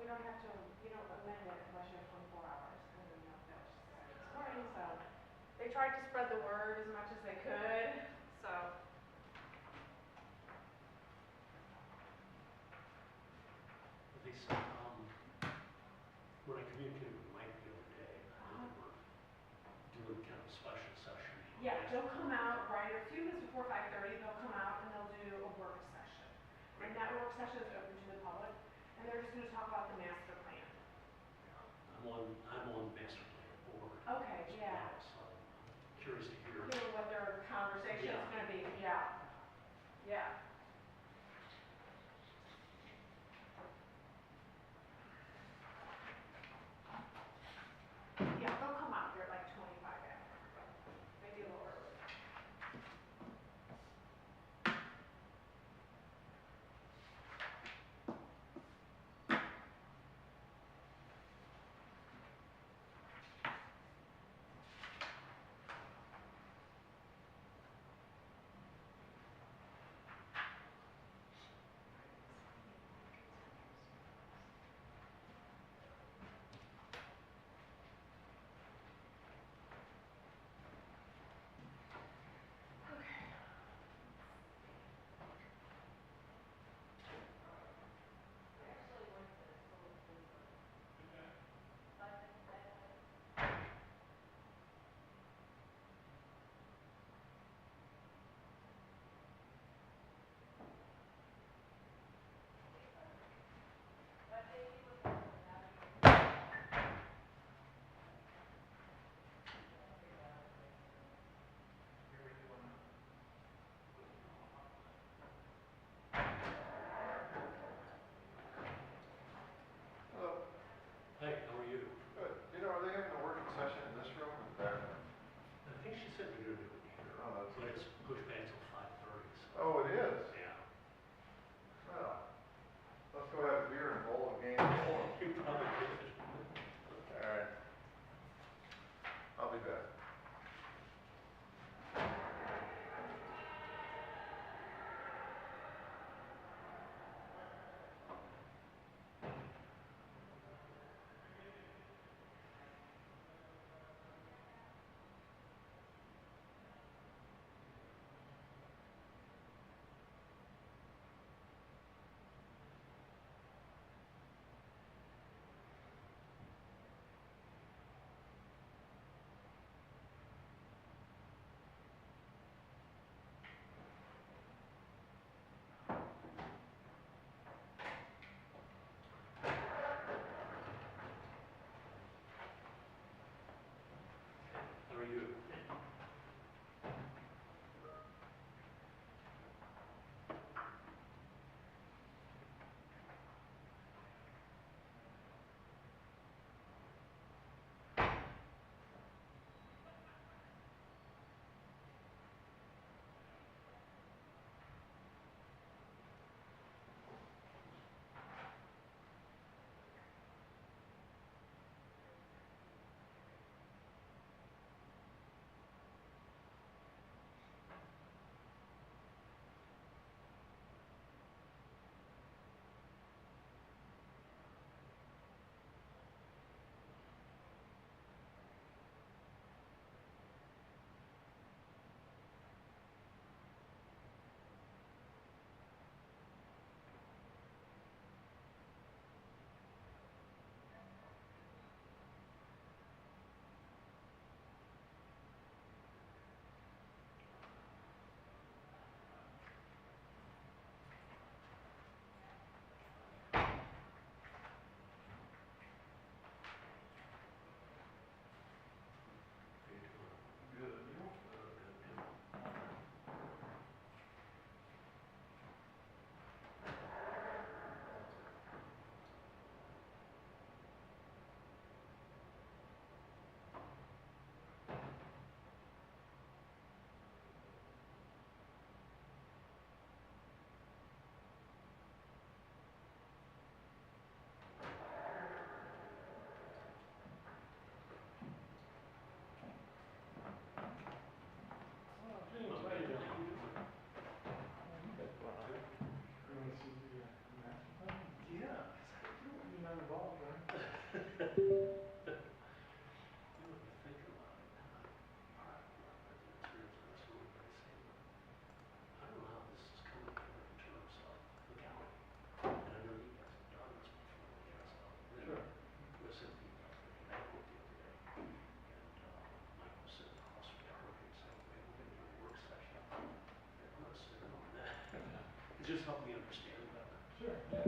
don't have to, you don't amend it unless you have 24 hours. And then, you know, that was decided this morning, so they tried to spread the word as much as they could, so. They said, when I communicated with Mike the other day, they were doing kind of a special session. Yeah, they'll come out right a few minutes before 5:30. They'll come out and they'll do a work session, and that work session is open to the public, and they're just going to talk about the master plan. I'm on the master plan board. Okay, yeah. So I'm curious to hear. You know what their conversation is going to be. Yeah. Yeah. Yeah, they'll come out here at like 25 after, maybe a little early.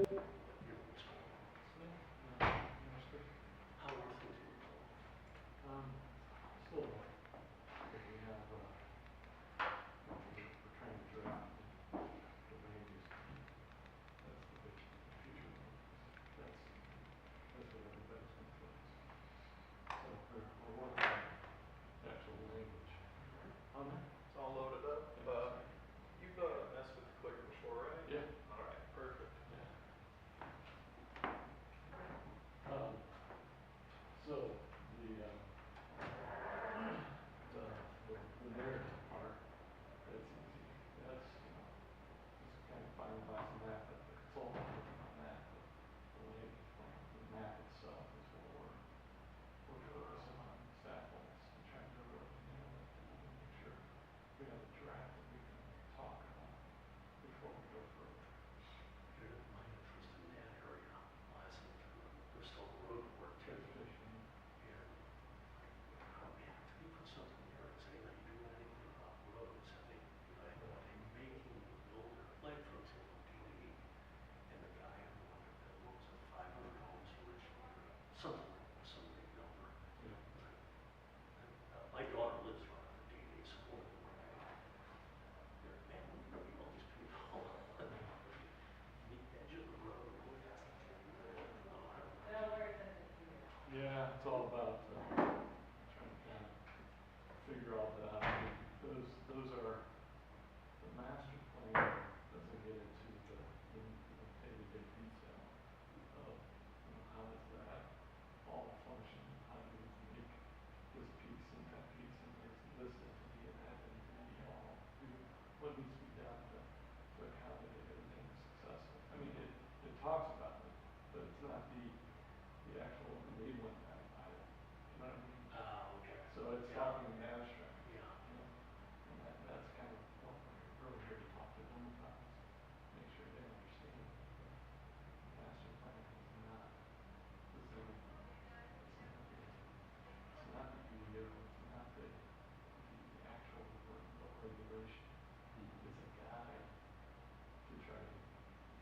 what's going on. Yeah, understood. How are things in the public? Still, we have, we're trying to draft the land use plan. That's the big, the future one, because that's what everybody's gonna focus on. So we're working on the actual language on that. It's all loaded up. Yeah, You've messed with the clicker before, right? yeah, All right, perfect. yeah. So the narrative part, that's easy. That's, just kind of finalizing that, but the consultant working on that, but the land use plan, the map itself is what we're focusing on, staff wise, and trying to really nail that down and make sure we have a draft that we can talk about before we go further. My interest in that area lies in the Bristol Road work too. Transportation. And man, if you put something there, is anybody doing anything about roads? Are they making the builder, like for example, D&E, and the guy who wanted to build, what was it, 500 homes originally, or something like that, some big number. Yeah. My daughter lives right on the D&E school, right? They're, man, we're gonna be all these people. Meet edge of the road, look at it. Oh, I don't know. Yeah, it's all about, trying to kind of figure all that out. I mean, those are, the master plan doesn't get into the day-to-day detail of, how does that all function? How do we make this piece and that piece and this entity and that entity all do what needs to be done to accommodate everything successful? I mean, it talks about it, but it's not the actual enabling item. You know what I mean? Okay. So it's Yeah. talking in the abstract. Yeah. And that's kind of what we're really here to talk to them about, is make sure they understand that the master plan is not the zoning bylaw. It's not the UDO, it's not the actual regulation. It's a guide to try to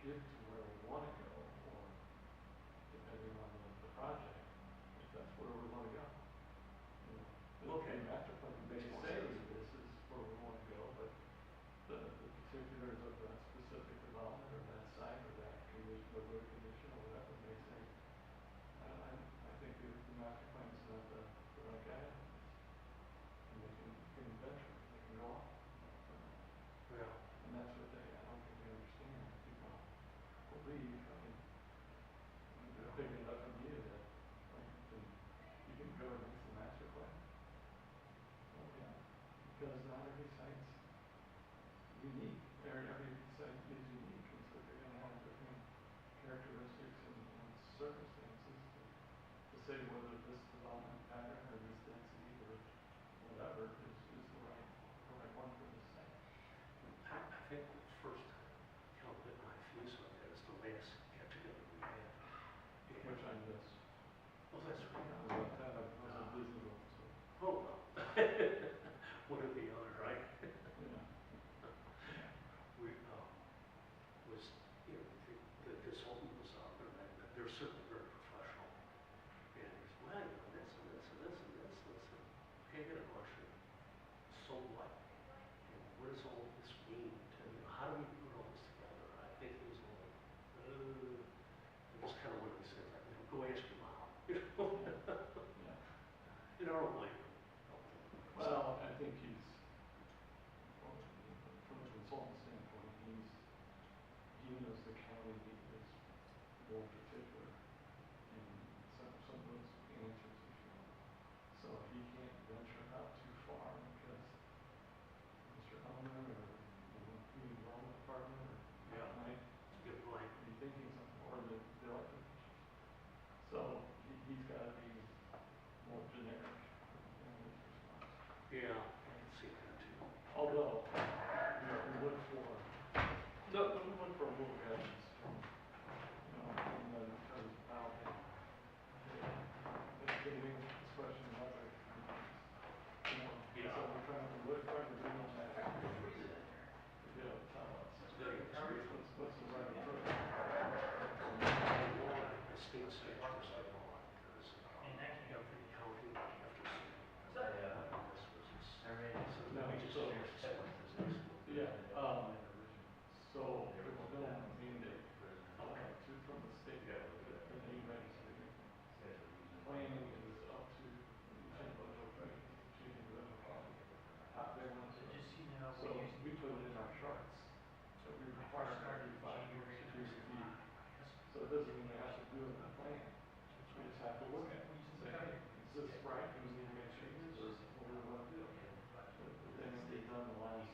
get to where we wanna go, or depending on the project, if that's where we wanna go. Okay. The master plan may Makes more say sense. this is where we wanna go, but the particulars of that specific development or that site or that condition, or road condition or whatever may say, I think the master plan is not the right guide on this. And they can venture, they can go off. Yeah. And that's what I don't think they understand. I think they'll believe, they're picking it up from you that, like, you can go against the master plan. Well, yeah, because not every site's unique, every site is unique, and so they're gonna have different characteristics and circumstances to say whether this development pattern or this density or whatever is the right one for this site. I think the first bit my fuse on that is the last get-together we had. And, Which I missed. oh, that's I right. was out of town, I was in Disneyland, so, Oh, well. One or the other, right? yeah. We, was, the consultant was up, and they're certainly very professional. And he's, well, this and this and this and this and this. Okay, I got a question. So what? What does all this mean to, how do we put all this together? I think it was like, it was kind of one of these things, like, go ask your mom, Yeah. You know, I don't blame him. Well, I think he's, well, from a consultant standpoint, he knows the county is more particular in some of those answers, if you will. So he can't venture out too far because Mr. Hellman or the community development department or Yeah. might Good point. be thinking something, or the elected officials. So he's gotta be more generic in his response. Yeah, I can see that too. Although, we look for, we look for more guidance from, from the attorneys about educating, especially in other communities. Yeah. So we're trying to bring them that to be able to tell us Good. what's the right approach. that doesn't mean they have to do it in the plan. We just have to look at it and say, hey, is this right? Do we need to make changes or what do we want to do? But then they've done the last,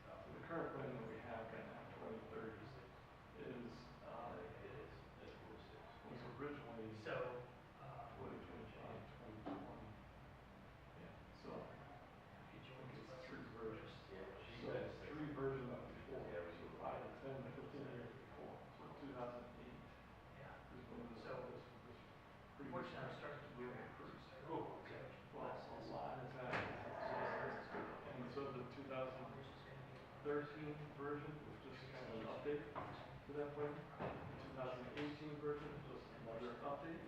so the current plan that we have right now, 2030, is, was originally 2025, 2020. Yeah, so I think it's three versions. So three versions before, so 5 to 10 to 15 years before. So 2008 is when this previous master really approved. Oh, okay. Well, a lot has happened. And so the 2013 version was just kind of an update to that plan. The 2018 version is just another update.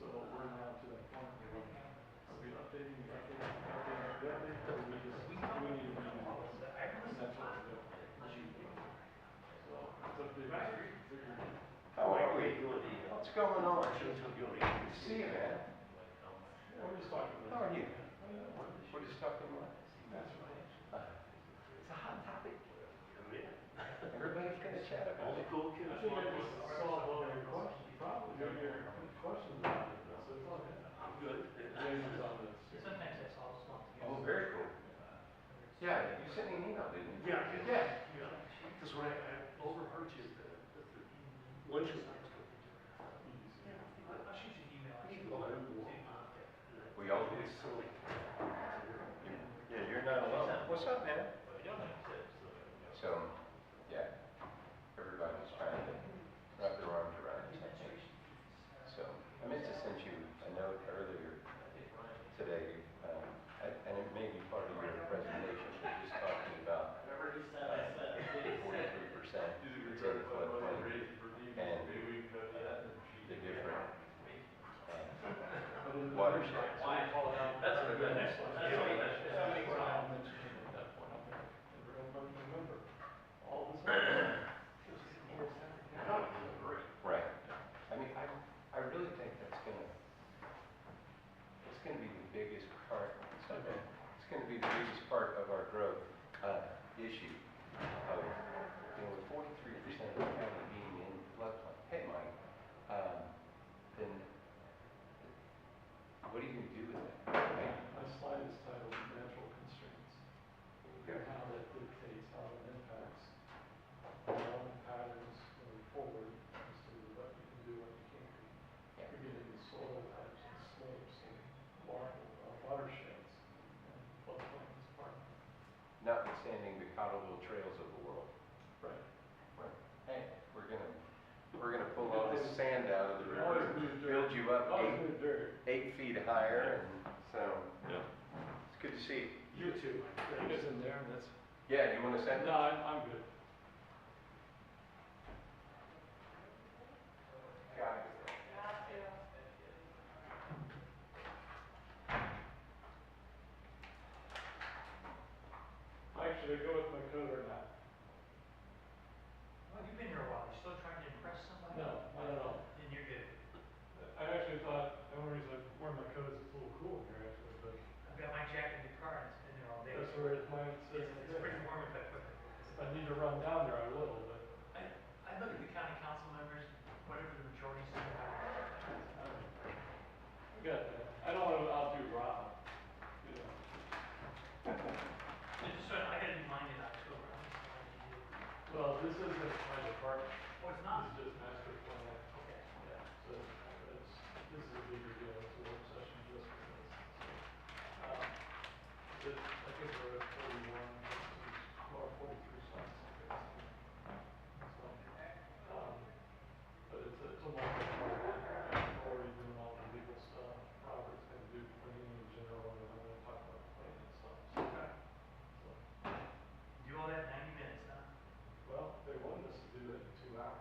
So we're now to that point where we updating, so we need to redo this. And that's what we're doing. So it's updated, figured. How are we? What's going on? Good to go. Good to see you, man. Yeah, we're just talking about. How are you? We're just talking about. Master plan. It's a hot topic. Yeah. Everybody's gonna chat All about the it. cool I kids think want I one. just solved all your questions, probably your questions about it, so it's all good. I'm good. Jamie's on this. Sometimes that's all it's not Oh, very cool. Yeah, you sent me an email, didn't you? Yeah, Yeah. Because when I overheard you, the lunch was. I'll shoot you an email. We all do. Silly. Yeah, you're not alone. What's up, man? So, yeah, everybody's trying to wrap their arms around this, I think. So, I meant to send you a note earlier today, and it may be part of your presentation, but just talking about 43% in floodplain and the different watersheds. That's a good next one. Remember, all this other stuff. Right. I mean, I really think it's gonna be the biggest part, it's gonna be the biggest part of our growth, issue of, with 43% of the county being in floodplain. Hey, Mike, then what are you gonna do with that? Right? My slide is titled Natural Constraints. Okay. And how that dictates how it impacts development patterns going forward as to what you can do, what you can't do. Yeah. You're getting the soil types and slopes and watersheds and floodplain is part of it. Notwithstanding the Cottleville trails of the world. Right. Right. Hey, we're gonna pull all this sand out of the Always river, move dirt. build you up Always move dirt. 8 feet higher, and so, Yeah. it's good to see you. You too. You guys in there, that's. Yeah, you wanna send? No, I'm good. Got it. Mike, should I go with my code or not? Well, you've been here a while. You still trying to impress somebody? No, not at all. Then you're good. I actually thought, the only reason I wore my coat is it's a little cool here actually, but I've got my jacket in the car and it's been there all day. that's where mine says. It's pretty warm if I put it. If I need to run down there, I will, but I look at the county council members, whatever the majority say, I got that. I don't want to outdo Rob, you know. I gotta do mine in October. I don't know what to do. Well, this isn't my department. Oh, it's not? This is just master plan. Okay. Yeah, so this is a bigger deal. It's a work session just for this. So, I think we're at 41, or 43 cents. So, but it's a multi-part. I'm already doing all the legal stuff. Robert's gonna do planning in general, and I'm gonna talk about planning and stuff. So, Do all that in 90 minutes, huh? well, they wanted us to do it in 2 hours.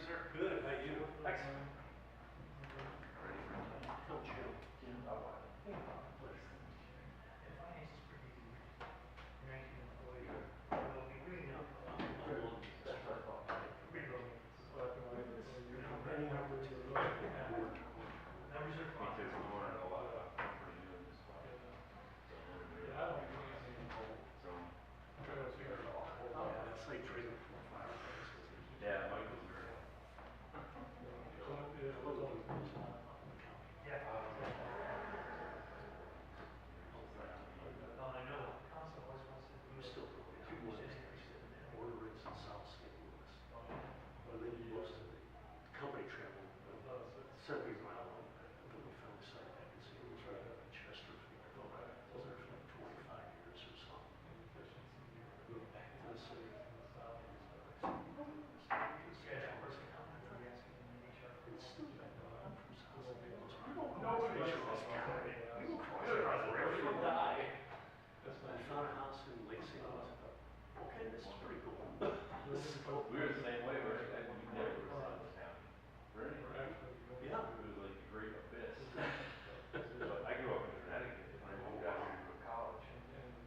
sir? Good, how you? Excellent. Come chill. And finance is pretty easy. You're 19 employees. Well, we really know. Pretty low maintenance. Any opportunity. Numbers are fine. Yeah, I don't think anything. Try to figure it out. It's like trading for fireworks. Yeah, Michael's very. Yeah. Well, I know the council always wants to do I'm still going to 2% West increase in the minimum. Border Ridge and South St. Louis. But then most of the company travel, 70 mile long, but we found a site vacancy in Chesterfield. I was there for like 25 years or something. Let's see. Yeah, that person, how much are we asking in the HR? It's still back on from South St. Louis. We don't cross the county. We don't cross the river. We don't die. I found a house in Lake St. Louis. Okay, this is pretty cool. We were the same way, we never were on this county. Really? Yeah. It was like the great abyss. But I grew up in Connecticut, when I moved out here to go to college.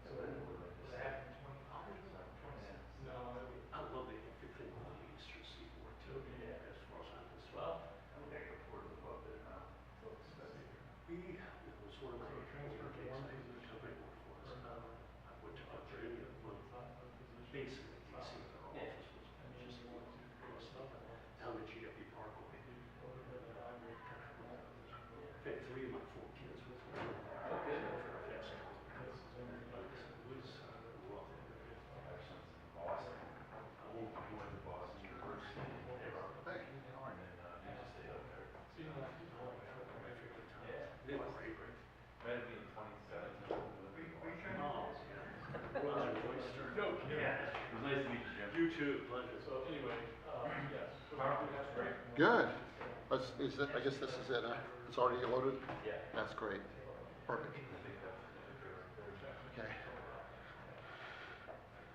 And then it was like Was the that same. in 25? 26? No, it would, I love the everything on the eastern seaboard too, as far as I'm concerned. well, I think I could afford to live up there now. So expensive. It was one of my transfer to one company position worked for us. or another. I went to Virginia, well, It's not one position. basically DC, their office was And then just you want to across create the, another one. down the GW Parkway. You go to the hybrid position. In fact, 3 of my 4 kids were from Okay. Fairfax. This is in the It was rough. My son's in Boston. He went to Boston University. Hey, Robert. Hey, how are And you? then, he just stayed up there. See, now, people like that. My favorite time. Yeah. They were great. Might have been 2017. Were you trying to? Oh, yeah. Well, an oyster. No kidding. Yeah. It was nice to meet you, Jim. You too, pleasure. So anyway, yes. That's great. Good. Is it, I guess this is it, huh? It's already loaded? Yeah. That's great. Perfect. I think that's the picture right there. Okay.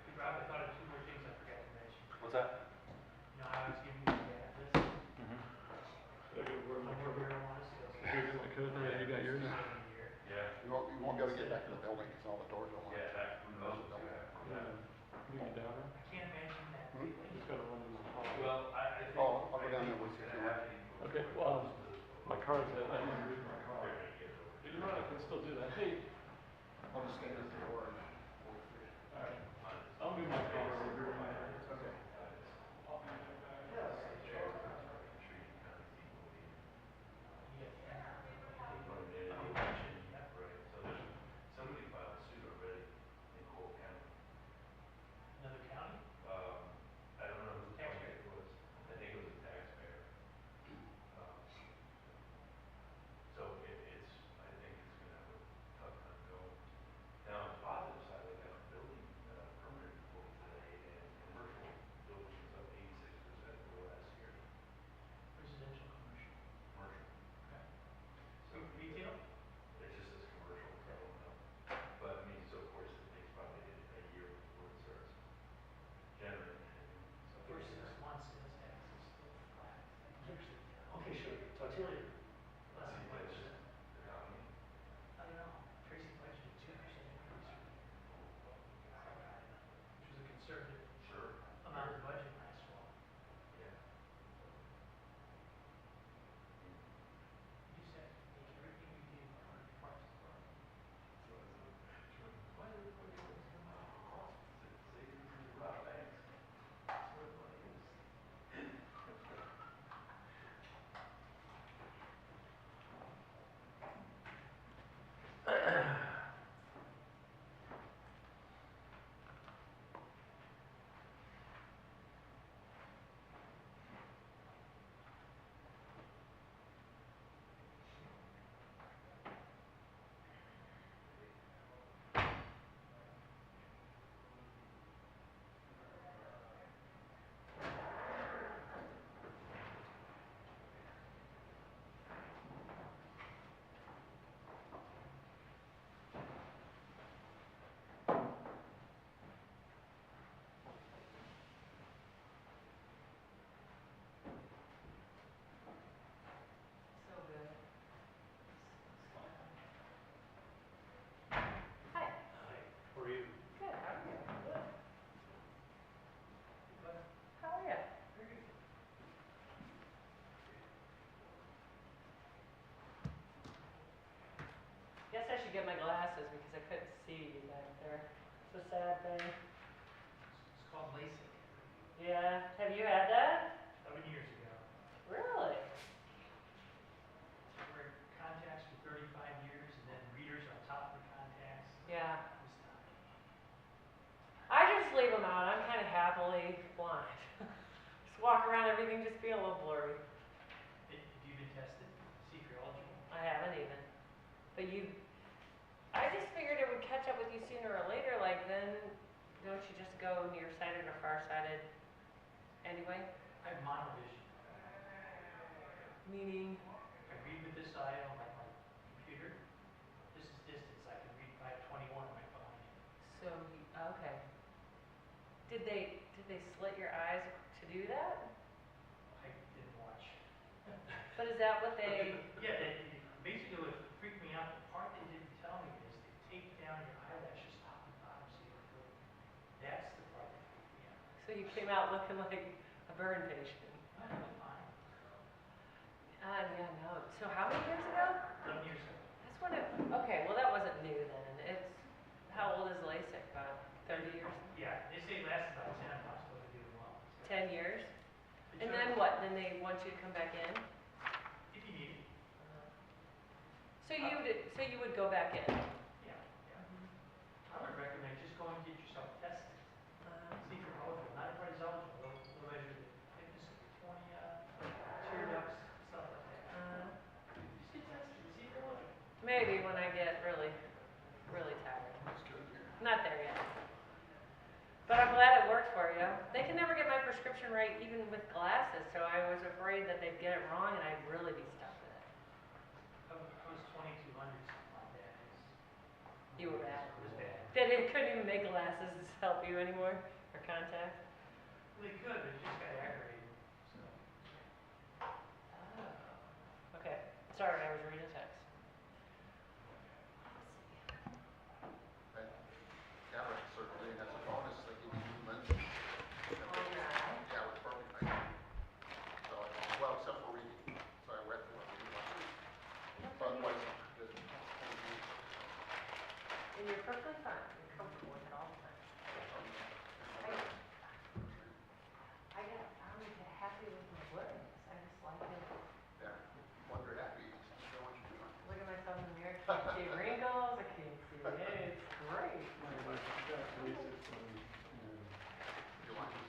Hey, Rob, I thought of 2 more things I forgot to mention. What's that? You know, I was giving you the address. I could wear my No more marijuana sales. I could, yeah, you got yours. Yeah. You won't be able to get back in the building because all the doors are locked. Yeah, back from those. You get down there? I can't imagine that. Hmm? Just gotta run in the hall. Well, I think. Oh, I'll go down there with what's you. gonna happen. Okay, well, my car's at, I didn't read my car. But you know what, I can still do that. Hey, I'll just get this door. alright, I'll move my car over here. Okay. Somebody filed a suit already in Cole County. Another county? I don't know who the plaintiff was. I think it was a taxpayer. So it's, I think it's gonna have a tough time going. Now, on the positive Guess I should get my glasses because I couldn't see you back there. It's a sad thing. It's called LASIK. Yeah. Have you had that? 7 years ago. Really? I wear contacts for 35 years and then readers on top of the contacts. Yeah. We stopped. I just leave them out. I'm kind of happily blind. Just walk around, everything just be a little blurry. Have you been tested? See if you're eligible? I haven't even. But I just figured it would catch up with you sooner or later. Like then, don't you just go nearsighted or farsighted anyway? I have monovision. Meaning, I read with this eye on my computer. This is distance. I can read 521 right behind you. so okay. Did they slit your eyes to do that? I didn't watch. But is that what they? Yeah, basically what freaked me out, the part they didn't tell me is they tape down your eyelashes top and bottom so you don't go. That's the part that freaked me out. So you came out looking like a burn patient. I was fine. Yeah, no. So how many years ago? 11 years ago. That's when it. Okay, well that wasn't new then. It's how old is LASIK? About 30 years? Yeah, they say it lasts about 10. I'm not supposed to do well. 10 years? They And try- then what? Then they want you to come back in? If you need it. So you would go back in? Yeah, yeah. I would recommend just go and get yourself tested. See if you're eligible. Not everybody's eligible. They'll measure the thickness of your cornea, tear ducts, stuff like that. Just get tested. See if you're eligible. Maybe when I get really, really tired. Not there yet. But I'm glad it worked for you. They can never get my prescription right even with glasses, so I was afraid that they'd get it wrong and I'd really be stuck with it. I was 2200, something like that. You were bad. It was bad. They couldn't even make glasses help you anymore, or contacts? They could, but it just got aggravated. So. Oh. Okay, sorry, I was reading a text. Cataract surgery has a bonus, they give you new lenses. Yeah, with perfect vision. So, well, except for reading. So I read for reading glasses. But otherwise, good. And you're perfectly fine, you're comfortable with it all the time. I'm happy with my blurriness, I just like it. Yeah, when you're happy, you just know what you're doing. Look at myself in the mirror, can't see wrinkles, I can't see it, it's great. You want to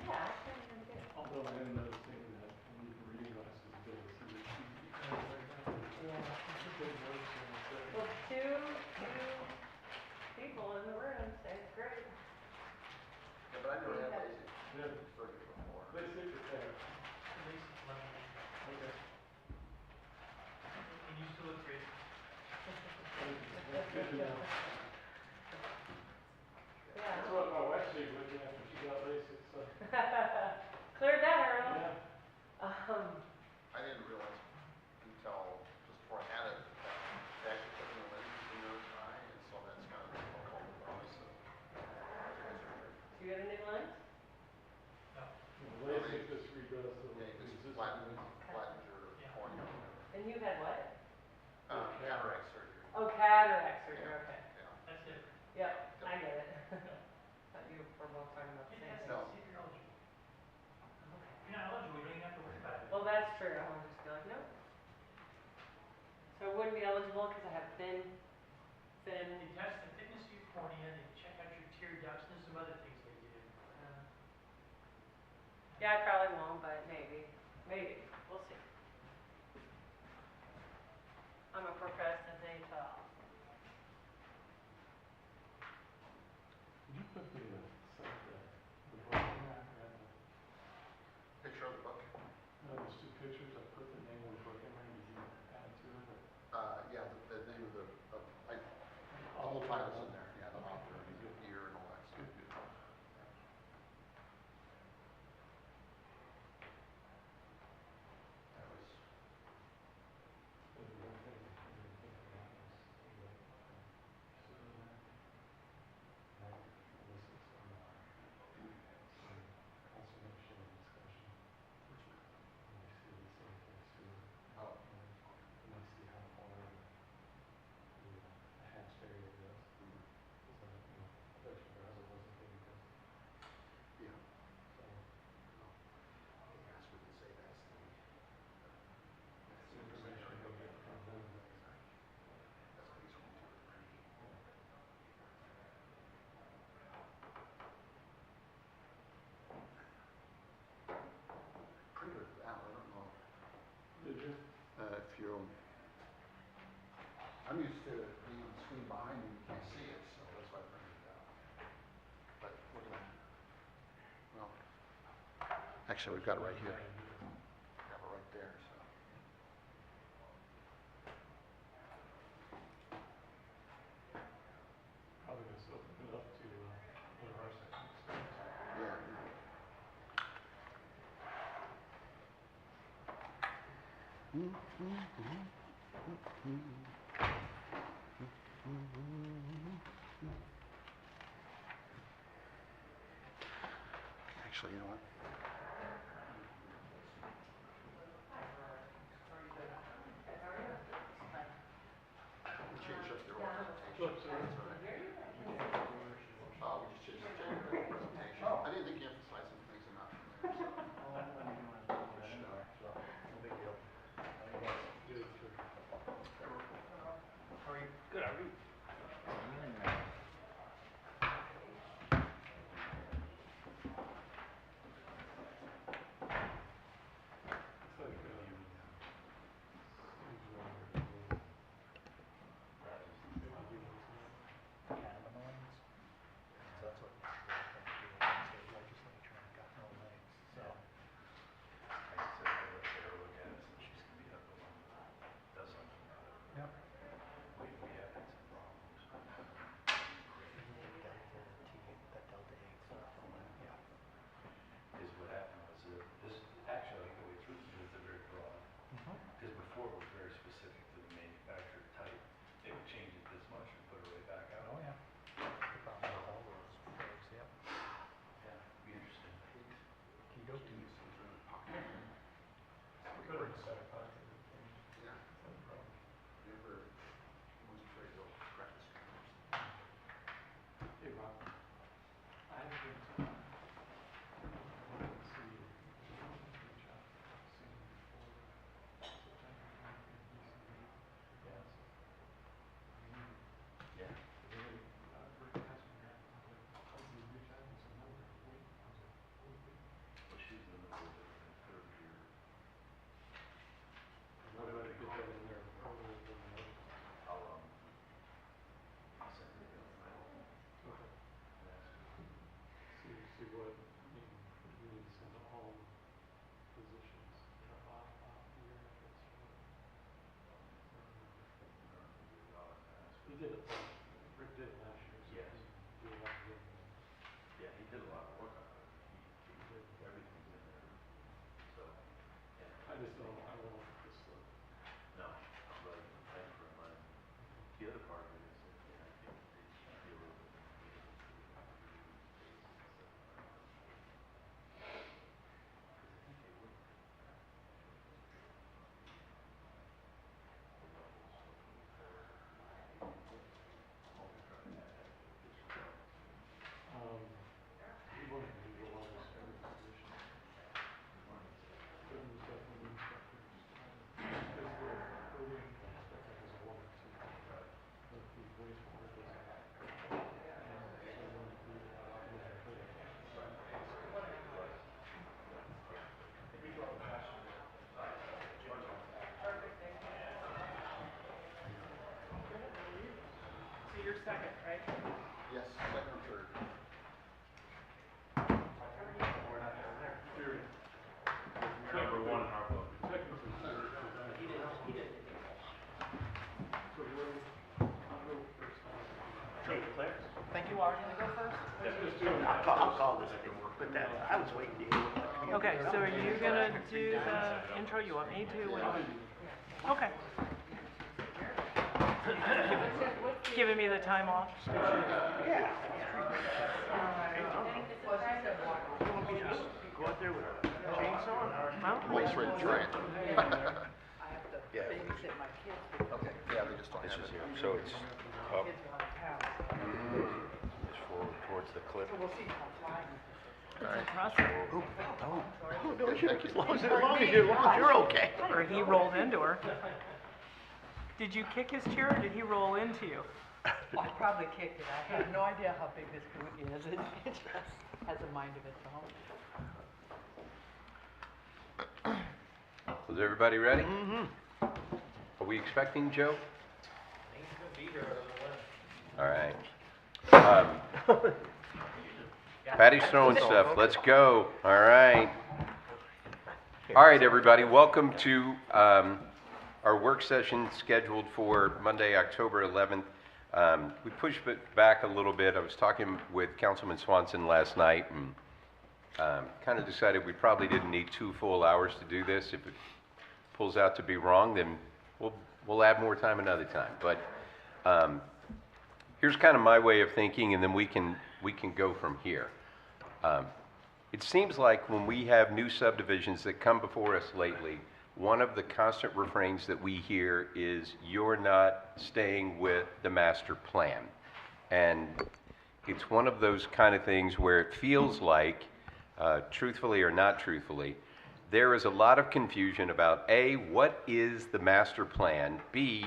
Yeah, I can even get. Although I am noticing that when you can read glasses, you get to see the Yeah. big notes in there. Well, two people in the room say it's great. Yeah, but I never had LASIK Yeah. surgery before. They say for that. At least it's level. Okay. And you still look great. That's good to know. Yeah. That's what my wife said looking after she got LASIK, so. Cleared that hurdle. Yeah. I didn't realize until just before I had it, that they actually put new lenses in your eye, and so that's kind of called the bonus of surgery. You got a new lens? No. LASIK just redoes the Yeah, you just existing flatten ones. your Yeah. cornea. And you had what? Cataract surgery. Oh, cataract surgery, Yeah. okay. Yeah. That's it. Yep, I get it. Thought you were both talking about the Get same tested. thing. No. See if you're eligible. Okay. If you're not eligible, you don't even have to worry about it. Well, that's true. I won't just be like, no. So I wouldn't be eligible because I have thin. They test the thickness of your cornea, they check out your tear ducts, and there's some other things they do. Yeah, I probably won't, but maybe. Maybe. We'll see. I'm a procrastinator. Did you put the book in there? Picture of the book. No, there's two pictures. I put the name of the book in there. Did you add to it? Yeah, the name of the, all the titles in there, yeah, the author, and the year and all that stuff. That was, I'm used to being on the screen behind you, you can't see it, so that's why I printed it out. But look at that. Well, actually, we've got it right here. We have it right there, so. Probably just open it up to, one of our sections. Yeah. Actually, you know what? We changed up their orientation. That's all right. We just changed the January presentation. I didn't think you emphasized some things enough in there, so. Good, sure. How are you? Good, how are you? It's like, That's what the state legislature and got no legs, so. I said, I'll let Sarah look at it, since she's gonna be the one that does something about it. Yep. We have had some problems. That Delta 8 stuff, all that, yeah. Is what happened was that this, actually, the way it's written is they're very broad. Because before it was very specific to the manufacturer type. They would change it this much and put it right back out. Oh, yeah. The problem with all those things, yep. Yeah, be interesting. Kidoki. Better than certified. Yeah. Never was afraid to crack the screen. Hey, Rob. I haven't been to, wanted to see, reach out, see him before September, Yeah. Yeah. really, Rick asked me that, I was like, oh, did you reach out? He said, no, they're waiting. I was like, okay. Well, she's in the middle of it, in her third year. What about to get that in there earlier than the other? I'll send her the email. Okay. And ask her. See what, we need to send all positions, here, that's what. He did it last, Rick did it last year, so Yes. he did a lot of good. Yeah, he did a lot of work on it. Everything's in there. So, yeah. I just don't, I don't want this, No, I'm glad, thank you for reminding me. The other part of it is that, yeah, I think they should be a little bit more creative with the days and stuff. Because I think they would. The levels of the all we try to add additional. he wanted to utilize every position. But he was definitely instructors, physical coding, inspector has a 1 or 2. Right. But the wastewater doesn't. So he wanted to do coding. So you're second, right? Yes, second or third. We're not there. Period. Number one in our book. Technically, third, because I. He did. So I'll go first time. Hey, Claire? Think you are gonna go first? Just do it. I'll call this, but that, I was waiting to hear. Okay, so are you gonna do the intro? You want me to? What do you- Okay. Giving me the time off? Yeah. Go out there with a chainsaw? Well, Waste rate giant. I have to Yeah. babysit my kids because Okay, yeah, they just don't This have is it. here, so it's up, kids are out of town. it's forward towards the cliff. So we'll see how flying. it's impressive. Oh, no, Thank you. as long as you're okay. Or he rolled into her. Did you kick his chair or did he roll into you? I probably kicked it. I have no idea how big this boot is. It just has a mind of its own. Was everybody ready? Mm-hmm. Are we expecting Joe? All right. Patty's throwing stuff. Let's go. All right. All right, everybody. Welcome to our work session scheduled for Monday, October 11th. We pushed it back a little bit. I was talking with Councilman Swanson last night and kind of decided we probably didn't need 2 full hours to do this. If it pulls out to be wrong, then we'll add more time another time. But here's kind of my way of thinking, and then we can go from here. It seems like when we have new subdivisions that come before us lately, one of the constant refrains that we hear is, "You're not staying with the master plan." And it's one of those kind of things where it feels like, truthfully or not truthfully, there is a lot of confusion about A, what is the master plan? B,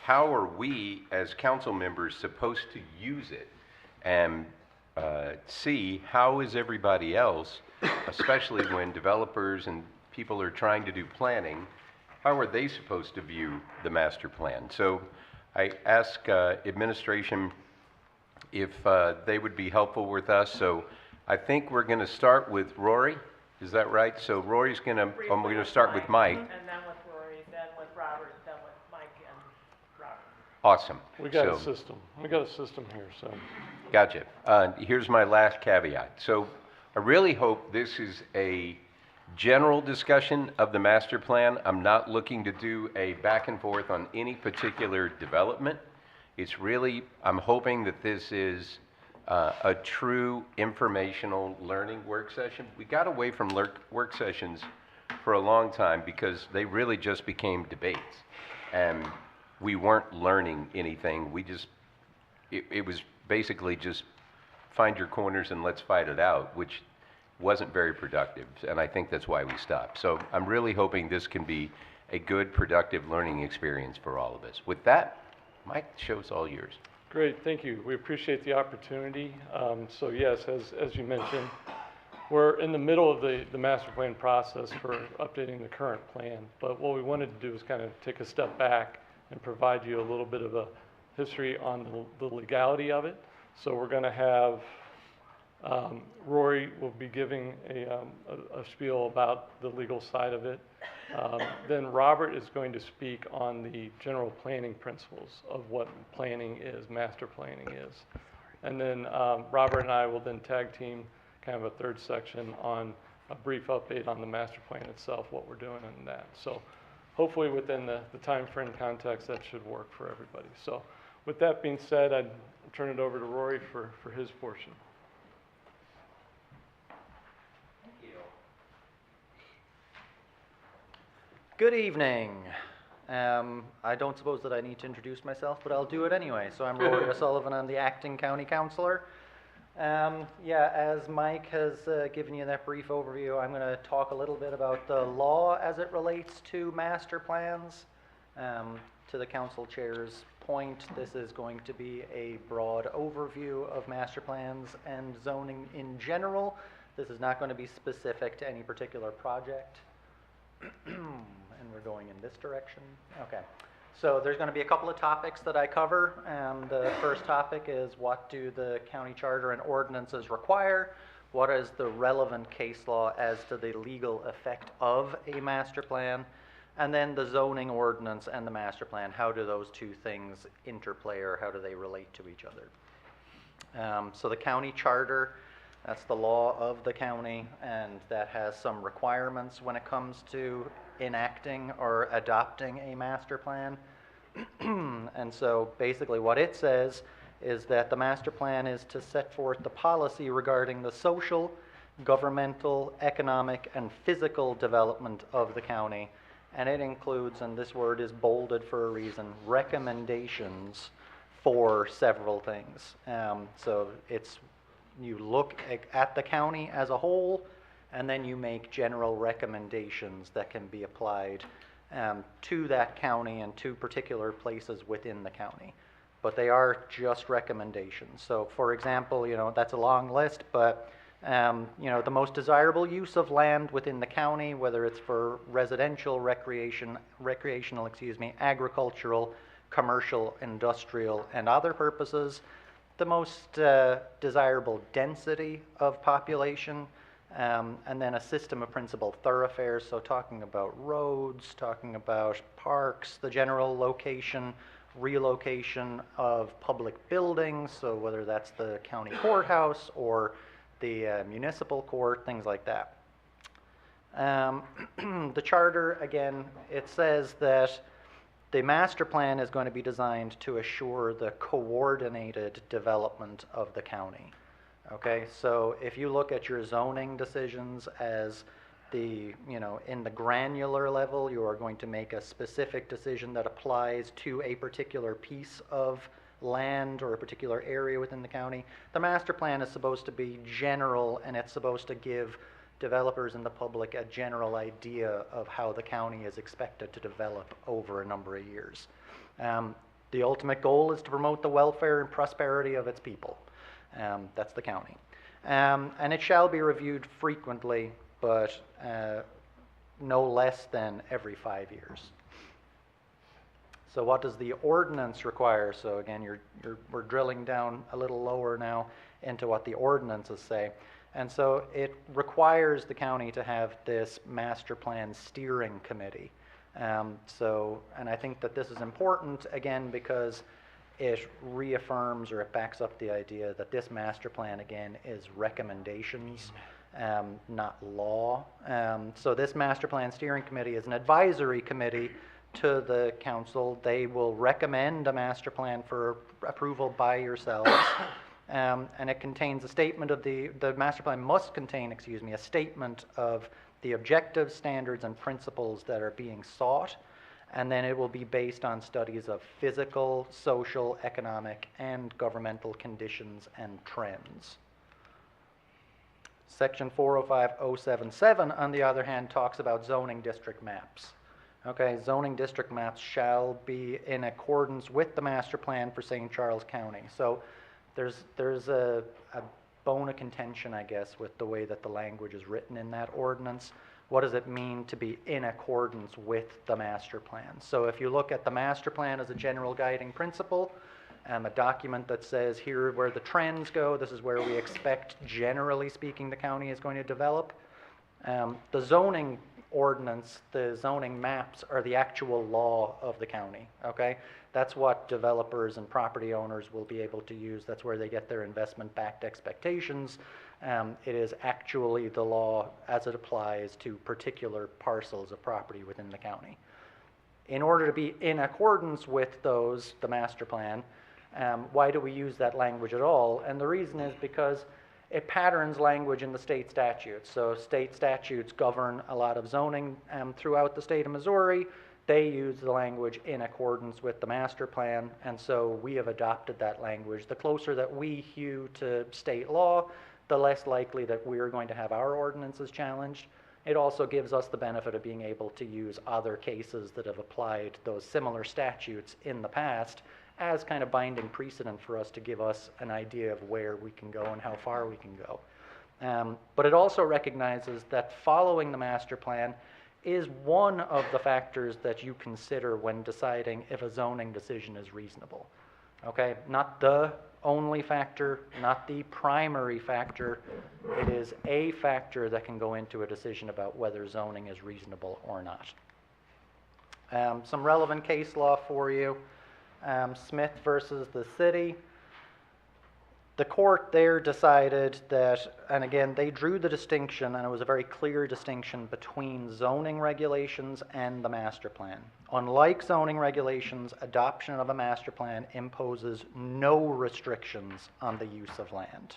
how are we as council members supposed to use it? And C, how is everybody else, especially when developers and people are trying to do planning, how are they supposed to view the master plan? So I ask administration if they would be helpful with us. So I think we're going to start with Rory. Is that right? So Rory's going to, we're going to start with Mike. And then with Rory, then with Robert, then with Mike and Robert. Awesome. We got a system. We got a system here, so. Gotcha. Here's my last caveat. So I really hope this is a general discussion of the master plan. I'm not looking to do a back and forth on any particular development. It's really, I'm hoping that this is a true informational learning work session. We got away from work sessions for a long time because they really just became debates. And we weren't learning anything. We just, it was basically just find your corners and let's fight it out, which wasn't very productive, and I think that's why we stopped. So I'm really hoping this can be a good, productive learning experience for all of us. With that, Mike, the show's all yours. Great, thank you. We appreciate the opportunity. So yes, as you mentioned, we're in the middle of the master plan process for updating the current plan, but what we wanted to do is kind of take a step back and provide you a little bit of a history on the legality of it. So we're going to have Rory will be giving a spiel about the legal side of it. Then Robert is going to speak on the general planning principles of what planning is, master planning is. And then Robert and I will then tag team kind of a third section on a brief update on the master plan itself, what we're doing in that. So hopefully within the time frame context, that should work for everybody. So with that being said, I'd turn it over to Rory for his portion. Good evening. I don't suppose that I need to introduce myself, but I'll do it anyway. So I'm Rory O'Sullivan, I'm the acting county councillor. Yeah, as Mike has given you that brief overview, I'm going to talk a little bit about the law as it relates to master plans. To the council chair's point, this is going to be a broad overview of master plans and zoning in general. This is not going to be specific to any particular project. And we're going in this direction. Okay. So there's going to be a couple of topics that I cover. The first topic is, what do the county charter and ordinances require? What is the relevant case law as to the legal effect of a master plan? And then the zoning ordinance and the master plan, how do those two things interplay, or how do they relate to each other? So the county charter, that's the law of the county, and that has some requirements when it comes to enacting or adopting a master plan. And so basically what it says is that the master plan is to set forth the policy regarding the social, governmental, economic, and physical development of the county. And it includes, and this word is bolded for a reason, recommendations for several things. So it's, you look at the county as a whole, and then you make general recommendations that can be applied to that county and to particular places within the county. But they are just recommendations. So for example, that's a long list, but the most desirable use of land within the county, whether it's for residential, recreational, agricultural, commercial, industrial, and other purposes, the most desirable density of population, and then a system of principal thoroughfares, so talking about roads, talking about parks, the general location, relocation of public buildings, so whether that's the county courthouse or the municipal court, things like that. The charter, again, it says that the master plan is going to be designed to assure the coordinated development of the county. Okay, so if you look at your zoning decisions as the, in the granular level, you are going to make a specific decision that applies to a particular piece of land or a particular area within the county. The master plan is supposed to be general, and it's supposed to give developers and the public a general idea of how the county is expected to develop over a number of years. The ultimate goal is to promote the welfare and prosperity of its people. That's the county. And it shall be reviewed frequently, but no less than every 5 years. So what does the ordinance require? So again, we're drilling down a little lower now into what the ordinances say. And so it requires the county to have this master plan steering committee. And I think that this is important, again, because it reaffirms or it backs up the idea that this master plan, again, is recommendations, not law. So this master plan steering committee is an advisory committee to the council. They will recommend a master plan for approval by yourselves. And it contains a statement of the master plan must contain, a statement of the objectives, standards, and principles that are being sought, and then it will be based on studies of physical, social, economic, and governmental conditions and trends. Section 405077, on the other hand, talks about zoning district maps. Okay, zoning district maps shall be in accordance with the master plan for St. Charles County. So there's a bone of contention, I guess, with the way that the language is written in that ordinance. What does it mean to be in accordance with the master plan? So if you look at the master plan as a general guiding principle, a document that says here where the trends go, this is where we expect, generally speaking, the county is going to develop. The zoning ordinance, the zoning maps are the actual law of the county, okay? That's what developers and property owners will be able to use. That's where they get their investment-backed expectations. It is actually the law as it applies to particular parcels of property within the county. In order to be in accordance with those, the master plan, why do we use that language at all? And the reason is because it patterns language in the state statutes. So state statutes govern a lot of zoning throughout the state of Missouri. They use the language in accordance with the master plan, and so we have adopted that language. The closer that we hew to state law, the less likely that we're going to have our ordinances challenged. It also gives us the benefit of being able to use other cases that have applied those similar statutes in the past as kind of binding precedent for us to give us an idea of where we can go and how far we can go. But it also recognizes that following the master plan is one of the factors that you consider when deciding if a zoning decision is reasonable. Okay, not the only factor, not the primary factor. It is a factor that can go into a decision about whether zoning is reasonable or not. Some relevant case law for you. Smith versus the city. The court there decided that, and again, they drew the distinction, and it was a very clear distinction between zoning regulations and the master plan. Unlike zoning regulations, adoption of a master plan imposes no restrictions on the use of land.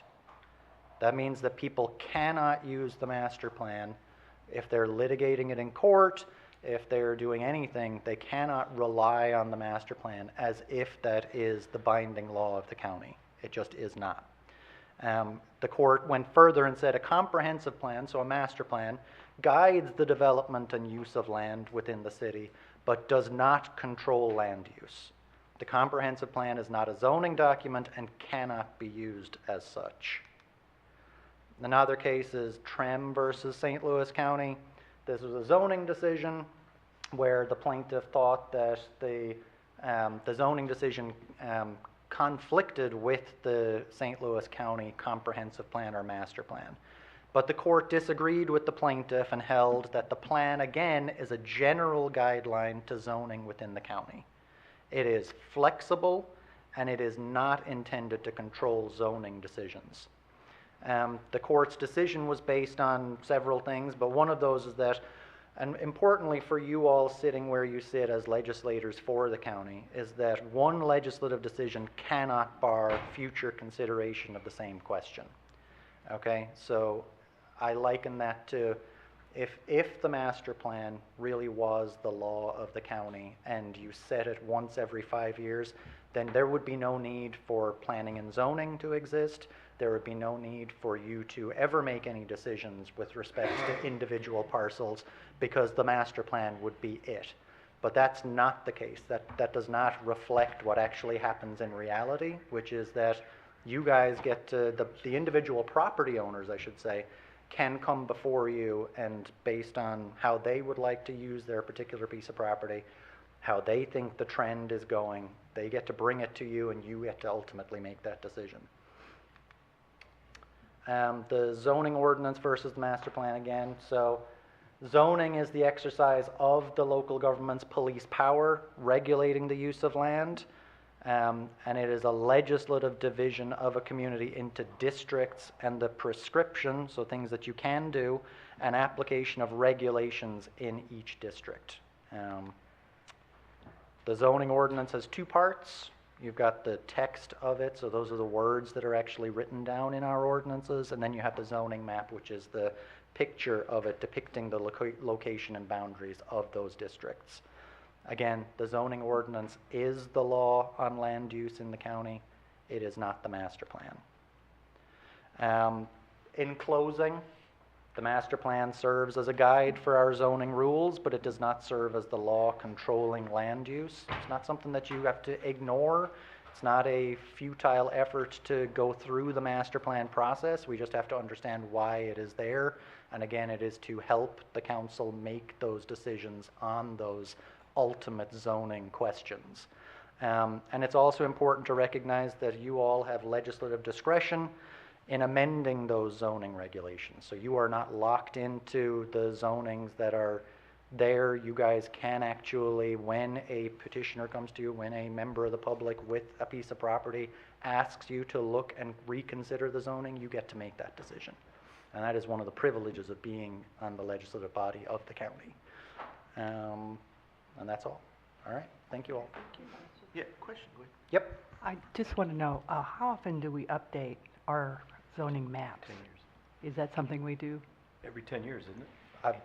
That means that people cannot use the master plan if they're litigating it in court. If they're doing anything, they cannot rely on the master plan as if that is the binding law of the county. It just is not. The court went further and said a comprehensive plan, so a master plan, guides the development and use of land within the city, but does not control land use. The comprehensive plan is not a zoning document and cannot be used as such. Another case is Trem versus St. Louis County. This was a zoning decision where the plaintiff thought that the The zoning decision conflicted with the St. Louis County Comprehensive Plan or Master Plan. But the court disagreed with the plaintiff and held that the plan, again, is a general guideline to zoning within the county. It is flexible, and it is not intended to control zoning decisions. The court's decision was based on several things, but one of those is that, and importantly for you all sitting where you sit as legislators for the county, is that one legislative decision cannot bar future consideration of the same question. Okay, so I liken that to if the master plan really was the law of the county and you set it once every 5 years, then there would be no need for planning and zoning to exist. There would be no need for you to ever make any decisions with respect to individual parcels because the master plan would be it. But that's not the case. That does not reflect what actually happens in reality, which is that you guys get to, the individual property owners, I should say, can come before you and based on how they would like to use their particular piece of property, how they think the trend is going, they get to bring it to you and you get to ultimately make that decision. The zoning ordinance versus the master plan again. So zoning is the exercise of the local government's police power regulating the use of land. And it is a legislative division of a community into districts and the prescription, so things that you can do, and application of regulations in each district. The zoning ordinance has two parts. You've got the text of it, so those are the words that are actually written down in our ordinances, and then you have the zoning map, which is the picture of it depicting the location and boundaries of those districts. Again, the zoning ordinance is the law on land use in the county. It is not the master plan. In closing, the master plan serves as a guide for our zoning rules, but it does not serve as the law controlling land use. It's not something that you have to ignore. It's not a futile effort to go through the master plan process. We just have to understand why it is there. And again, it is to help the council make those decisions on those ultimate zoning questions. And it's also important to recognize that you all have legislative discretion in amending those zoning regulations. So you are not locked into the zonings that are there. You guys can actually, when a petitioner comes to you, when a member of the public with a piece of property asks you to look and reconsider the zoning, you get to make that decision. And that is one of the privileges of being on the legislative body of the county. And that's all. All right, thank you all. Yeah, question, go ahead. Yep. I just want to know, how often do we update our zoning maps? 10 years. Is that something we do? Every 10 years, isn't it?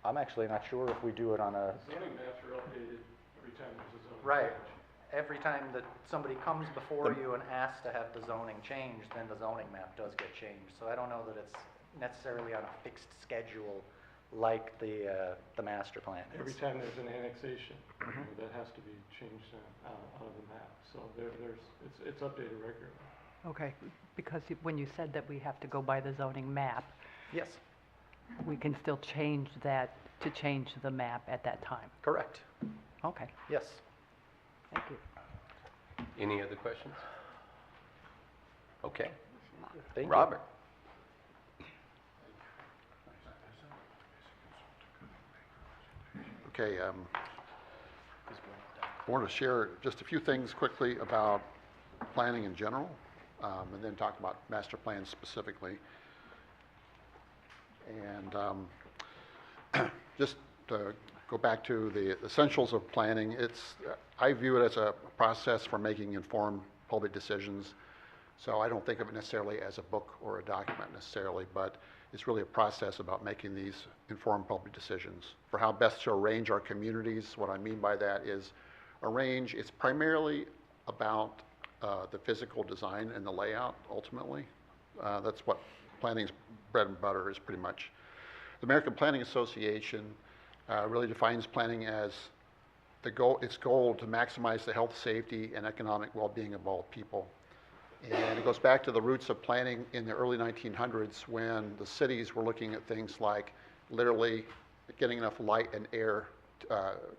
I'm actually not sure if we do it on a... Zoning maps are updated every time there's a zoning Right. change. Every time that somebody comes before you and asks to have the zoning changed, then the zoning map does get changed. So I don't know that it's necessarily on a fixed schedule like the master plan is. Every time there's an annexation, that has to be changed out of the map. So it's updated regularly. Okay, because when you said that we have to go by the zoning map, Yes, we can still change that to change the map at that time. correct. Okay, Yes. thank you. Any other questions? Okay. Thank you. Robert? Okay, I want to share just a few things quickly about planning in general, and then talk about master plans specifically. And just to go back to the essentials of planning, I view it as a process for making informed public decisions. So I don't think of it necessarily as a book or a document necessarily, but it's really a process about making these informed public decisions. For how best to arrange our communities, what I mean by that is arrange, it's primarily about the physical design and the layout ultimately. That's what planning's bread and butter is pretty much. The American Planning Association really defines planning as its goal to maximize the health, safety, and economic well-being of all people. And it goes back to the roots of planning in the early 1900s when the cities were looking at things like literally getting enough light and air,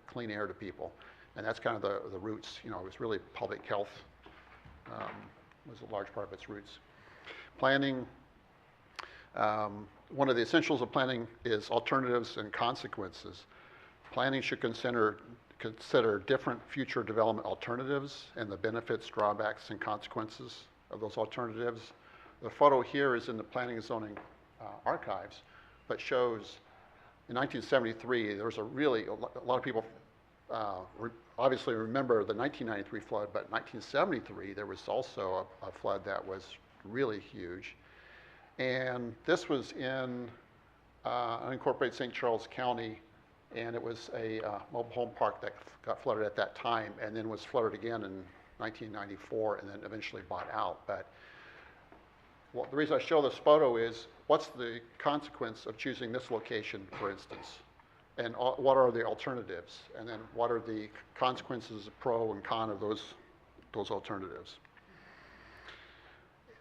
clean air to people. And that's kind of the roots, you know, it was really public health was a large part of its roots. Planning, one of the essentials of planning is alternatives and consequences. Planning should consider different future development alternatives and the benefits, drawbacks, and consequences of those alternatives. The photo here is in the Planning and Zoning archives, but shows in 1973, there was a lot of people obviously remember the 1993 flood, but in 1973, there was also a flood that was really huge. And this was in unincorporated St. Charles County, and it was a mobile home park that got flooded at that time, and then was flooded again in 1994, and then eventually bought out. But the reason I show this photo is, what's the consequence of choosing this location, for instance? And what are the alternatives? And then what are the consequences, pro and con of those alternatives?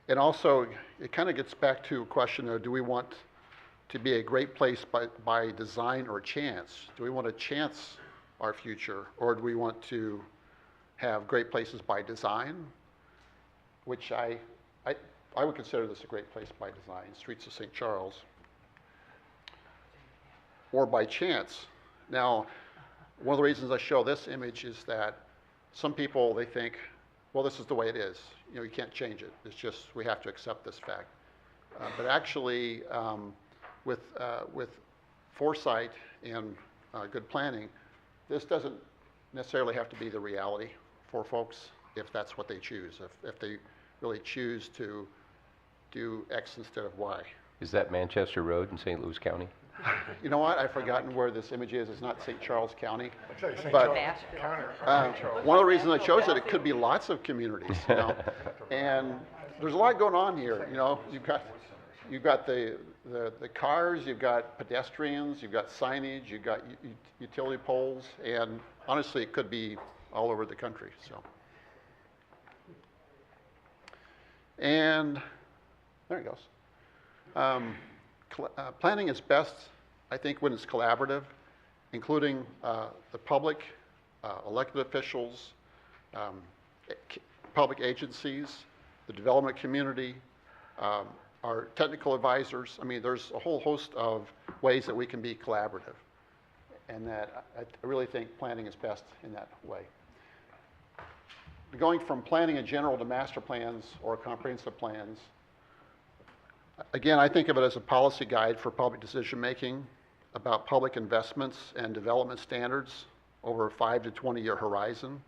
And also, it kind of gets back to a question of, do we want to be a great place by design or chance? Do we want to chance our future, or do we want to have great places by design? Which I would consider this a great place by design, streets of St. Charles. Or by chance. Now, one of the reasons I show this image is that some people, they think, well, this is the way it is. You know, you can't change it. It's just, we have to accept this fact. But actually, with foresight and good planning, this doesn't necessarily have to be the reality for folks if that's what they choose, if they really choose to do X instead of Y. Is that Manchester Road in St. Louis County? You know what? I've forgotten where this image is. It's not St. Charles County. But one of the reasons I chose it, it could be lots of communities, you know. And there's a lot going on here, you know. You've got the cars, you've got pedestrians, you've got signage, you've got utility poles, and honestly, it could be all over the country, so. And there it goes. Planning is best, I think, when it's collaborative, including the public, elected officials, public agencies, the development community, our technical advisors. I mean, there's a whole host of ways that we can be collaborative, and that I really think planning is best in that way. Going from planning in general to master plans or comprehensive plans, again, I think of it as a policy guide for public decision-making about public investments and development standards over a 5 to 20-year horizon.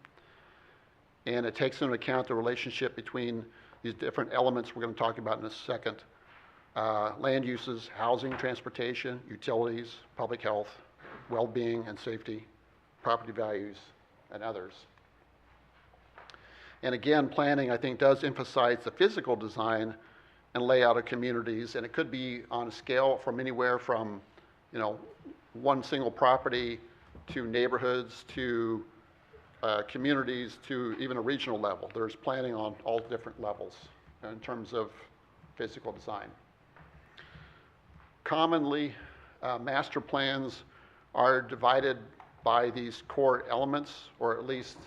And it takes into account the relationship between these different elements we're going to talk about in a second. Land uses, housing, transportation, utilities, public health, well-being and safety, property values, and others. And again, planning, I think, does emphasize the physical design and layout of communities, and it could be on a scale from anywhere from, you know, one single property to neighborhoods to communities to even a regional level. There's planning on all different levels in terms of physical design. Commonly, master plans are divided by these core elements, or at least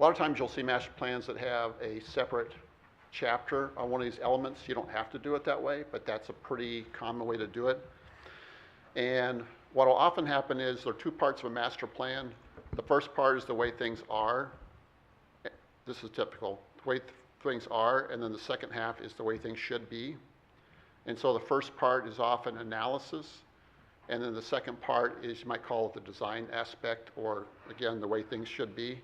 a lot of times you'll see master plans that have a separate chapter on one of these elements. You don't have to do it that way, but that's a pretty common way to do it. And what will often happen is there are two parts of a master plan. The first part is the way things are. This is typical, the way things are, and then the second half is the way things should be. And so the first part is often analysis, and then the second part is, you might call it the design aspect, or again, the way things should be.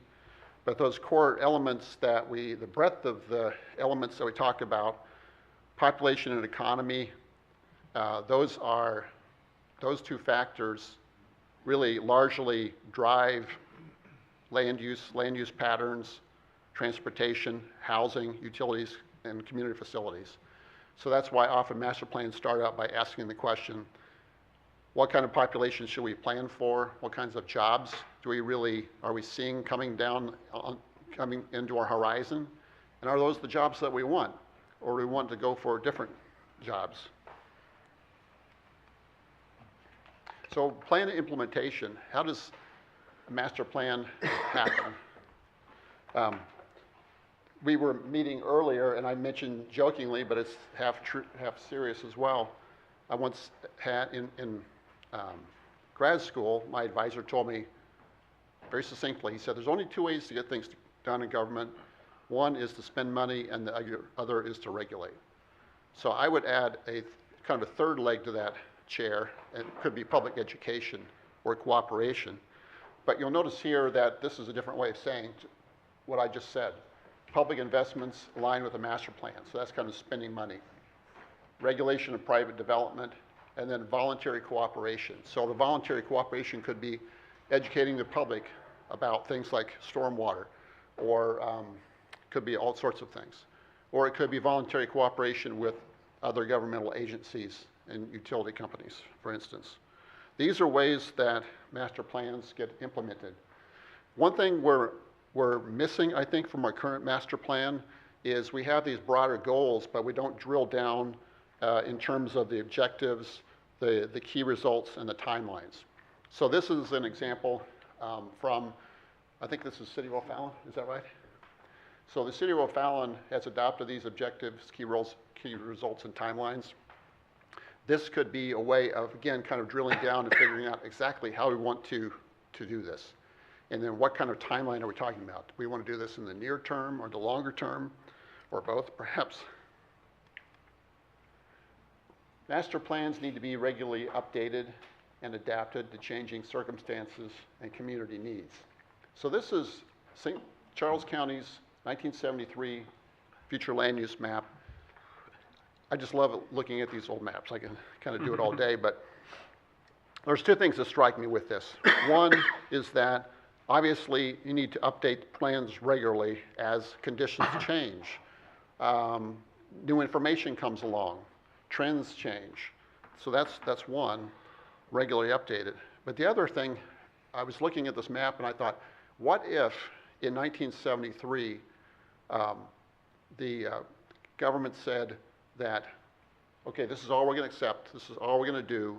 But those core elements that the breadth of the elements that we talk about, population and economy, those two factors really largely drive land use patterns, transportation, housing, utilities, and community facilities. So that's why often master plans start out by asking the question, what kind of population should we plan for? What kinds of jobs are we seeing coming into our horizon? And are those the jobs that we want? Or do we want to go for different jobs? So plan implementation, how does master plan happen. We were meeting earlier, and I mentioned jokingly, but it's half true, half serious as well. I once had in grad school, my advisor told me very succinctly, he said, there's only two ways to get things done in government. One is to spend money, and the other is to regulate. So I would add a kind of a third leg to that chair. It could be public education or cooperation. But you'll notice here that this is a different way of saying what I just said. Public investments align with a master plan, so that's kind of spending money. Regulation of private development, and then voluntary cooperation. So the voluntary cooperation could be educating the public about things like stormwater, or could be all sorts of things. Or it could be voluntary cooperation with other governmental agencies and utility companies, for instance. These are ways that master plans get implemented. One thing we're missing, I think, from our current master plan is we have these broader goals, but we don't drill down in terms of the objectives, the key results, and the timelines. So this is an example from, I think this is City of O'Fallon, is that right? So the City of O'Fallon has adopted these objectives, key results, and timelines. This could be a way of, again, kind of drilling down and figuring out exactly how we want to do this. And then what kind of timeline are we talking about? Do we want to do this in the near term or the longer term, or both, perhaps? Master plans need to be regularly updated and adapted to changing circumstances and community needs. So this is St. Charles County's 1973 future land use map. I just love looking at these old maps. I can kind of do it all day, but there's two things that strike me with this. One is that obviously you need to update plans regularly as conditions change. New information comes along, trends change. So that's one, regularly updated. But the other thing, I was looking at this map and I thought, what if in 1973 the government said that, okay, this is all we're going to accept, this is all we're going to do,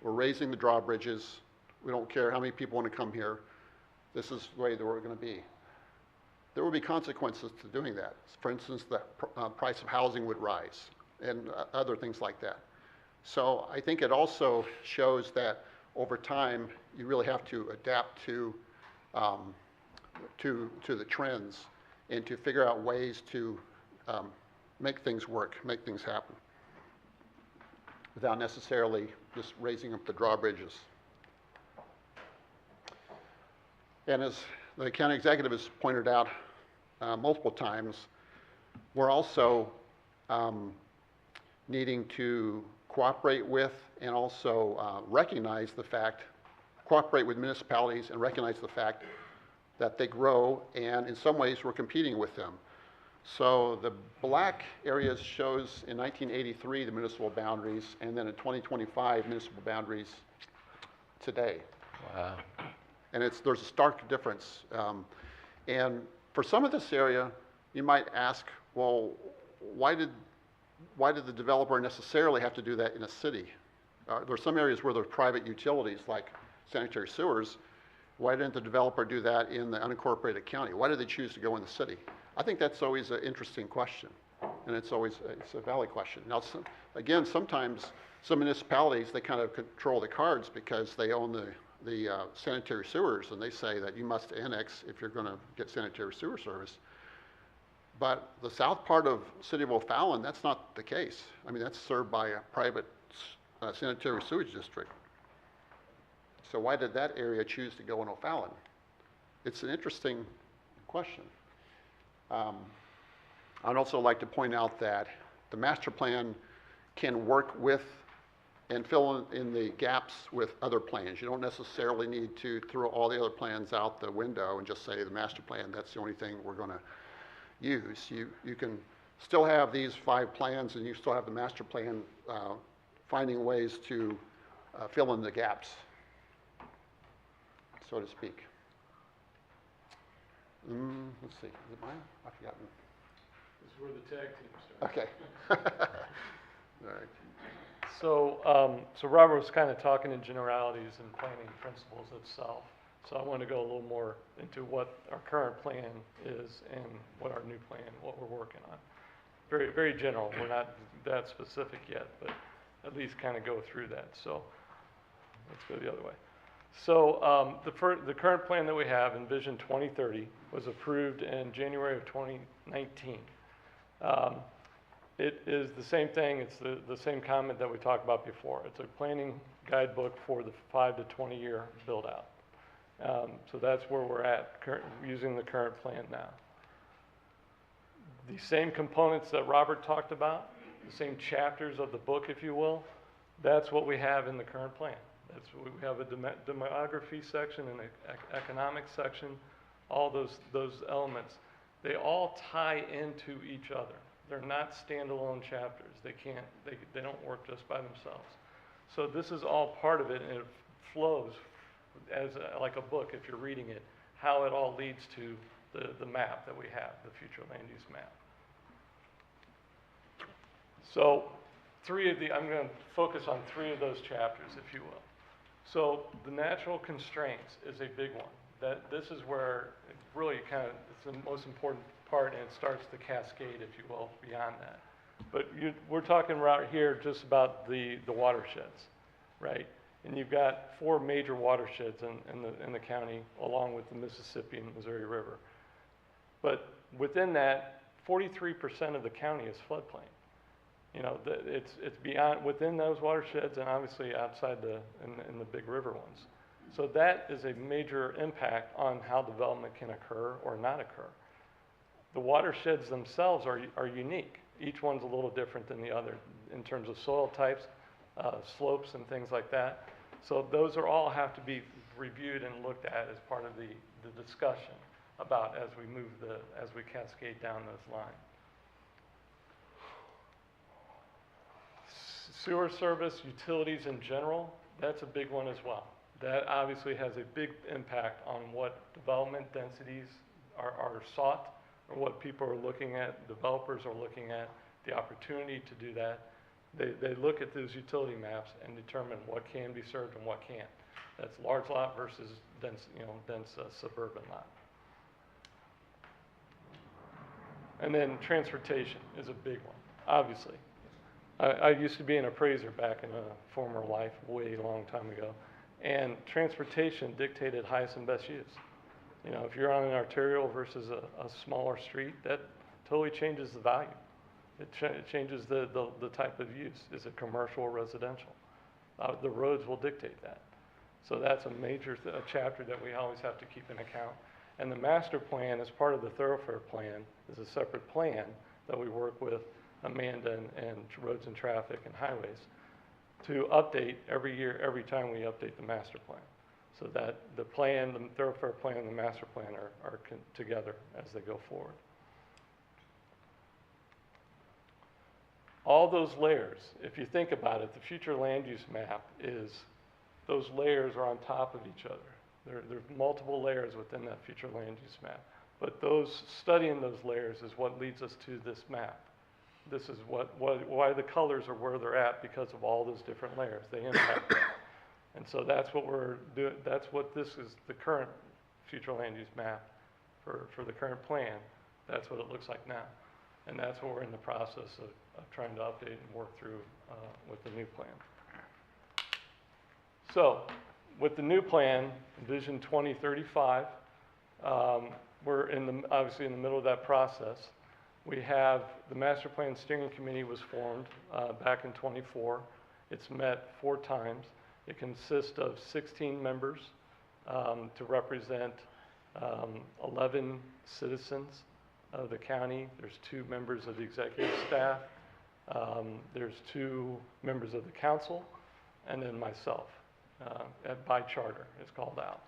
we're raising the drawbridges, we don't care how many people want to come here, this is the way that we're going to be. There would be consequences to doing that. For instance, the price of housing would rise and other things like that. So I think it also shows that over time you really have to adapt to the trends and to figure out ways to make things work, make things happen, without necessarily just raising up the drawbridges. And as the county executive has pointed out multiple times, we're also needing to cooperate with and also recognize the fact, cooperate with municipalities and recognize the fact that they grow, and in some ways we're competing with them. So the black areas shows in 1983 the municipal boundaries, and then in 2025 municipal boundaries today. Wow. And there's a stark difference. And for some of this area, you might ask, well, why did the developer necessarily have to do that in a city? There are some areas where there's private utilities like sanitary sewers. Why didn't the developer do that in the unincorporated county? Why did they choose to go in the city? I think that's always an interesting question, and it's a valid question. Now, again, sometimes some municipalities, they kind of control the cards because they own the sanitary sewers, and they say that you must annex if you're going to get sanitary sewer service. But the south part of City of O'Fallon, that's not the case. I mean, that's served by a private sanitary sewage district. So why did that area choose to go in O'Fallon? It's an interesting question. I'd also like to point out that the master plan can work with and fill in the gaps with other plans. You don't necessarily need to throw all the other plans out the window and just say the master plan, that's the only thing we're going to use. You can still have these 5 plans, and you still have the master plan finding ways to fill in the gaps, so to speak. Let's see, is it mine? I've forgotten. This is where the tag team starts. Okay. All right. So Robert was kind of talking in generalities and planning principles itself. So I want to go a little more into what our current plan is and what our new plan, what we're working on. Very, very general. We're not that specific yet, but at least kind of go through that. So let's go the other way. So the current plan that we have, Envision 2030, was approved in January of 2019. It is the same thing. It's the same comment that we talked about before. It's a planning guidebook for the 5 to 20 year build out. So that's where we're at, using the current plan now. The same components that Robert talked about, the same chapters of the book, if you will, that's what we have in the current plan. That's what we have: a demography section and an economic section, all those elements. They all tie into each other. They're not standalone chapters. They don't work just by themselves. So this is all part of it, and it flows as like a book if you're reading it, how it all leads to the map that we have, the future land use map. So I'm going to focus on 3 of those chapters, if you will. So the natural constraints is a big one. This is where it really it's the most important part, and it starts the cascade, if you will, beyond that. But we're talking right here just about the watersheds, right? And you've got 4 major watersheds in the county, along with the Mississippi and Missouri River. But within that, 43% of the county is floodplain. You know, it's beyond, within those watersheds, and obviously outside in the big river ones. So that is a major impact on how development can occur or not occur. The watersheds themselves are unique. Each one's a little different than the other in terms of soil types, slopes, and things like that. So those all have to be reviewed and looked at as part of the discussion about as we cascade down those lines. Sewer service, utilities in general, that's a big one as well. That obviously has a big impact on what development densities are sought, or what people are looking at, developers are looking at, the opportunity to do that. They look at those utility maps and determine what can be served and what can't. That's large lot versus dense suburban lot. And then transportation is a big one, obviously. I used to be an appraiser back in a former life, way a long time ago, and transportation dictated highest and best use. You know, if you're on an arterial versus a smaller street, that totally changes the value. It changes the type of use. Is it commercial or residential? The roads will dictate that. So that's a major chapter that we always have to keep in account. And the master plan, as part of the thoroughfare plan, is a separate plan that we work with Amanda and Roads and Traffic and Highways to update every year, every time we update the master plan. So that the plan, the thoroughfare plan, and the master plan are together as they go forward. All those layers, if you think about it, the future land use map is, those layers are on top of each other. There's multiple layers within that future land use map. But studying those layers is what leads us to this map. This is why the colors are where they're at, because of all those different layers. They impact that. And so that's what we're doing. That's what this is, the current future land use map for the current plan. That's what it looks like now. And that's what we're in the process of trying to update and work through with the new plan. So with the new plan, Vision 2035, we're obviously in the middle of that process. We have the Master Plan Steering Committee was formed back in '24. It's met 4 times. It consists of 16 members to represent 11 citizens of the county. There's 2 members of the executive staff. There's 2 members of the council, and then myself. By charter, it's called out.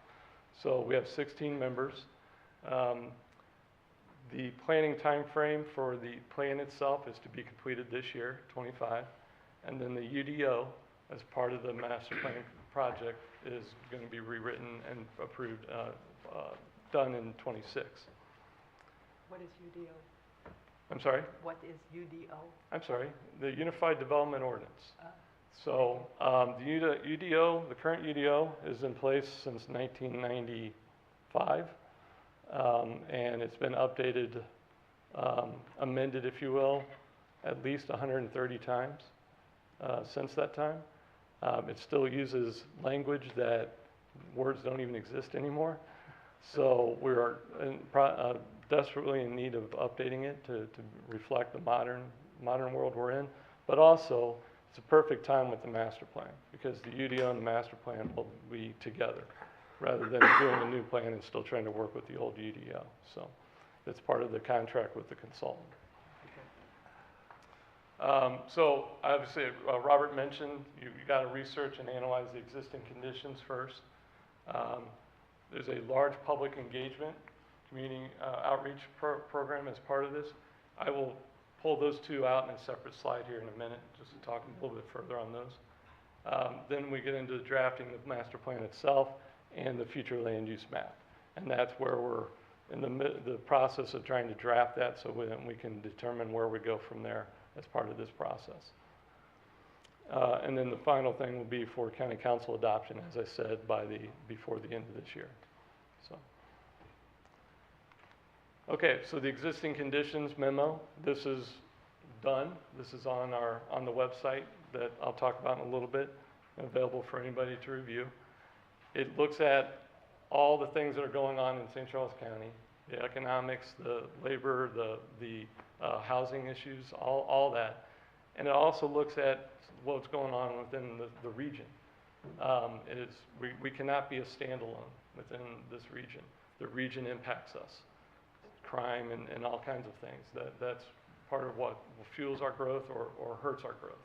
So we have 16 members. The planning time frame for the plan itself is to be completed this year, '25, and then the UDO, as part of the master plan project, is going to be rewritten and approved, done in '26. What is UDO? I'm sorry? What is UDO? I'm sorry, the Unified Development Ordinance. So the UDO, the current UDO is in place since 1995, and it's been updated, amended, if you will, at least 130 times since that time. It still uses language that words don't even exist anymore. So we are desperately in need of updating it to reflect the modern world we're in, but also it's a perfect time with the master plan because the UDO and the master plan will be together rather than doing a new plan and still trying to work with the old UDO. So it's part of the contract with the consultant. So obviously, Robert mentioned you got to research and analyze the existing conditions first. There's a large public engagement, community outreach program as part of this. I will pull those two out in a separate slide here in a minute, just to talk a little bit further on those. Then we get into the drafting of the master plan itself and the future land use map. And that's where we're in the process of trying to draft that so we can determine where we go from there as part of this process. And then the final thing will be for county council adoption, as I said, before the end of this year. So, okay, so the existing conditions memo, this is done. This is on the website that I'll talk about in a little bit, available for anybody to review. It looks at all the things that are going on in St. Charles County, the economics, the labor, the housing issues, all that. And it also looks at what's going on within the region. We cannot be a standalone within this region. The region impacts us. Crime and all kinds of things. That's part of what fuels our growth or hurts our growth.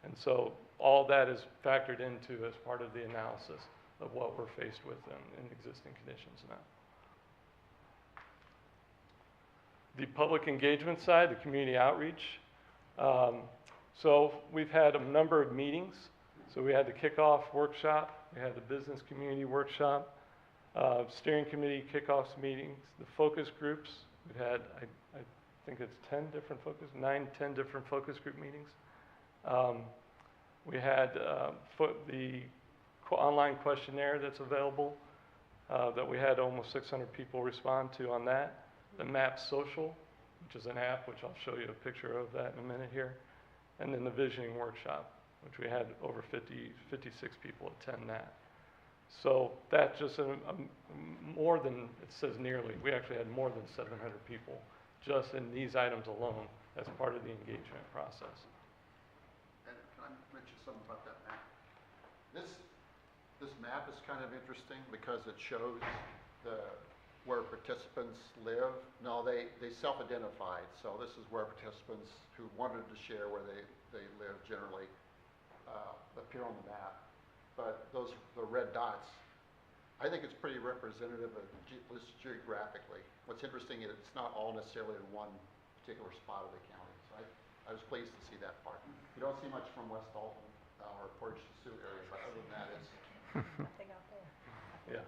And so all that is factored into as part of the analysis of what we're faced with in existing conditions now. The public engagement side, the community outreach. So we've had a number of meetings. So we had the kickoff workshop, we had the business community workshop, steering committee kickoffs meetings, the focus groups. We've had, I think it's 10 different focus group meetings. We had the online questionnaire that's available that we had almost 600 people respond to on that. The MAP Social, which is an app, which I'll show you a picture of that in a minute here. And then the visioning workshop, which we had over 56 people attend that. So that's just more than, it says nearly, we actually had more than 700 people just in these items alone as part of the engagement process. And can I mention something about that map? This map is kind of interesting because it shows where participants live. No, they self-identified, so this is where participants who wanted to share where they live generally appear on the map. But the red dots, I think it's pretty representative of geographically. What's interesting is it's not all necessarily in one particular spot of the county. So I was pleased to see that part. You don't see much from West Dalton or Portage Sioux area, but other than that, it's Nothing out there. Yeah.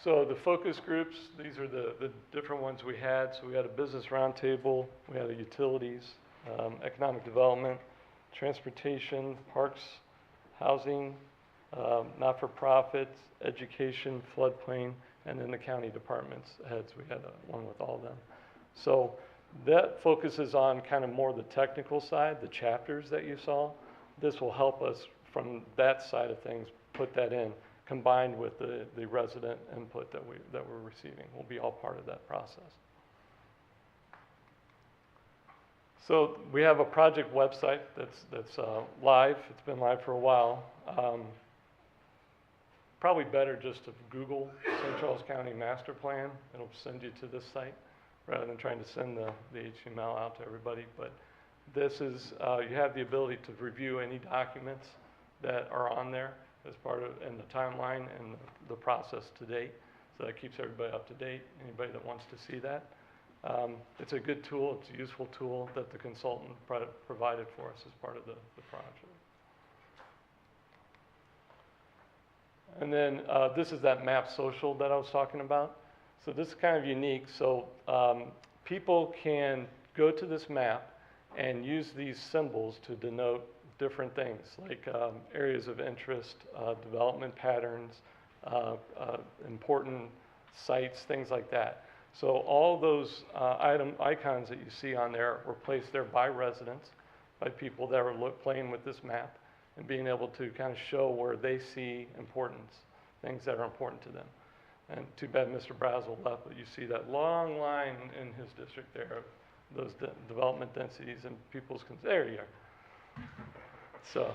So the focus groups, these are the different ones we had. So we had a business roundtable, we had a utilities, economic development, transportation, parks, housing, not-for-profits, education, floodplain, and then the county departments heads. We had one with all of them. So that focuses on kind of more the technical side, the chapters that you saw. This will help us from that side of things, put that in, combined with the resident input that we're receiving. Will be all part of that process. So we have a project website that's live. It's been live for a while. Probably better just to Google St. Charles County Master Plan. It'll send you to this site rather than trying to send the HTML out to everybody. But this is, you have the ability to review any documents that are on there as part of, and the timeline and the process to date. So that keeps everybody up to date, anybody that wants to see that. It's a good tool, it's a useful tool that the consultant provided for us as part of the project. And then this is that map social that I was talking about. So this is kind of unique. So people can go to this map and use these symbols to denote different things, like areas of interest, development patterns, important sites, things like that. So all those icons that you see on there were placed there by residents, by people that were playing with this map, and being able to kind of show where they see importance, things that are important to them. And too bad Mr. Brazel left, but you see that long line in his district there of those development densities and people's, there you are. So,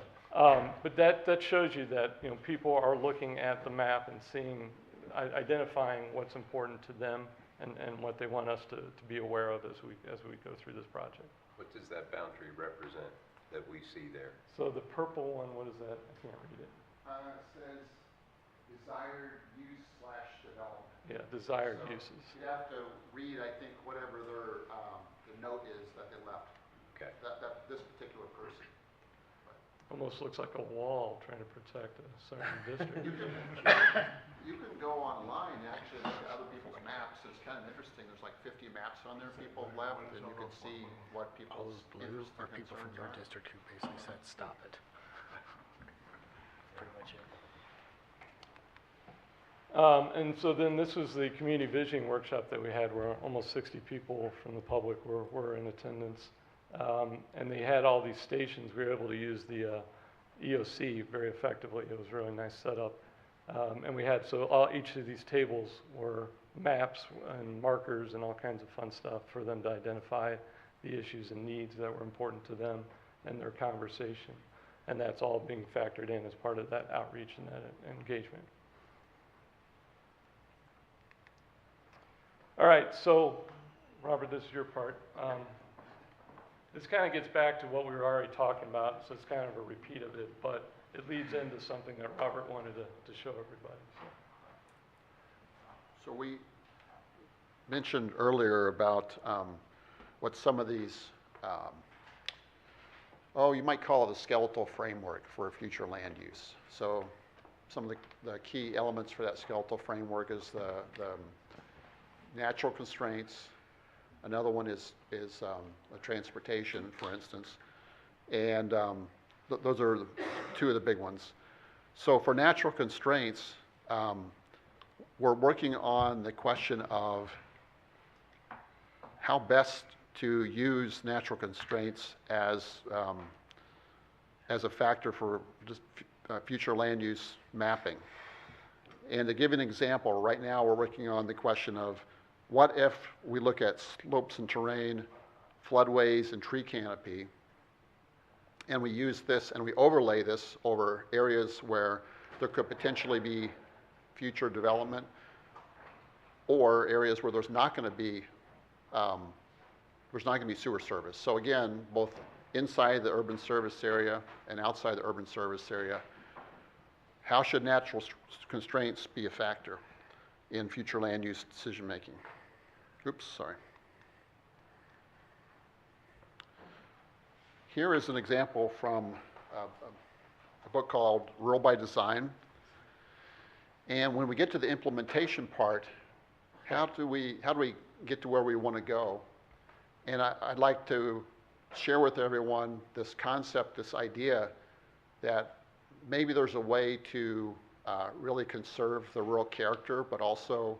but that shows you that, you know, people are looking at the map and seeing, identifying what's important to them and what they want us to be aware of as we go through this project. What does that boundary represent that we see there? So the purple one, what is that? I can't read it. It says desired use/development. Yeah, desired So uses. you have to read, I think, whatever their, the note is that they left, Okay. this particular person. Almost looks like a wall trying to protect a certain district. You can go online, actually, look at other people's maps. It's kind of interesting. There's like 50 maps on there people have left, and you can see what All people's those blue interests are and people from your concerns are. district who basically said, stop it. Pretty much it. And so then this was the community visioning workshop that we had where almost 60 people from the public were in attendance. And they had all these stations. We were able to use the EOC very effectively. It was a really nice setup. And we had, so each of these tables were maps and markers and all kinds of fun stuff for them to identify the issues and needs that were important to them and their conversation. And that's all being factored in as part of that outreach and that engagement. All right, so Robert, this is your part. This kind of gets back to what we were already talking about, so it's kind of a repeat of it, but it leads into something that Robert wanted to show everybody. So we mentioned earlier about what some of these, you might call it a skeletal framework for future land use. So some of the key elements for that skeletal framework is the natural constraints. Another one is transportation, for instance. And those are two of the big ones. So for natural constraints, we're working on the question of how best to use natural constraints as a factor for just future land use mapping. And to give an example, right now we're working on the question of what if we look at slopes and terrain, floodways, and tree canopy, and we use this and we overlay this over areas where there could potentially be future development, or areas where there's not going to be sewer service. So again, both inside the urban service area and outside the urban service area, how should natural constraints be a factor in future land use decision making? Oops, sorry. Here is an example from a book called Rural by Design. And when we get to the implementation part, how do we get to where we want to go? And I'd like to share with everyone this concept, this idea that maybe there's a way to really conserve the rural character, but also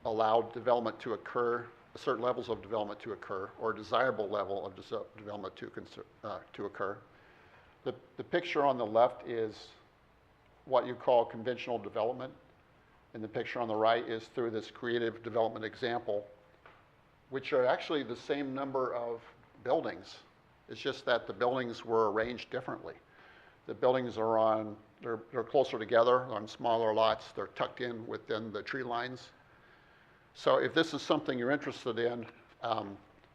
allow development to occur, certain levels of development to occur, or a desirable level of development to occur. The picture on the left is what you call conventional development, and the picture on the right is through this creative development example, which are actually the same number of buildings. It's just that the buildings were arranged differently. The buildings are they're closer together on smaller lots. They're tucked in within the tree lines. So if this is something you're interested in,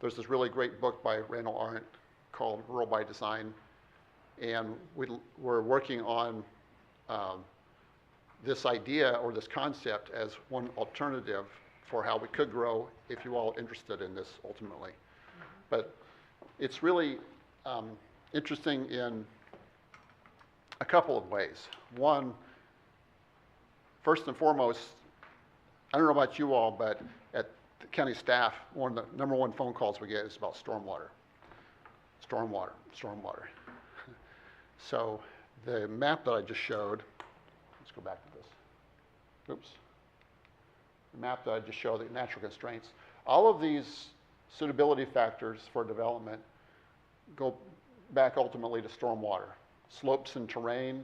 there's this really great book by Randall Arendt called Rural by Design. And we're working on this idea or this concept as one alternative for how we could grow if you all are interested in this ultimately. But it's really interesting in a couple of ways. One, first and foremost, I don't know about you all, but at the county staff, one of the number one phone calls we get is about stormwater. stormwater. So the map that I just showed, let's go back to this. Oops. The map that I just showed, the natural constraints. All of these suitability factors for development go back ultimately to stormwater, slopes and terrain,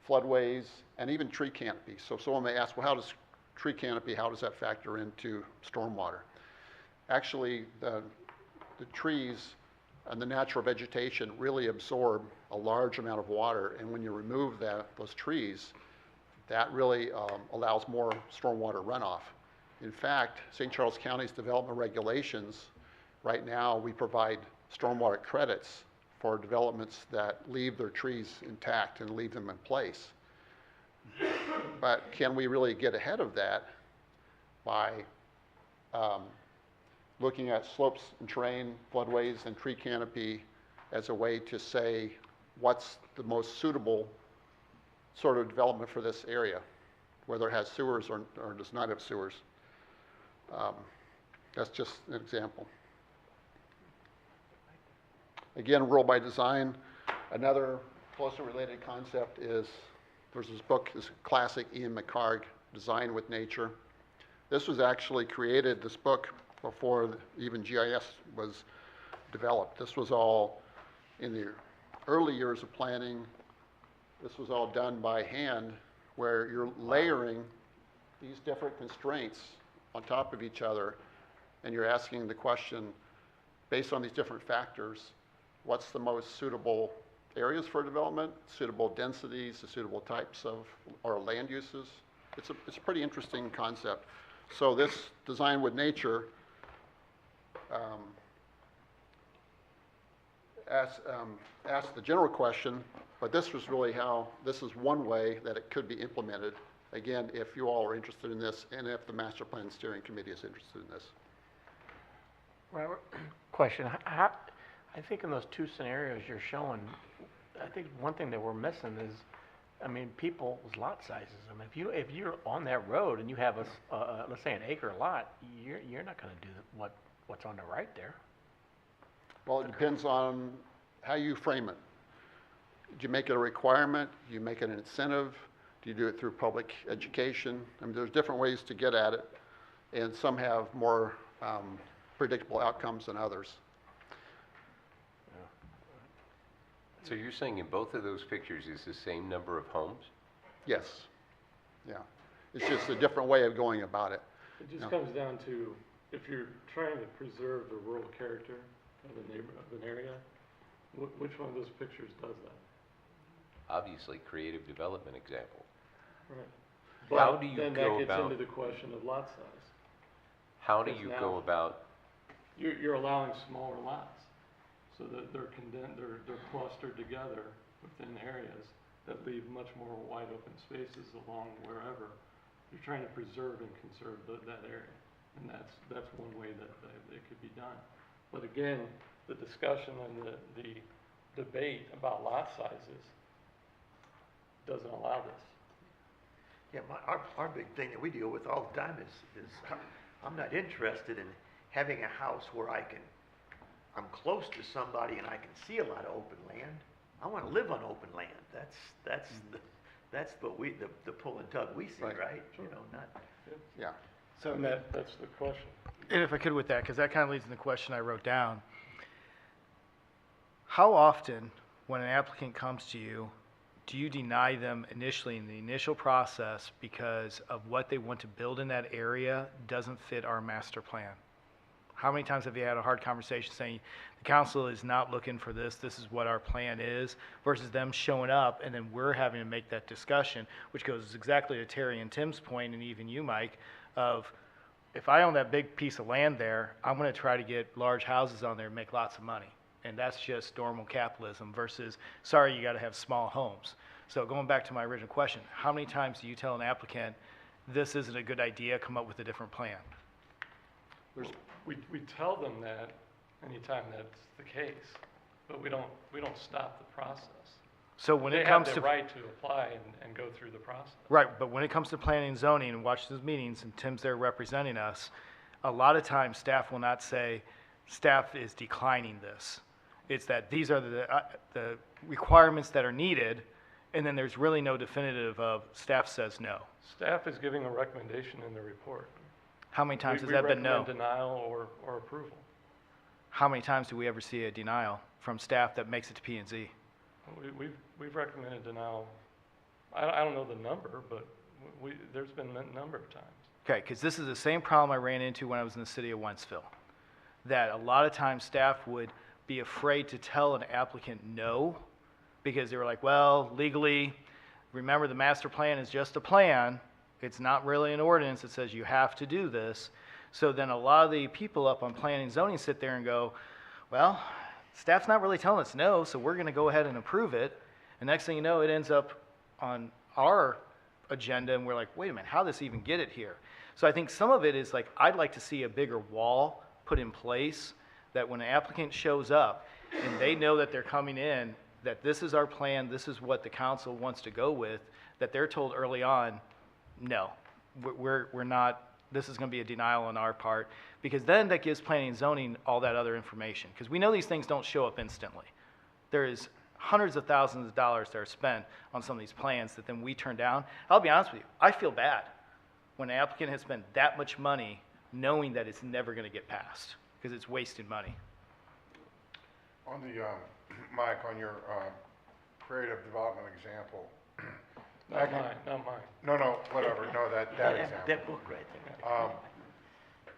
floodways, and even tree canopy. So someone may ask, well, how does tree canopy, how does that factor into stormwater? Actually, the trees and the natural vegetation really absorb a large amount of water, and when you remove those trees, that really allows more stormwater runoff. In fact, St. Charles County's development regulations, right now we provide stormwater credits for developments that leave their trees intact and leave them in place. But can we really get ahead of that by looking at slopes and terrain, floodways, and tree canopy as a way to say what's the most suitable sort of development for this area, whether it has sewers or does not have sewers. That's just an example. Again, rural by design. Another closely related concept is, there's this book, this classic Ian McHarg, Design with Nature. This was actually created, this book, before even GIS was developed. This was all in the early years of planning. This was all done by hand, where you're layering these different constraints on top of each other, and you're asking the question, based on these different factors, what's the most suitable areas for development, suitable densities, the suitable types of, or land uses? It's a pretty interesting concept. So this Design with Nature asked the general question, but this was really how, this is one way that it could be implemented. Again, if you all are interested in this, and if the Master Plan Steering Committee is interested in this. Robert, question. How, I think in those two scenarios you're showing, I think one thing that we're missing is, I mean, people's lot sizes. I mean, if you're on that road and you have a let's say an acre lot, you're not going to do what's on the right there. Well, it depends on how you frame it. Do you make it a requirement? Do you make it an incentive? Do you do it through public education? I mean, there's different ways to get at it, and some have more predictable outcomes than others. So you're saying in both of those pictures is the same number of homes? Yes. Yeah. It's just a different way of going about it. It just comes down to, if you're trying to preserve the rural character of an area, which one of those pictures does that? Obviously, creative development example. Right. How But do you then go that gets about- into the question of lot size. How do Because you now- go about, You're allowing smaller lots, so that they're clustered together within areas that leave much more wide open spaces along wherever. You're trying to preserve and conserve that area, and that's one way that it could be done. But again, the discussion and the debate about lot sizes doesn't allow this. Yeah, our big thing that we deal with all the time is I'm not interested in having a house where I'm close to somebody and I can see a lot of open land. I want to live on open land. That's what the pull and tug we see, right? Sure. You know, not. Yeah. So, And that's the question. and if I could with that, because that kind of leads to the question I wrote down. How often, when an applicant comes to you, do you deny them initially in the initial process because of what they want to build in that area doesn't fit our master plan? How many times have you had a hard conversation saying, the council is not looking for this, this is what our plan is, versus them showing up and then we're having to make that discussion, which goes exactly to Terry and Tim's point, and even you, Mike, of if I own that big piece of land there, I'm gonna try to get large houses on there and make lots of money. And that's just normal capitalism versus, sorry, you gotta have small homes. So going back to my original question, how many times do you tell an applicant, this isn't a good idea, come up with a different plan? We tell them that anytime that's the case, but we don't stop the process. So when it comes They to. have the right to apply and go through the process. Right, but when it comes to planning and zoning, and watch those meetings, and Tim's there representing us, a lot of times staff will not say, staff is declining this. It's that these are the requirements that are needed, and then there's really no definitive of staff says no. Staff is giving a recommendation in the report. How many times has We that been no? recommend denial or approval. How many times do we ever see a denial from staff that makes it to P and Z? We've recommended denial. I don't know the number, but there's been a number of times. Okay, because this is the same problem I ran into when I was in the city of Wentzville. That a lot of times staff would be afraid to tell an applicant no, because they were like, well, legally, remember the master plan is just a plan. It's not really an ordinance that says you have to do this. So then a lot of the people up on planning and zoning sit there and go, well, staff's not really telling us no, so we're going to go ahead and approve it. And next thing you know, it ends up on our agenda, and we're like, wait a minute, how did this even get it here? So I think some of it is like, I'd like to see a bigger wall put in place that when an applicant shows up and they know that they're coming in, that this is our plan, this is what the council wants to go with, that they're told early on, no, we're not, this is going to be a denial on our part, because then that gives planning and zoning all that other information. Because we know these things don't show up instantly. There is hundreds of thousands of dollars that are spent on some of these plans that then we turn down. I'll be honest with you, I feel bad when an applicant has spent that much money knowing that it's never going to get passed, because it's wasted money. On the, Mike, on your creative development example. Not mine. No, whatever, no, that example. That book right there.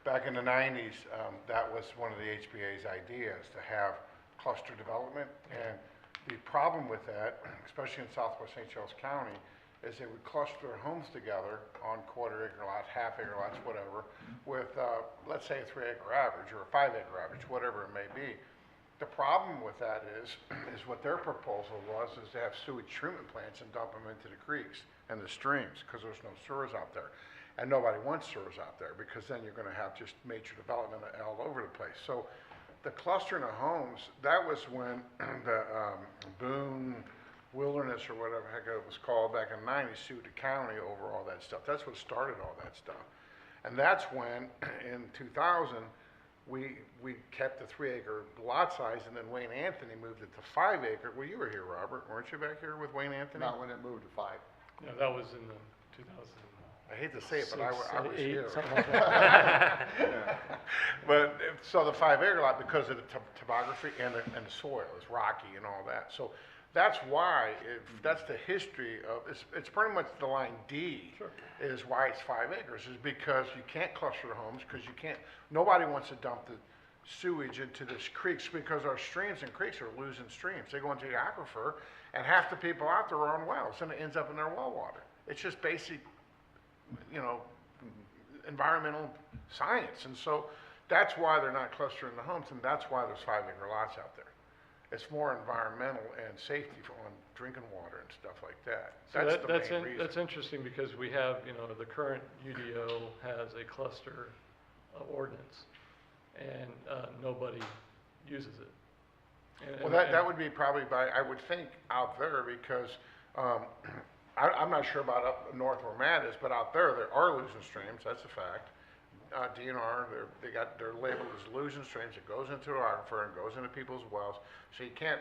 Back in the 90s, that was one of the HBA's ideas, to have cluster development. And the problem with that, especially in southwest St. Charles County, is they would cluster their homes together on quarter-acre lots, half-acre lots, whatever, with, let's say, a 3-acre average or a 5-acre average, whatever it may be. The problem with that is what their proposal was, is to have sewage treatment plants and dump them into the creeks and the streams, because there's no sewers out there. And nobody wants sewers out there, because then you're gonna have just major development all over the place. So the clustering of homes, that was when the Boone Wilderness, or whatever the heck it was called back in the 90s, sued the county over all that stuff. That's what started all that stuff. And that's when, in 2000, we kept the 3-acre lot size, and then Wayne Anthony moved it to 5-acre. Well, you were here, Robert, weren't you back here with Wayne Anthony? Not when it moved to 5. Yeah, that was in the 2000. I hate to say it, but I was eight, here. something like that. But, so the 5-acre lot, because of the topography and the soil, is rocky and all that. So that's why, that's the history of, it's pretty much the line D. Sure. Is why it's 5 acres, is because you can't cluster the homes, because you can't, nobody wants to dump the sewage into this creeks, because our streams and creeks are losing streams. They go into the aquifer, and half the people out there are on wells, and it ends up in their well water. It's just basic, environmental science. And so that's why they're not clustering the homes, and that's why there's 5-acre lots out there. It's more environmental and safety on drinking water and stuff like that. So That's the main reason. that's interesting, because we have, the current UDO has a cluster ordinance, and nobody uses it. Well, that would be probably I would think out there, because I'm not sure about up north where Matt is, but out there are losing streams, that's a fact. DNR, they're labeled as losing streams. It goes into the aquifer and goes into people's wells. So you can't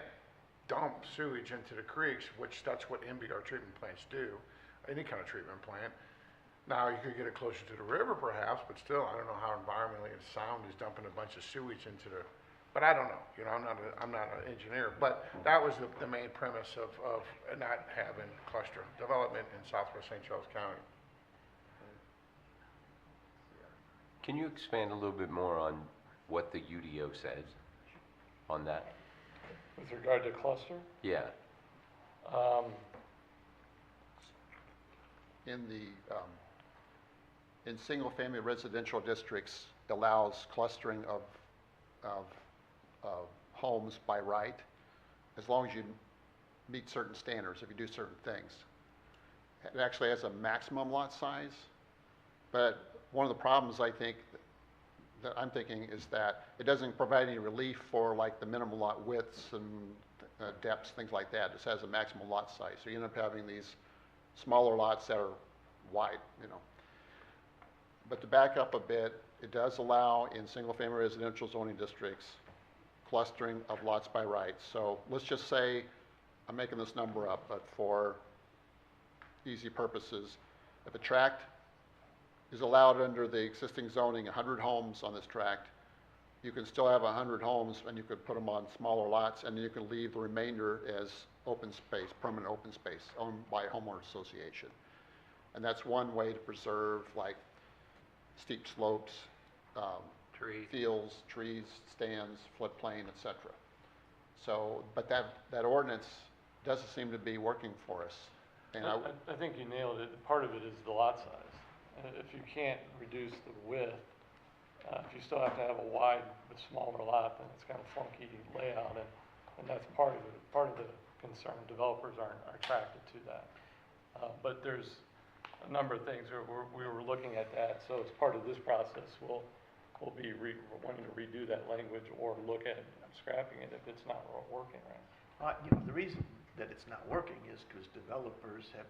dump sewage into the creeks, which that's what MBR treatment plants do, any kind of treatment plant. Now, you could get it closer to the river perhaps, but still, I don't know how environmentally sound is dumping a bunch of sewage into the, but I don't know. I'm not an engineer, but that was the main premise of not having cluster development in southwest St. Charles County. Can you expand a little bit more on what the UDO says on that? With regard to cluster? Yeah. In single-family residential districts, allows clustering of homes by right, as long as you meet certain standards, if you do certain things. It actually has a maximum lot size, but one of the problems I think that I'm thinking is that it doesn't provide any relief for like the minimum lot widths and depths, things like that. It just has a maximum lot size. So you end up having these smaller lots that are wide, But to back up a bit, it does allow in single-family residential zoning districts clustering of lots by right. So let's just say, I'm making this number up, but for easy purposes, if a tract is allowed under the existing zoning, 100 homes on this tract, you can still have 100 homes and you could put them on smaller lots, and you can leave the remainder as open space, permanent open space owned by a homeowner association. And that's one way to preserve like steep slopes, fields, trees, stands, floodplain, et cetera. So, but that ordinance doesn't seem to be working for us. And I think you nailed it. Part of it is the lot size. If you can't reduce the width, if you still have to have a wide but smaller lot, then it's kind of funky layout, and that's part of the concern. Developers aren't attracted to that. But there's a number of things we were looking at that. So as part of this process, we'll be wanting to redo that language or look at scrapping it if it's not working right. You know, the reason that it's not working is because developers have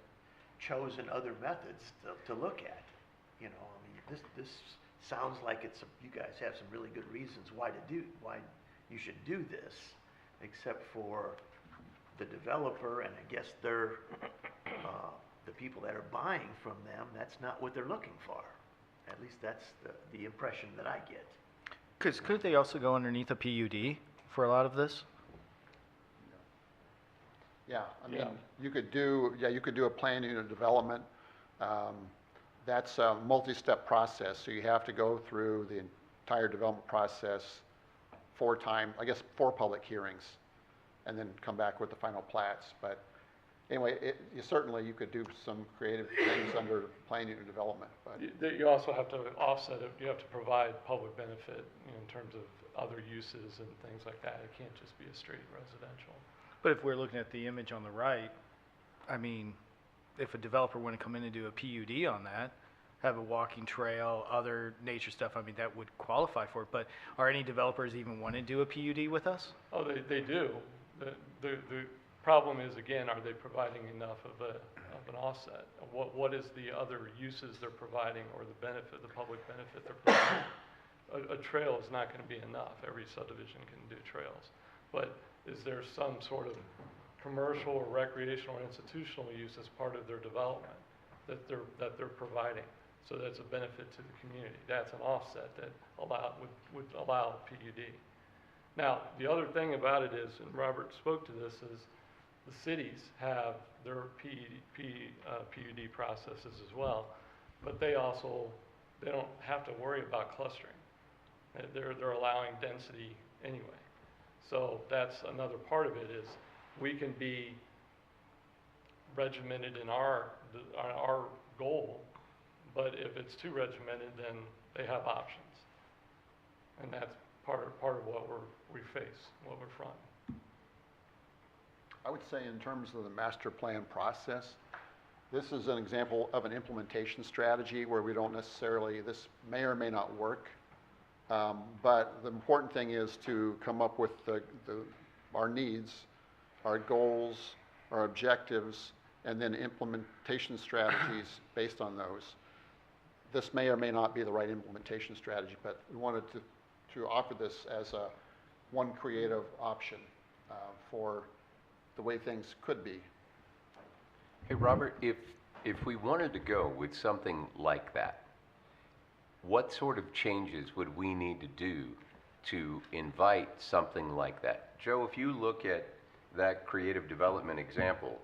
chosen other methods to look at. You know, I mean, this sounds like you guys have some really good reasons why you should do this, except for the developer and I guess they're the people that are buying from them. That's not what they're looking for. At least that's the impression that I get. Could they also go underneath a PUD for a lot of this? yeah, I mean, you could do a plan unit development. That's a multi-step process, so you have to go through the entire development process 4 public hearings, and then come back with the final plats. But anyway, you could do some creative things under plan unit development. But You also have to offset it. You have to provide public benefit in terms of other uses and things like that. It can't just be a straight residential. But if we're looking at the image on the right, I mean, if a developer wanted to come in and do a PUD on that, have a walking trail, other nature stuff, I mean, that would qualify for it. But are any developers even want to do a PUD with us? Oh, they do. The problem is, again, are they providing enough of an offset? What is the other uses they're providing, or the public benefit they're providing? A trail is not going to be enough. Every subdivision can do trails. But is there some sort of commercial or recreational or institutional use as part of their development that they're providing? So that's a benefit to the community. That's an offset that would allow PUD. Now, the other thing about it is, and Robert spoke to this, is the cities have their PUD processes as well, but they don't have to worry about clustering. They're allowing density anyway. So that's another part of it, is we can be regimented in our goal, but if it's too regimented, then they have options. And that's part of what we face, what we're fronting. I would say in terms of the master plan process, this is an example of an implementation strategy where we don't necessarily, this may or may not work, but the important thing is to come up with our needs, our goals, our objectives, and then implementation strategies based on those. This may or may not be the right implementation strategy, but we wanted to offer this as one creative option for the way things could be. Hey, Robert, if we wanted to go with something like that, what sort of changes would we need to do to invite something like that? Joe, if you look at that creative development example,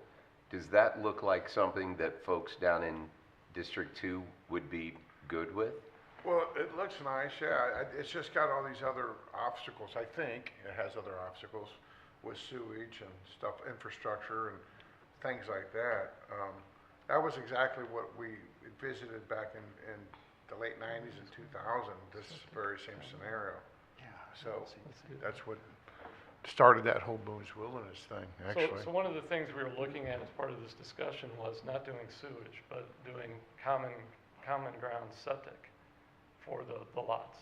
does that look like something that folks down in District 2 would be good with? Well, it looks nice, yeah. It's just got all these other obstacles, I think. It has other obstacles with sewage and stuff, infrastructure and things like that. That was exactly what we visited back in the late 90s and 2000, this very same scenario. Yeah. So that's what started that whole Boone's Wilderness thing, actually. So one of the things we were looking at as part of this discussion was not doing sewage, but doing common ground septic for the lots,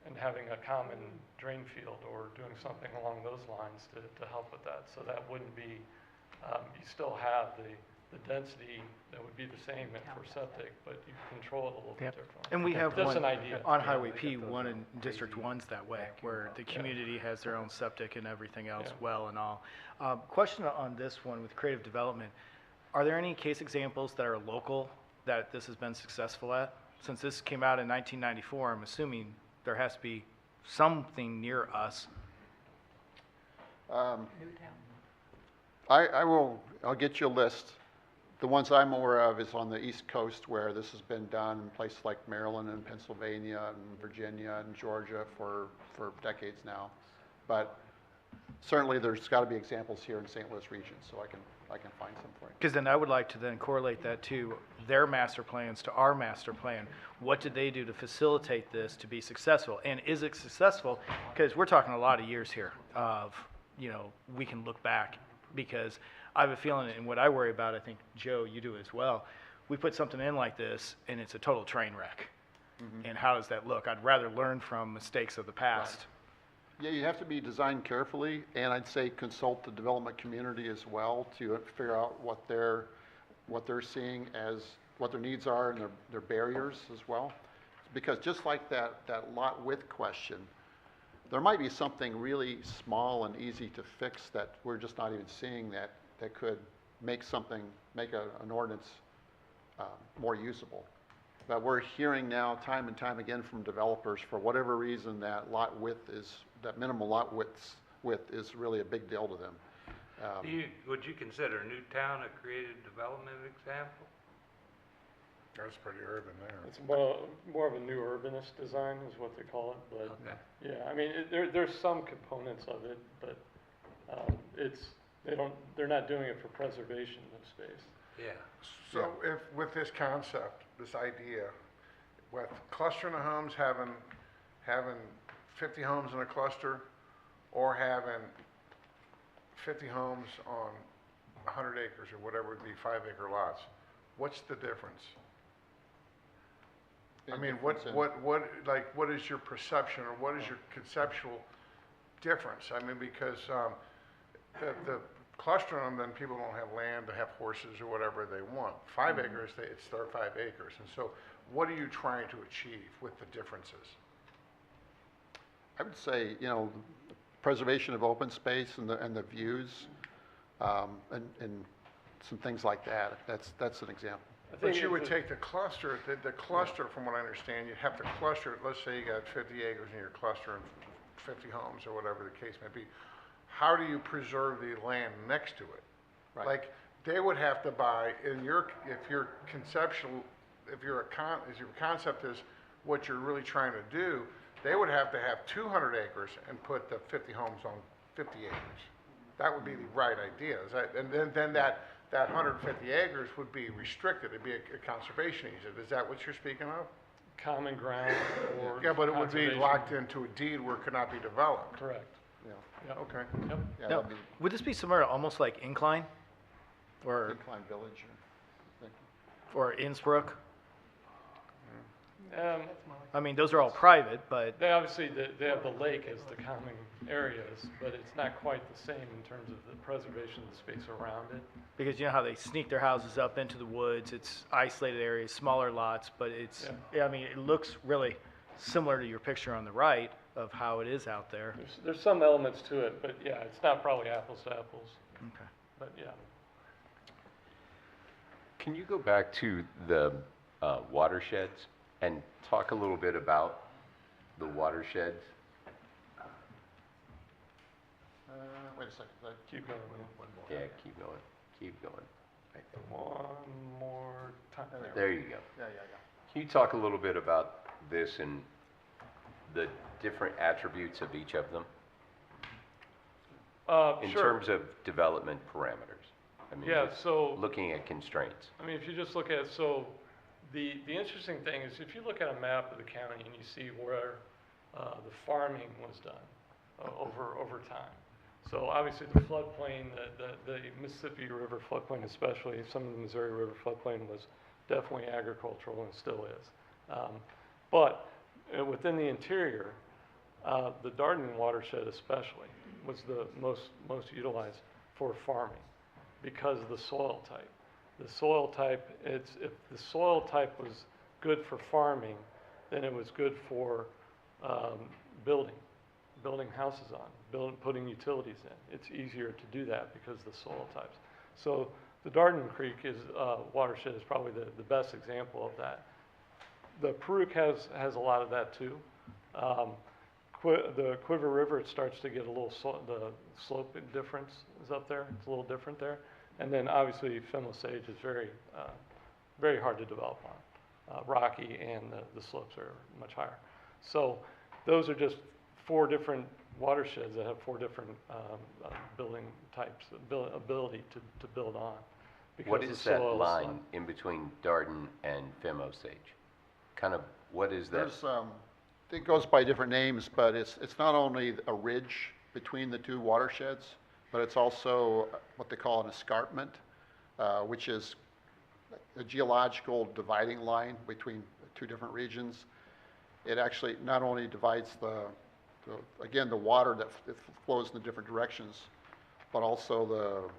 and having a common drain field or doing something along those lines to help with that. So that wouldn't be, you still have the the density that would be the same for septic, but you control it a little bit Yep. differently. And we have Just one an idea. on Yeah, Highway they P, get those one out. in District One's that way, where the community has their own septic and everything else Yeah. well and all. Question on this one with creative development, are there any case examples that are local that this has been successful at? Since this came out in 1994, I'm assuming there has to be something near us. Newtown. I'll get you a list. The ones I'm aware of is on the East Coast where this has been done in places like Maryland and Pennsylvania and Virginia and Georgia for decades now. But certainly there's got to be examples here in St. Louis region, so I can find some for you. Because then I would like to then correlate that to their master plans, to our master plan. What did they do to facilitate this to be successful? And is it successful? Because we're talking a lot of years here of, we can look back. Because I have a feeling, and what I worry about, I think, Joe, you do as well, we put something in like this and it's a total train wreck. And how does that look? I'd rather learn from mistakes of the past. Yeah, you have to be designed carefully, and I'd say consult the development community as well to figure out what they're seeing as, what their needs are and their barriers as well. Because just like that lot width question, there might be something really small and easy to fix that we're just not even seeing that could make an ordinance more usable. But we're hearing now time and time again from developers, for whatever reason, that minimal lot width is really a big deal to them. Would you consider Newtown a creative development example? That's pretty urban there. It's more of a new urbanist design is what they call it, but Okay. yeah, I mean, there's some components of it, but they're not doing it for preservation of space. Yeah. So if, with this concept, this idea, with clustering of homes, having 50 homes in a cluster, or having 50 homes on 100 acres, or whatever would be 5-acre lots, what's the difference? I mean, what is your perception, or what is your conceptual difference? I mean, because the clustering them, then people don't have land to have horses or whatever they want. 5 acres, it's their 5 acres. And so what are you trying to achieve with the differences? I would say, preservation of open space and the views, and some things like that. That's an example. But you would take the cluster, from what I understand, you'd have to cluster it. Let's say you got 50 acres and you're clustering 50 homes or whatever the case may be. How do you preserve the land next to it? Right. Like, they would have to buy, if your concept is what you're really trying to do, they would have to have 200 acres and put the 50 homes on 50 acres. That would be the right idea. And then that 150 acres would be restricted. It'd be a conservation easement. Is that what you're speaking of? Common ground or Yeah, but it would be conservation. locked into a deed where it could not be developed. Correct. Yeah. Yep. Okay. Yep. Yeah, Now, that'd be would this be similar to almost like Incline? Or Incline Village. Innsbruck? Um, I mean, those are all private, but They obviously, they have the lake as the common areas, but it's not quite the same in terms of the preservation of the space around it. because you know how they sneak their houses up into the woods, it's isolated areas, smaller lots, but I mean, it looks really similar to your picture on the right of how it is out there. There's some elements to it, but yeah, it's not probably apples to apples, Okay. but yeah. Can you go back to the watersheds and talk a little bit about the watersheds? Wait a second. Keep going. One more. Yeah, keep going, keep going. One more time. There you go. Yeah. Can you talk a little bit about this and the different attributes of each of them? In Sure. terms of development parameters? I mean, Yeah, just so, looking at constraints. I mean, if you just look at, so, the interesting thing is if you look at a map of the county and you see where the farming was done over time. So obviously the floodplain, the Mississippi River floodplain especially, some of the Missouri River floodplain was definitely agricultural and still is. But within the interior, the Darden watershed especially was the most utilized for farming because of the soil type. The soil type, if the soil type was good for farming, then it was good for building houses on, putting utilities in. It's easier to do that because of the soil types. So the Darden Creek watershed is probably the best example of that. The Paruc has a lot of that too. The Quiver River, it starts to get a little, the slope difference is up there. It's a little different there. And then obviously Fenlo Sage is very hard to develop on. Rocky, and the slopes are much higher. So those are just 4 different watersheds that have 4 different building types, ability to build on. What because is the that soil line in between Darden and Fenlo Sage? Kind of, what is that? There's, it goes by different names, but it's not only a ridge between the 2 watersheds, but it's also what they call an escarpment, which is a geological dividing line between 2 different regions. It actually not only divides again, the water that flows in the different directions, but also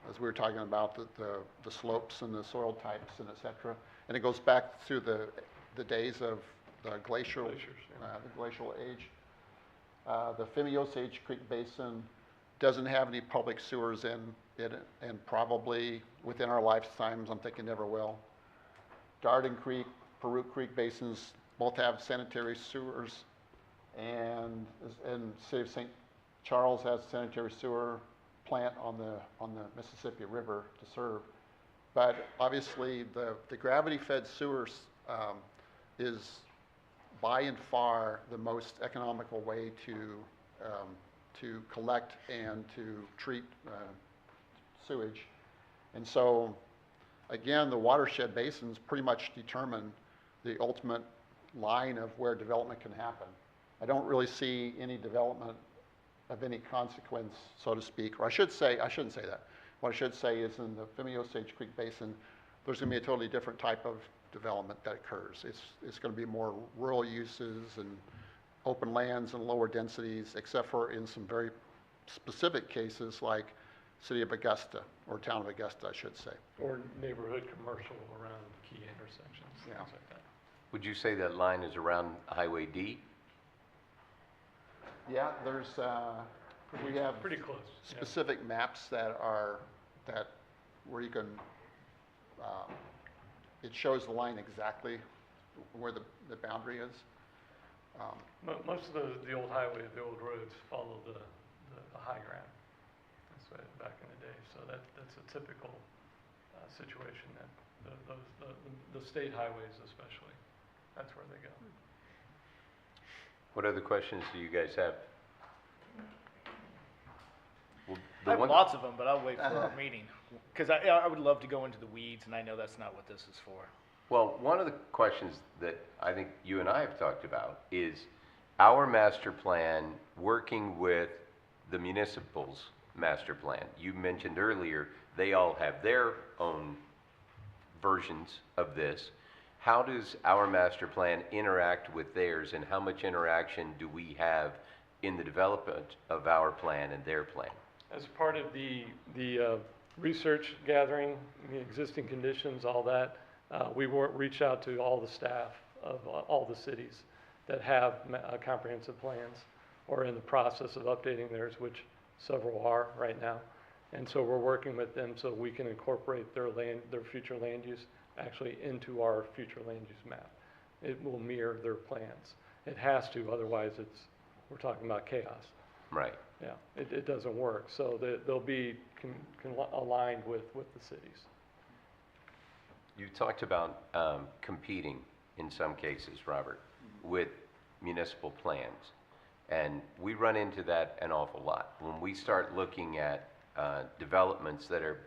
as we were talking about, the slopes and the soil types and et cetera. And it goes back to the days of the glacial age. The Fenlo Sage Creek Basin doesn't have any public sewers in it, and probably within our lifetimes, I'm thinking never will. Darden Creek, Paruc Creek basins both have sanitary sewers, and City of St. Charles has a sanitary sewer plant on the Mississippi River to serve. But obviously, the gravity-fed sewers is by and far the most economical way to collect and to treat sewage. And so, again, the watershed basins pretty much determine the ultimate line of where development can happen. I don't really see any development of any consequence, so to speak, or I shouldn't say that. What I should say is in the Fenlo Sage Creek Basin, there's going to be a totally different type of development that occurs. It's going to be more rural uses and open lands and lower densities, except for in some very specific cases like City of Augusta, or Town of Augusta, I should say. or neighborhood commercial around key intersections, Yeah. things like that. Would you say that line is around Highway D? Yeah, there's, we have Pretty close. Yeah. specific maps where you can, it shows the line exactly where the boundary is. Most of the old highways, the old roads follow the high ground. That's right, back in the day. So that's a typical situation that the state highways especially, that's where they go. What other questions do you guys have? Well, I have lots of them, but I'll wait for our meeting. Because I would love to go into the weeds, and I know that's not what this is for. Well, one of the questions that I think you and I have talked about is our master plan working with the municipal's master plan. You mentioned earlier, they all have their own versions of this. How does our master plan interact with theirs, and how much interaction do we have in the development of our plan and their plan? As part of the research gathering, the existing conditions, all that, we reach out to all the staff of all the cities that have comprehensive plans or in the process of updating theirs, which several are right now. And so we're working with them so we can incorporate their future land use actually into our future land use map. It will mirror their plans. It has to, otherwise we're talking about chaos. Right. Yeah, it doesn't work. So they'll be aligned with the cities. You talked about competing in some cases, Robert, with municipal plans. And we run into that an awful lot. When we start looking at developments that are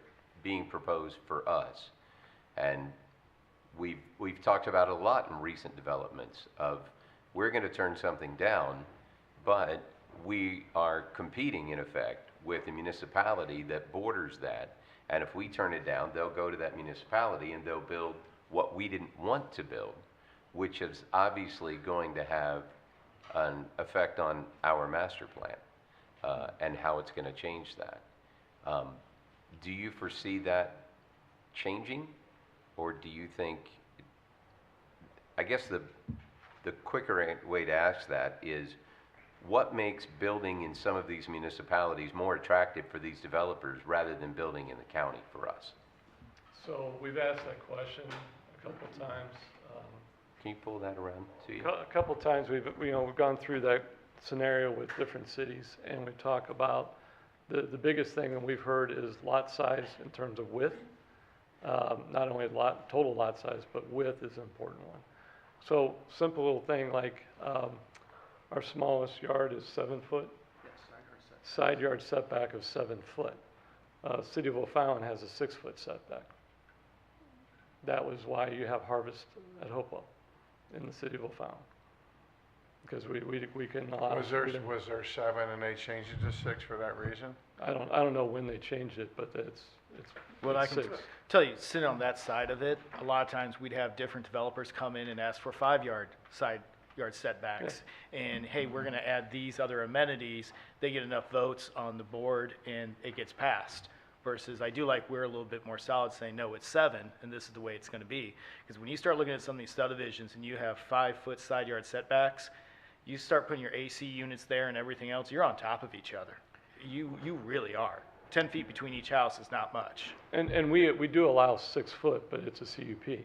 being proposed for us, and we've talked about a lot in recent developments of we're going to turn something down, but we are competing in effect with a municipality that borders that. And if we turn it down, they'll go to that municipality and they'll build what we didn't want to build, which is obviously going to have an effect on our master plan and how it's going to change that. Do you foresee that changing? Or do you think, I guess the quicker way to ask that is, what makes building in some of these municipalities more attractive for these developers rather than building in the county for us? So we've asked that question a couple times. Can you pull that around to you? A couple times we've gone through that scenario with different cities, and we talk about the biggest thing that we've heard is lot size in terms of width. Not only total lot size, but width is an important one. So simple little thing like our smallest yard is 7 foot. Side yard setback of 7 foot. City of O'Fallon has a 6 foot setback. That was why you have harvest at Hopewell in the city of O'Fallon. Because we can allow. Was there 7 and they changed it to 6 for that reason? I don't know when they changed it, but it's Well, I it's can 6. tell you, sitting on that side of it, a lot of times we'd have different developers come in and ask for 5 yard side yard setbacks. And hey, we're gonna add these other amenities. They get enough votes on the board and it gets passed. Versus I do like we're a little bit more solid saying, no, it's 7 and this is the way it's gonna be. Because when you start looking at some of these subdivisions and you have 5 foot side yard setbacks, you start putting your AC units there and everything else, you're on top of each other. You really are. 10 feet between each house is not much. And we do allow 6 foot, but it's a CUP.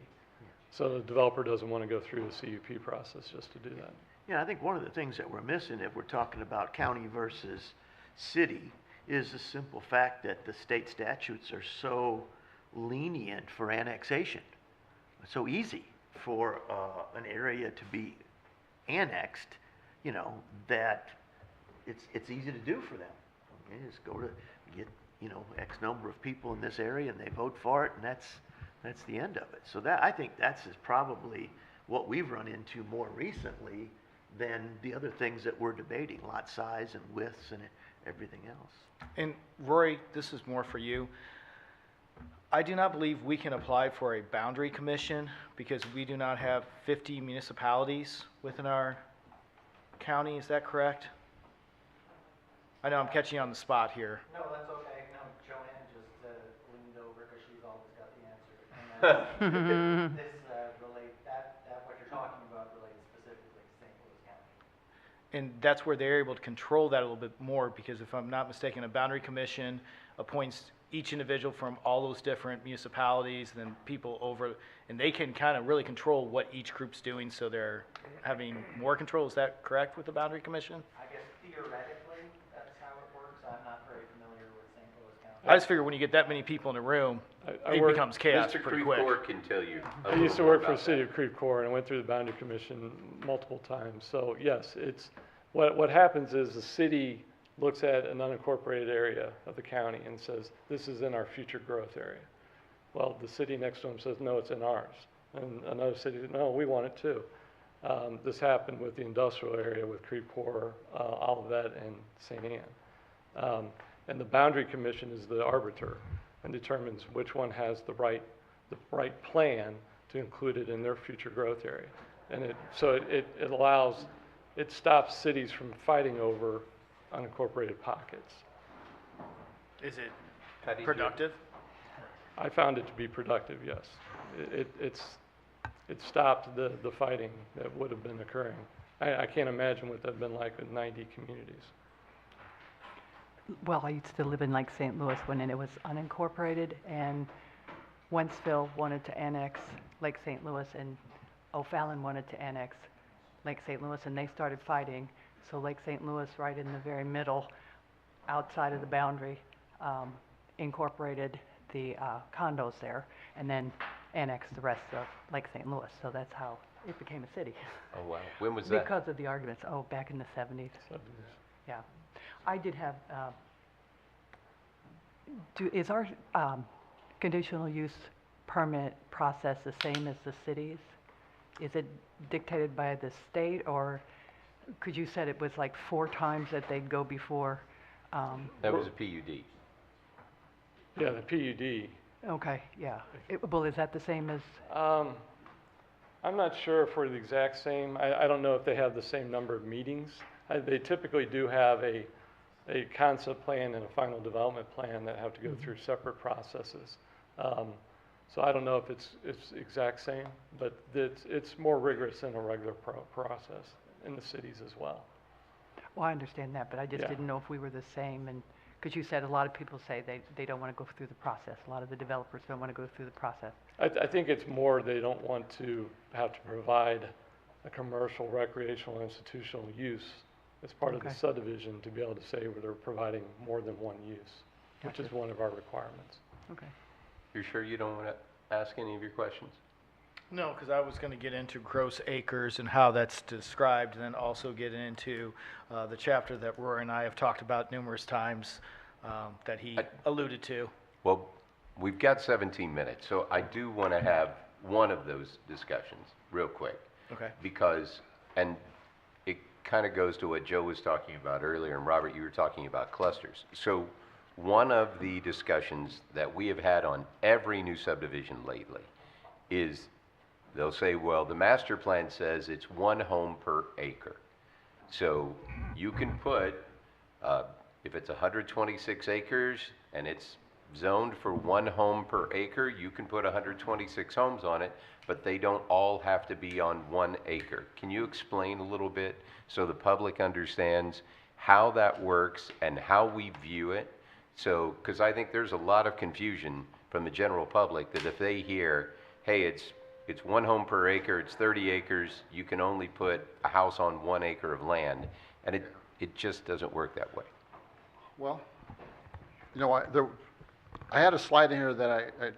So the developer doesn't want to go through the CUP process just to do that. Yeah, I think one of the things that we're missing if we're talking about county versus city is the simple fact that the state statutes are so lenient for annexation. It's so easy for an area to be annexed, that it's easy to do for them. You just go to get, X number of people in this area and they vote for it and that's the end of it. So I think that's probably what we've run into more recently than the other things that we're debating, lot size and widths and everything else. And Rory, this is more for you. I do not believe we can apply for a boundary commission because we do not have 50 municipalities within our county. Is that correct? I know I'm catching you on the spot here. No, that's okay. No, Joanne just leaned over because she's always got the answer. And this what you're talking about relates specifically to St. Louis County. And that's where they're able to control that a little bit more because if I'm not mistaken, a boundary commission appoints each individual from all those different municipalities and then people over, and they can kind of really control what each group's doing so they're having more control. Is that correct with the boundary commission? I guess theoretically, that's how it works. I'm not very familiar with St. Louis County. I just figure when you get that many people in a room, it becomes chaos Mr. pretty quick. Creve can tell you. I used to work for the city of Creve Coeur and I went through the boundary commission multiple times. So yes, it's, what happens is the city looks at an unincorporated area of the county and says, this is in our future growth area. Well, the city next to them says, no, it's in ours. And another city, no, we want it too. This happened with the industrial area with Creve Coeur, Olivet, and St. Anne. And the boundary commission is the arbiter and determines which one has the right plan to include it in their future growth area. And it stops cities from fighting over unincorporated pockets. Is it productive? I found it to be productive, yes. It stopped the fighting that would have been occurring. I can't imagine what that'd been like with 90 communities. Well, I used to live in Lake St. Louis when it was unincorporated, and Wentzville wanted to annex Lake St. Louis, and O'Fallon wanted to annex Lake St. Louis, and they started fighting. So Lake St. Louis, right in the very middle, outside of the boundary, incorporated the condos there, and then annexed the rest of Lake St. Louis. So that's how it became a city. Oh, wow. When was that? Because of the arguments. Oh, back in the 70s. Yeah. I did have, is our conditional use permit process the same as the cities? Is it dictated by the state, or could you said it was like 4 times that they'd go before? That was a PUD. Yeah, the PUD. Okay, yeah. Well, is that the same as? I'm not sure if we're the exact same. I don't know if they have the same number of meetings. They typically do have a concept plan and a final development plan that have to go through separate processes. So I don't know if it's exact same, but it's more rigorous than a regular process in the cities as well. Well, I understand that, but I just Yeah. didn't know if we were the same, and, because you said a lot of people say they don't want to go through the process. A lot of the developers don't want to go through the process. I think it's more they don't want to have to provide a commercial, recreational, institutional use as part of the Okay. subdivision to be able to say where they're providing more than one use, which Gotcha. is one of our requirements. Okay. You're sure you don't want to ask any of your questions? No, because I was going to get into gross acres and how that's described, and then also get into the chapter that Rory and I have talked about numerous times that he alluded to. Well, we've got 17 minutes, so I do want to have one of those discussions real quick. Okay. Because, and it kind of goes to what Joe was talking about earlier, and Robert, you were talking about clusters. So one of the discussions that we have had on every new subdivision lately is they'll say, well, the master plan says it's 1 home per acre. So you can put, if it's 126 acres and it's zoned for 1 home per acre, you can put 126 homes on it, but they don't all have to be on 1 acre. Can you explain a little bit so the public understands how that works and how we view it? So, because I think there's a lot of confusion from the general public that if they hear, hey, it's 1 home per acre, it's 30 acres, you can only put a house on 1 acre of land, and it just doesn't work that way. Well, you know, I had a slide in here that I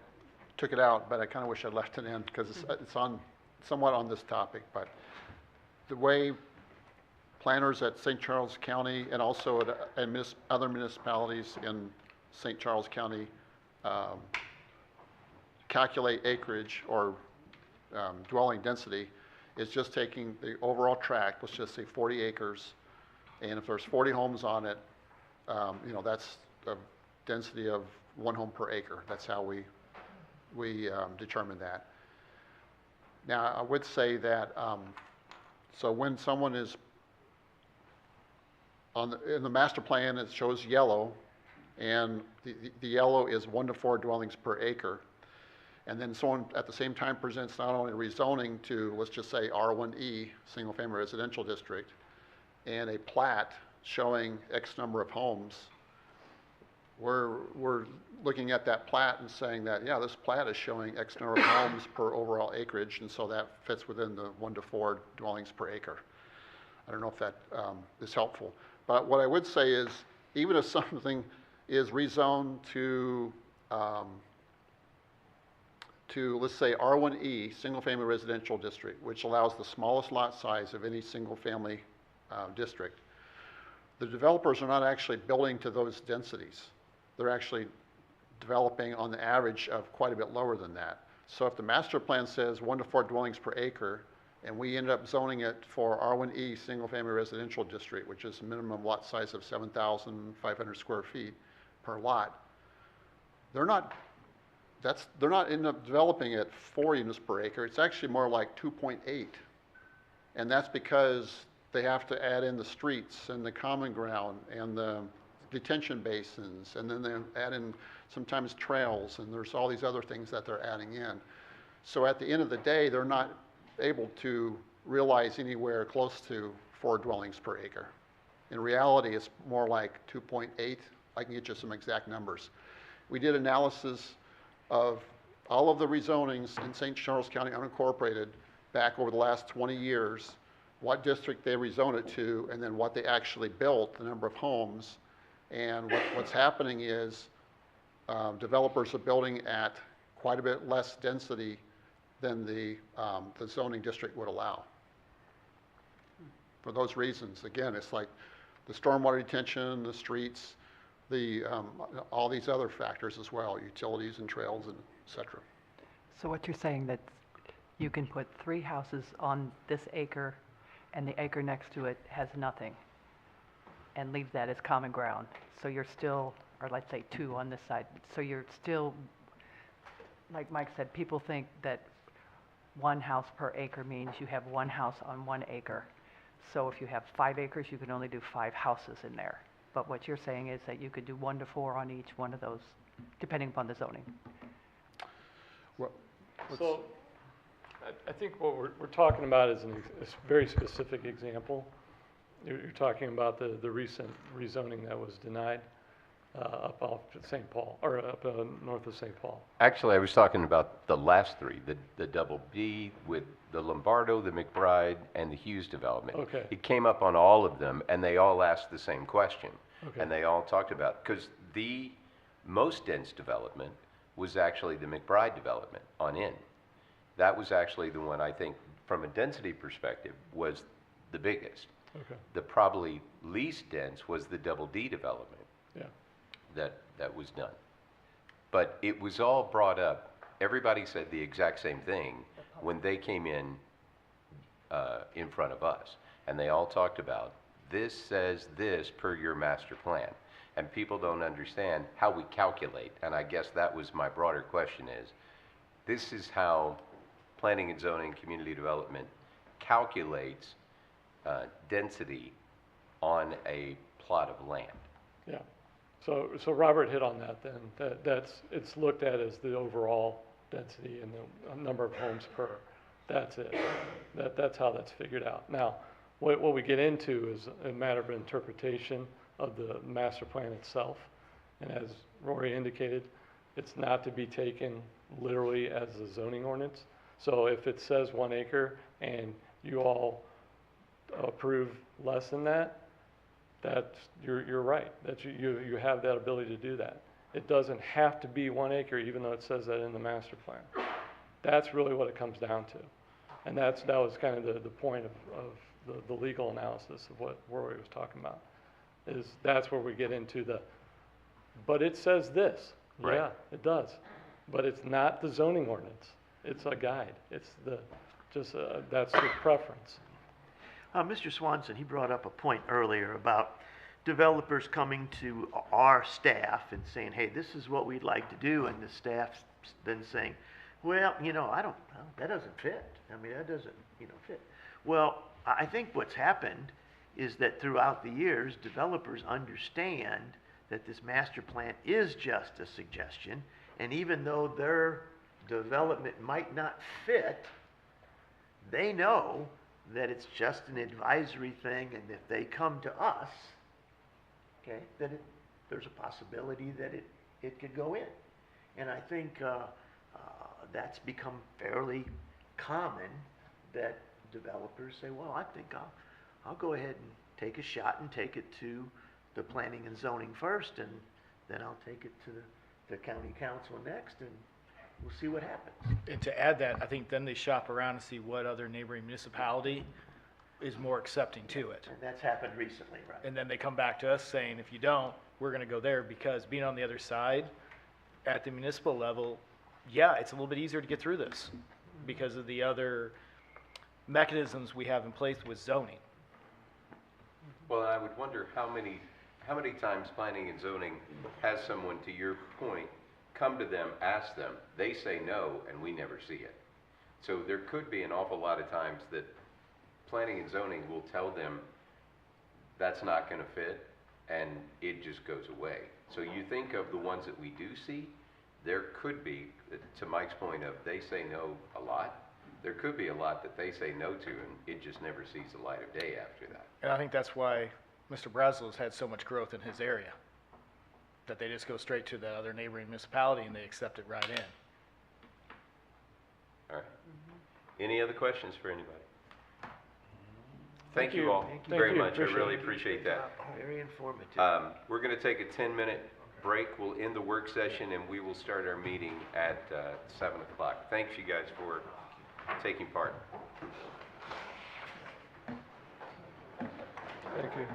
took it out, but I kind of wish I'd left it in because it's on, somewhat on this topic. But the way planners at St. Charles County and also at other municipalities in St. Charles County calculate acreage or dwelling density is just taking the overall tract, let's just say 40 acres, and if there's 40 homes on it, you know, that's a density of 1 home per acre. That's how we determine that. Now, I would say that, so when someone is in the master plan, it shows yellow, and the yellow is 1 to 4 dwellings per acre. And then someone at the same time presents not only rezoning to, let's just say R1E, single family residential district, and a plat showing X number of homes, we're looking at that plat and saying that, yeah, this plat is showing X number of homes per overall acreage, and so that fits within the 1 to 4 dwellings per acre. I don't know if that is helpful. But what I would say is, even if something is rezoned to let's say R1E, single family residential district, which allows the smallest lot size of any single family district, the developers are not actually building to those densities. They're actually developing on the average of quite a bit lower than that. So if the master plan says 1 to 4 dwellings per acre, and we end up zoning it for R1E, single family residential district, which is a minimum lot size of 7,500 square feet per lot, they're not end up developing it 4 units per acre. It's actually more like 2.8. And that's because they have to add in the streets and the common ground and the detention basins, and then they add in sometimes trails, and there's all these other things that they're adding in. So at the end of the day, they're not able to realize anywhere close to 4 dwellings per acre. In reality, it's more like 2.8. I can get you some exact numbers. We did analysis of all of the rezonings in St. Charles County unincorporated back over the last 20 years, what district they rezoned it to, and then what they actually built, the number of homes. And what's happening is developers are building at quite a bit less density than the zoning district would allow. For those reasons, again, it's like the stormwater detention, the streets, all these other factors as well, utilities and trails and et cetera. So what you're saying that you can put 3 houses on this acre, and the acre next to it has nothing, and leave that as common ground. So you're still, or let's say 2 on this side, so you're still, like Mike said, people think that 1 house per acre means you have 1 house on 1 acre. So if you have 5 acres, you can only do 5 houses in there. But what you're saying is that you could do 1 to 4 on each one of those, depending upon the zoning. So, I think what we're talking about is a very specific example. You're talking about the recent rezoning that was denied up off St. Paul, or up north of St. Paul. Actually, I was talking about the last three, the Double B with the Lombardo, the McBride, and the Hughes development. Okay. It came up on all of them, and they all asked the same question. Okay. And they all talked about, because the most dense development was actually the McBride development on in. That was actually the one I think, from a density perspective, was the biggest. Okay. The probably least dense was the Double D development. Yeah. That was done. But it was all brought up, everybody said the exact same thing when they came in front of us. And they all talked about, this says this per your master plan. And people don't understand how we calculate. And I guess that was my broader question is, this is how planning and zoning, community development calculates density on a plot of land. Yeah. So Robert hit on that then. It's looked at as the overall density and the number of homes per. That's it. That's how that's figured out. Now, what we get into is a matter of interpretation of the master plan itself. And as Rory indicated, it's not to be taken literally as a zoning ordinance. So if it says 1 acre and you all approve less than that, you're right, that you have that ability to do that. It doesn't have to be 1 acre, even though it says that in the master plan. That's really what it comes down to. And that was kind of the point of the legal analysis of what Rory was talking about, is that's where we get into but it says this. Right. Yeah, it does. But it's not the zoning ordinance. It's a guide. It's that's the preference. Mr. Swanson, he brought up a point earlier about developers coming to our staff and saying, hey, this is what we'd like to do, and the staff then saying, well, that doesn't fit. I mean, that doesn't, fit. Well, I think what's happened is that throughout the years, developers understand that this master plan is just a suggestion, and even though their development might not fit, they know that it's just an advisory thing, and if they come to us, okay, that there's a possibility that it could go in. And I think that's become fairly common, that developers say, well, I think I'll go ahead and take a shot and take it to the planning and zoning first, and then I'll take it to the county council next, and we'll see what happens. And to add that, I think then they shop around and see what other neighboring municipality is more accepting to it. And that's happened recently, right? And then they come back to us saying, if you don't, we're gonna go there, because being on the other side, at the municipal level, yeah, it's a little bit easier to get through this because of the other mechanisms we have in place with zoning. Well, I would wonder how many times planning and zoning has someone, to your point, come to them, ask them, they say no, and we never see it. So there could be an awful lot of times that planning and zoning will tell them that's not gonna fit, and it just goes away. So you think of the ones that we do see, there could be, to Mike's point of they say no a lot, there could be a lot that they say no to, and it just never sees the light of day after that. And I think that's why Mr. Braslow's had so much growth in his area, that they just go straight to the other neighboring municipality and they accept it right in. All right. Any other questions for anybody? Thank you all Thank very you. much. I Appreciate really it. appreciate that. Very informative. We're going to take a 10-minute break. We'll end the work session, and we will start our meeting at 7 o'clock. Thanks, you guys, for taking part. Thank you.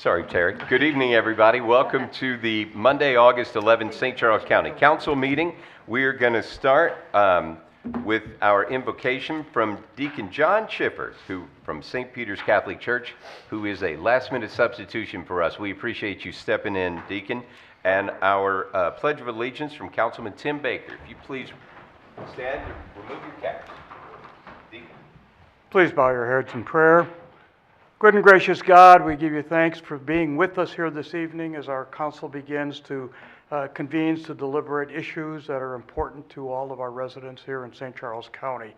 Sorry, Terry. Good evening, everybody. Welcome to the Monday, August 11th St. Charles County Council meeting. We're going to start with our invocation from Deacon John Schiffer, who from St. Peter's Catholic Church, who is a last-minute substitution for us. We appreciate you stepping in, Deacon. And our Pledge of Allegiance from Councilman Tim Baker. If you please stand and remove your caps. Deacon. Please bow your heads in prayer. Good and gracious God, we give you thanks for being with us here this evening as our council begins to convenes to deliberate issues that are important to all of our residents here in St. Charles County.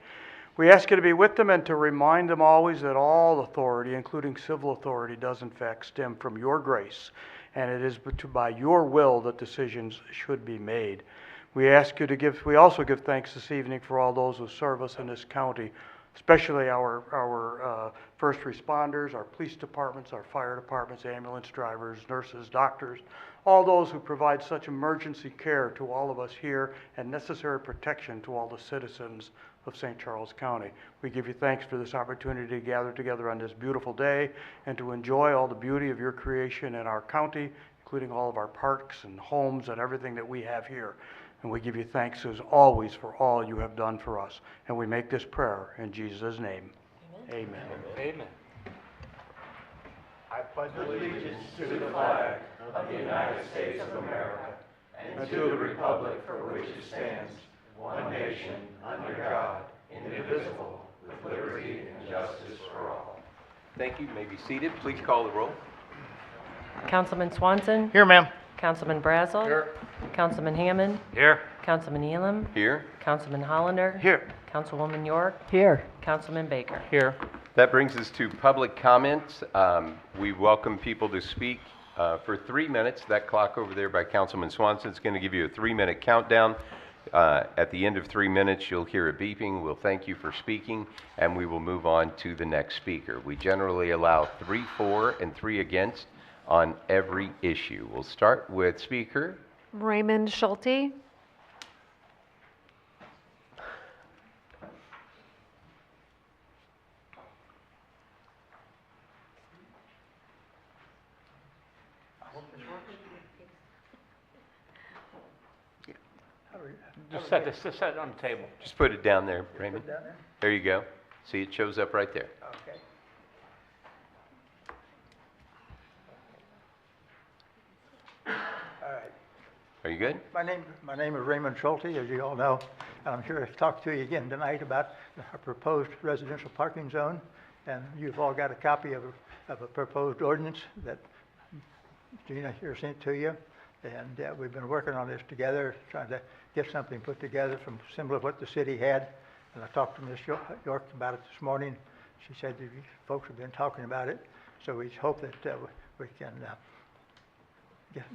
We ask you to be with them and to remind them always that all authority, including civil authority, does in fact stem from your grace, and it is by your will that decisions should be made. We also give thanks this evening for all those who serve us in this county, especially our first responders, our police departments, our fire departments, ambulance drivers, nurses, doctors, all those who provide such emergency care to all of us here and necessary protection to all the citizens of St. Charles County. We give you thanks for this opportunity to gather together on this beautiful day and to enjoy all the beauty of your creation in our county, including all of our parks and homes and everything that we have here. And we give you thanks as always for all you have done for us. And we make this prayer in Jesus' name. Amen. Amen. I pledge allegiance to the flag of the United States of America and to the republic for which it stands, one nation, under God, indivisible, with liberty and justice for all. Thank you. You may be seated. Please call the roll. Councilman Swanson. Here, ma'am. Councilman Brazel. Here. Councilman Hammond. Here. Councilman Elam. Here. Councilman Hollander. Here. Councilwoman York. Here. Councilman Baker. Here. That brings us to public comments. We welcome people to speak for 3 minutes. That clock over there by Councilman Swanson is going to give you a 3-minute countdown. At the end of 3 minutes, you'll hear a beeping. We'll thank you for speaking, and we will move on to the next speaker. We generally allow 3 for, and 3 against on every issue. We'll start with Speaker Raymond Schulte. Just set it on the table. Just put it down there, Raymond. There you go. See, it shows up right there. Okay. All right. Are you good? My name is Raymond Schulte, as you all know, and I'm here to talk to you again tonight about a proposed residential parking zone. And you've all got a copy of a proposed ordinance that Gina here sent to you. And we've been working on this together, trying to get something put together from similar to what the city had. And I talked to Ms. York about it this morning. She said that you folks have been talking about it. So we hope that we can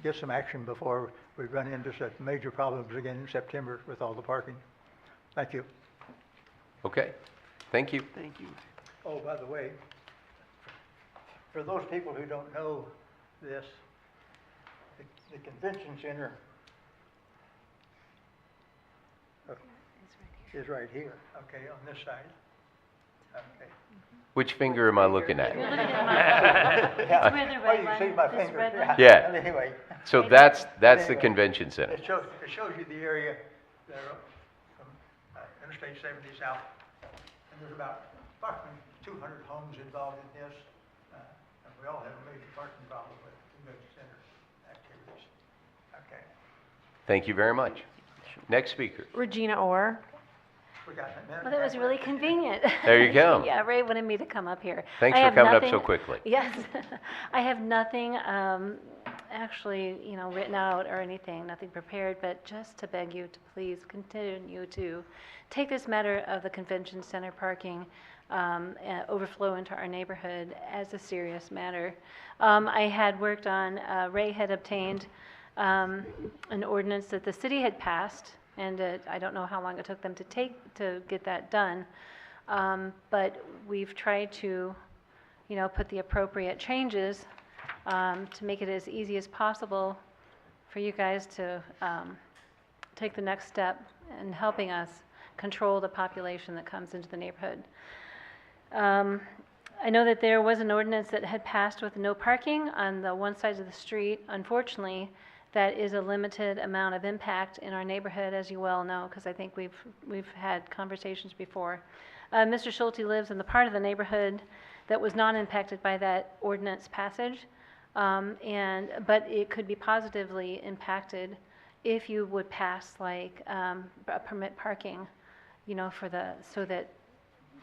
get some action before we run into such major problems again in September with all the parking. Thank you. Okay. Thank you. Thank you. Oh, by the way, for those people who don't know this, the convention center is right here, okay, on this side. Okay. Which finger am I looking at? You're looking at Yeah. where the Oh, red you one, see my this finger. red one? Yeah. Anyway. So that's the Anyway. convention center. It shows you the area there from Interstate 70 south. And there's about approximately 200 homes involved in this. And we all have a major parking problem with convention center activities. Okay. Thank you very much. Next speaker. Regina Orr. We got a minute. Well, that was really convenient. There you go. Yeah, Ray wanted me to come up here. Thanks I for have coming up nothing- so quickly. Yes. I have nothing actually, written out or anything, nothing prepared, but just to beg you to please continue to take this matter of the convention center parking overflow into our neighborhood as a serious matter. I had worked on, Ray had obtained an ordinance that the city had passed, and I don't know how long it took them to get that done. But we've tried to, put the appropriate changes to make it as easy as possible for you guys to take the next step in helping us control the population that comes into the neighborhood. I know that there was an ordinance that had passed with no parking on the one side of the street. Unfortunately, that is a limited amount of impact in our neighborhood, as you well know, because I think we've had conversations before. Mr. Schulte lives in the part of the neighborhood that was not impacted by that ordinance passage, but it could be positively impacted if you would pass like a permit parking, you know, so that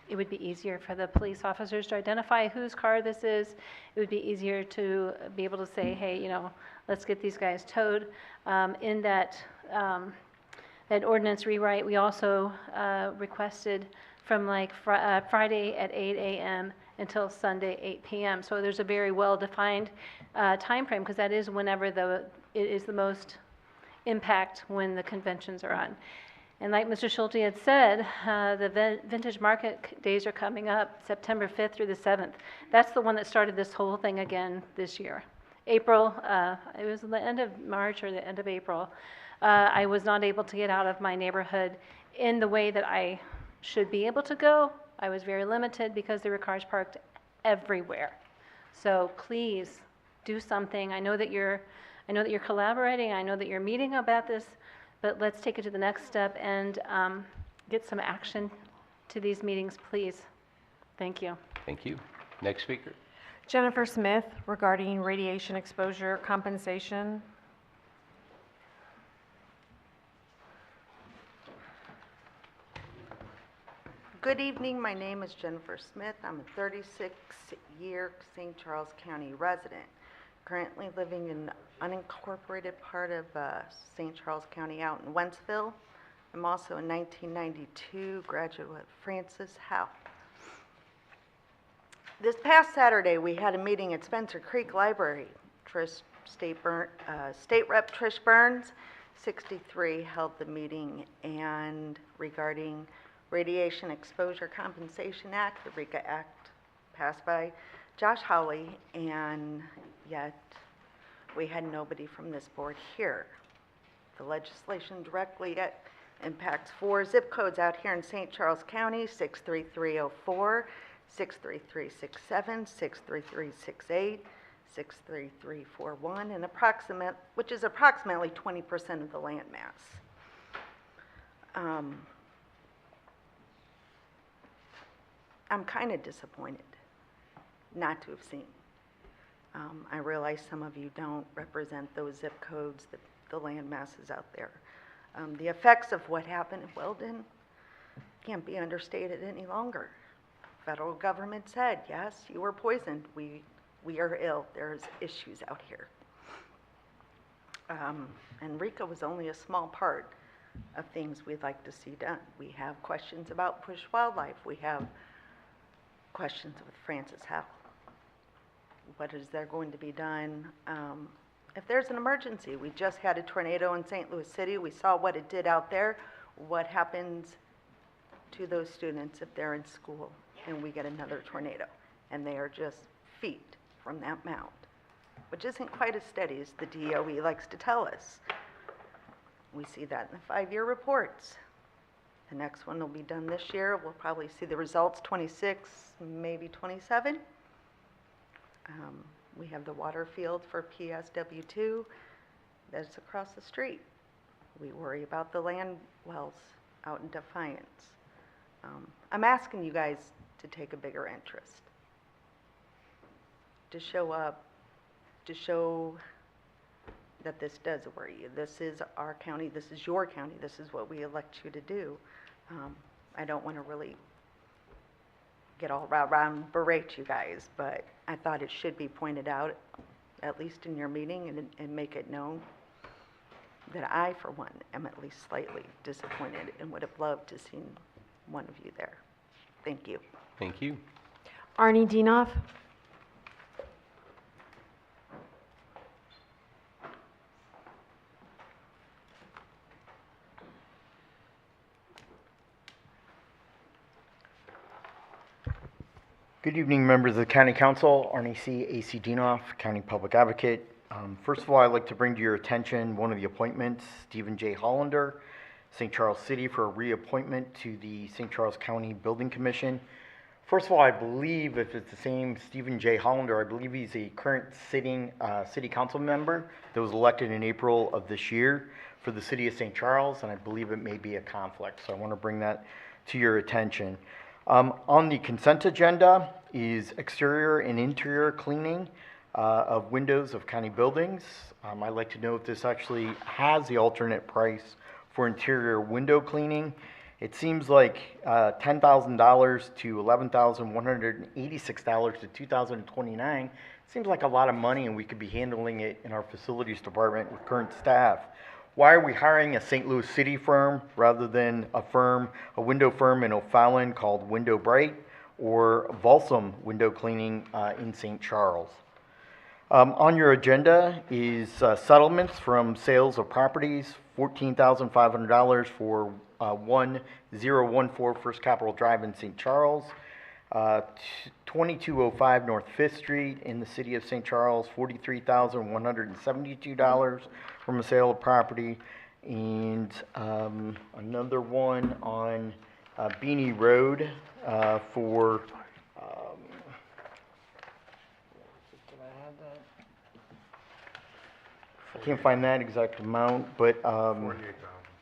it would be easier for the police officers to identify whose car this is. It would be easier to be able to say, hey, you know, let's get these guys towed. In that ordinance rewrite, we also requested from like Friday at 8 a.m. until Sunday 8 p.m. So there's a very well-defined time frame, because that is whenever it is the most impact when the conventions are on. And like Mr. Schulte had said, the Vintage Market Days are coming up September 5th through the 7th. That's the one that started this whole thing again this year. April, it was the end of March or the end of April, I was not able to get out of my neighborhood in the way that I should be able to go. I was very limited because there were cars parked everywhere. So please do something. I know that you're collaborating. I know that you're meeting about this. But let's take it to the next step and get some action to these meetings, please. Thank you. Thank you. Next speaker. Jennifer Smith, regarding radiation exposure compensation. Good evening. My name is Jennifer Smith. I'm a 36-year St. Charles County resident, currently living in unincorporated part of St. Charles County out in Wentzville. I'm also a 1992 graduate of Francis Howe. This past Saturday, we had a meeting at Spencer Creek Library. State Rep Trish Burns, 63, held the meeting, and regarding Radiation Exposure Compensation Act, the RECA Act, passed by Josh Hawley, and yet we had nobody from this board here. The legislation directly impacts 4 zip codes out here in St. Charles County: 63304, 63367, 63368, 63341, and which is approximately 20% of the land mass. I'm kind of disappointed not to have seen. I realize some of you don't represent those zip codes, the land masses out there. The effects of what happened in Weldon can't be understated any longer. Federal government said, yes, you were poisoned. We are ill. There's issues out here. And RECA was only a small part of things we'd like to see done. We have questions about bush wildlife. We have questions with Francis Howe. What is there going to be done if there's an emergency? We just had a tornado in St. Louis City. We saw what it did out there. What happens to those students if they're in school and we get another tornado and they are just feet from that mound, which isn't quite as steady as the DOE likes to tell us. We see that in the 5-year reports. The next one will be done this year. We'll probably see the results 26, maybe 27. We have the water field for PSW2 that's across the street. We worry about the land wells out in Defiance. I'm asking you guys to take a bigger interest, to show up, to show that this does worry you. This is our county, this is your county, this is what we elect you to do. I don't want to really get all rah-rah and berate you guys, but I thought it should be pointed out, at least in your meeting, and make it known that I, for one, am at least slightly disappointed and would have loved to see one of you there. Thank you. Thank you. Arnie Dienoff. Good evening, members of the County Council. Arnie C. A.C. Dienoff, County Public Advocate. First of all, I'd like to bring to your attention one of the appointments, Stephen J. Hollander, St. Charles City, for a reappointment to the St. Charles County Building Commission First of all, I believe if it's the same Stephen J. Hollander, I believe he's a current city council member that was elected in April of this year for the city of St. Charles, and I believe it may be a conflict, so I want to bring that to your attention. On the consent agenda is exterior and interior cleaning of windows of county buildings. I'd like to know if this actually has the alternate price for interior window cleaning. It seems like $10,000 to $11,186 to $2,029 seems like a lot of money, and we could be handling it in our facilities department with current staff. Why are we hiring a St. Louis City firm rather than a window firm in O'Fallon called Window Bright or Volsum Window Cleaning in St. Charles? On your agenda is settlements from sales of properties, $14,500 for 1014 First Capitol Drive in St. Charles, 2205 North 5th Street in the city of St. Charles, $43,172 from a sale of property, and another one on Beanie Road for I can't find that exact amount, but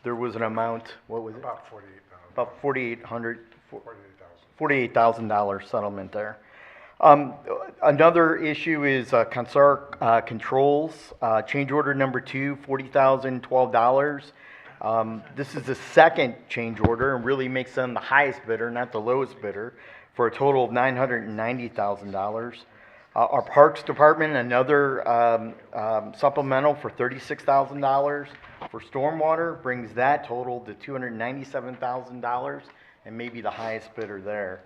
there was an amount, what was it? About 48,000. About $4,800, $48,000. $48,000 settlement there. Another issue is Consart Controls, change order number 2, $40,012. This is the second change order and really makes them the highest bidder, not the lowest bidder, for a total of $990,000. Our Parks Department, another supplemental for $36,000 for stormwater, brings that total to $297,000 and maybe the highest bidder there.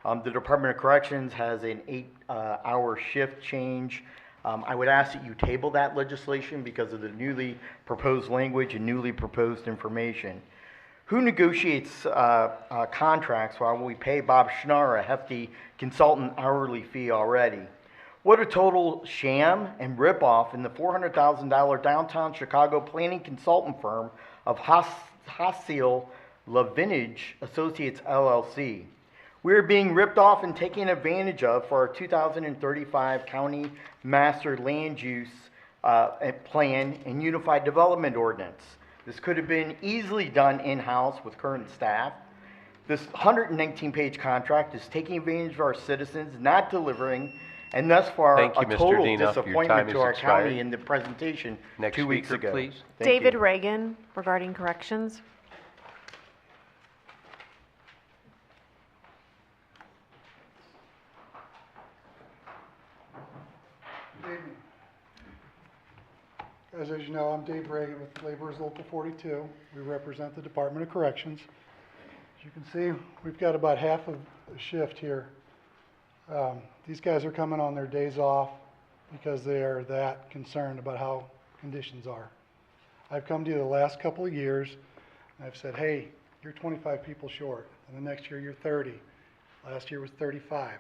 The Department of Corrections has an 8-hour shift change. I would ask that you table that legislation because of the newly proposed language and newly proposed information. Who negotiates contracts while we pay Bob Schnarr a hefty consultant hourly fee already? What a total sham and ripoff in the $400,000 downtown Chicago planning consultant firm of Hasil Lavinage Associates LLC. We're being ripped off and taken advantage of for our 2035 county master land use plan and unified development ordinance. This could have been easily done in-house with current staff. This 119-page contract is taking advantage of our citizens, not delivering, and thus far a total disappointment to our county in the presentation 2 weeks ago. Please. David Reagan regarding corrections. Good evening. As you know, I'm Dave Reagan with Laborers Local 42. We represent the Department of Corrections. As you can see, we've got about half of a shift here. These guys are coming on their days off because they are that concerned about how conditions are. I've come to you the last couple of years, and I've said, hey, you're 25 people short, and the next year you're 30. Last year was 35.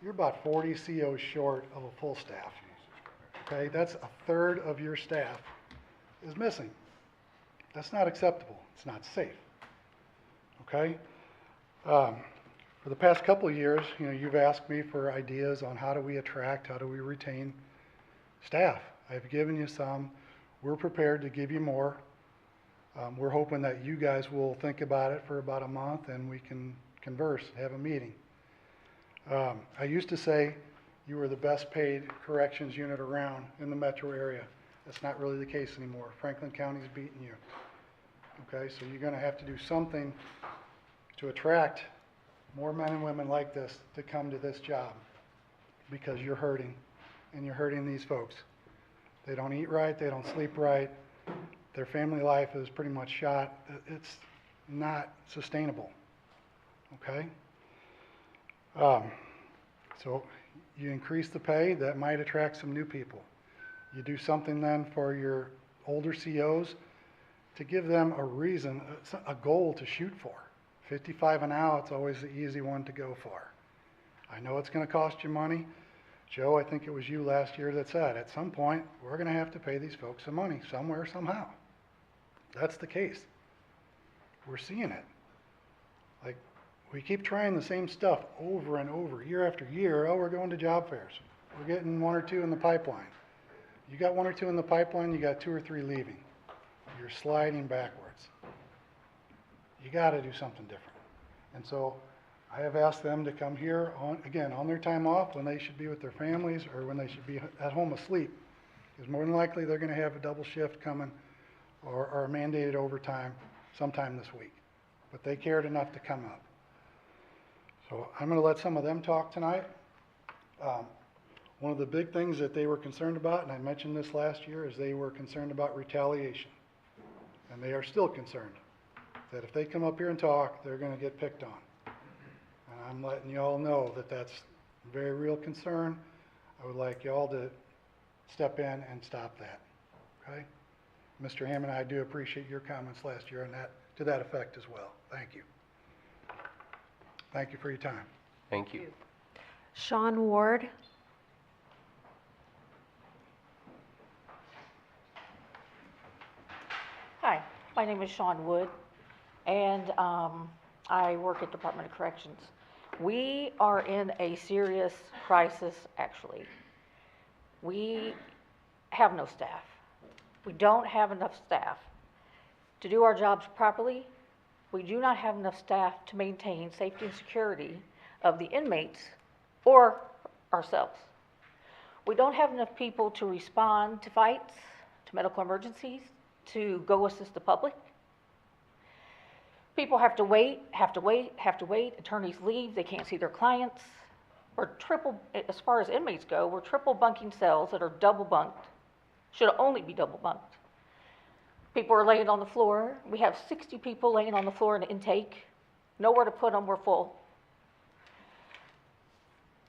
You're about 40 COs short of a full staff. Okay, that's a third of your staff is missing. That's not acceptable. It's not safe. Okay? For the past couple of years, you've asked me for ideas on how do we attract, how do we retain staff. I've given you some. We're prepared to give you more. We're hoping that you guys will think about it for about a month and we can converse, have a meeting. I used to say you were the best paid corrections unit around in the metro area. That's not really the case anymore. Franklin County's beating you. Okay, so you're going to have to do something to attract more men and women like this to come to this job because you're hurting, and you're hurting these folks. They don't eat right, they don't sleep right, their family life is pretty much shot. It's not sustainable, okay? So you increase the pay, that might attract some new people. You do something then for your older COs to give them a reason, a goal to shoot for. 55 and out, it's always the easy one to go for. I know it's going to cost you money. Joe, I think it was you last year that said, at some point, we're going to have to pay these folks some money, somewhere, somehow. That's the case. We're seeing it. Like, We keep trying the same stuff over and over, year after year. Oh, we're going to job fairs. We're getting 1 or 2 in the pipeline. You got 1 or 2 in the pipeline, you got 2 or 3 leaving. You're sliding backwards. You gotta do something different. And so I have asked them to come here on, again, on their time off, when they should be with their families or when they should be at home asleep. Because more than likely, they're gonna have a double shift coming or mandated overtime sometime this week. But they cared enough to come up. So I'm gonna let some of them talk tonight. One of the big things that they were concerned about, and I mentioned this last year, is they were concerned about retaliation. And they are still concerned that if they come up here and talk, they're gonna get picked on. And I'm letting you all know that that's a very real concern. I would like y'all to step in and stop that, okay? Mr. Hammond, I do appreciate your comments last year on that, to that effect as well. Thank you. Thank you for your time. Thank you. Sean Ward. Hi, my name is Sean Wood, and I work at Department of Corrections. We are in a serious crisis, actually. We have no staff. We don't have enough staff to do our jobs properly. We do not have enough staff to maintain safety and security of the inmates or ourselves. We don't have enough people to respond to fights, to medical emergencies, to go assist the public. People have to wait. Attorneys leave, they can't see their clients. We're triple, as far as inmates go, we're triple bunking cells that are double bunked. Should only be double bunked. People are laying on the floor. We have 60 people laying on the floor in the intake. Nowhere to put them, we're full.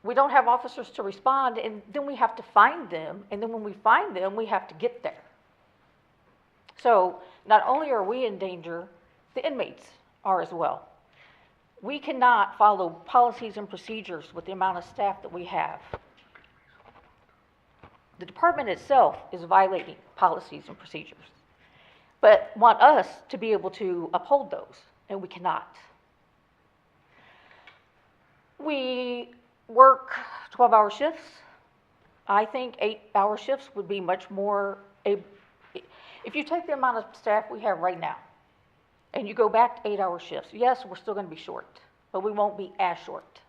We don't have officers to respond, and then we have to find them, and then when we find them, we have to get there. So not only are we in danger, the inmates are as well. We cannot follow policies and procedures with the amount of staff that we have. The department itself is violating policies and procedures, but want us to be able to uphold those, and we cannot. We work 12-hour shifts. I think 8-hour shifts would be much more, if you take the amount of staff we have right now, and you go back to 8-hour shifts, yes, we're still gonna be short, but we won't be as short.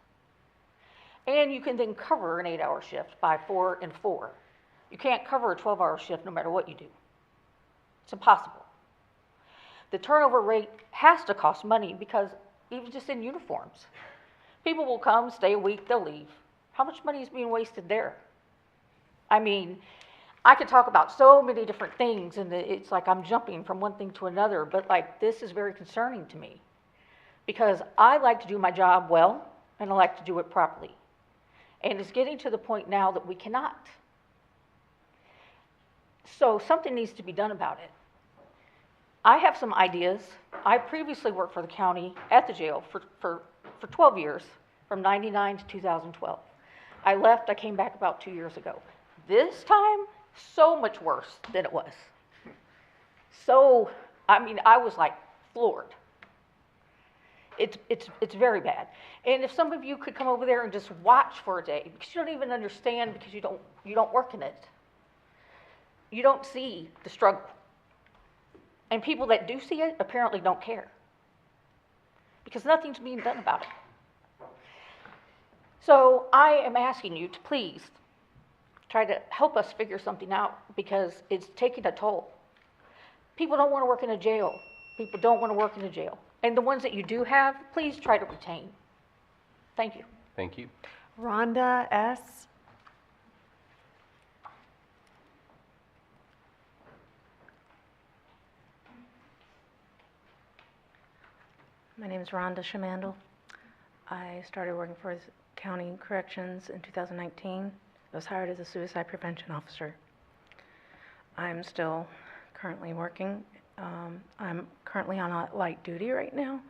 And you can then cover an 8-hour shift by 4 and 4. You can't cover a 12-hour shift no matter what you do. It's impossible. The turnover rate has to cost money because even just in uniforms, people will come, stay a week, they'll leave. How much money is being wasted there? I mean, I could talk about so many different things, and it's like I'm jumping from one thing to another, but like this is very concerning to me because I like to do my job well, and I like to do it properly. And it's getting to the point now that we cannot. So something needs to be done about it. I have some ideas. I previously worked for the county at the jail for 12 years, from 99 to 2012. I left, I came back about 2 years ago. This time, so much worse than it was. So, I mean, I was like floored. It's very bad. And if some of you could come over there and just watch for a day, because you don't even understand, because you don't work in it. You don't see the struggle. And people that do see it apparently don't care, because nothing's being done about it. So I am asking you to please try to help us figure something out, because it's taking a toll. People don't want to work in a jail. People don't want to work in a jail. And the ones that you do have, please try to retain. Thank you. Thank you. Rhonda S. My name is Rhonda Shamandel. I started working for County Corrections in 2019. I was hired as a suicide prevention officer. I'm still currently working. I'm currently on a light duty right now.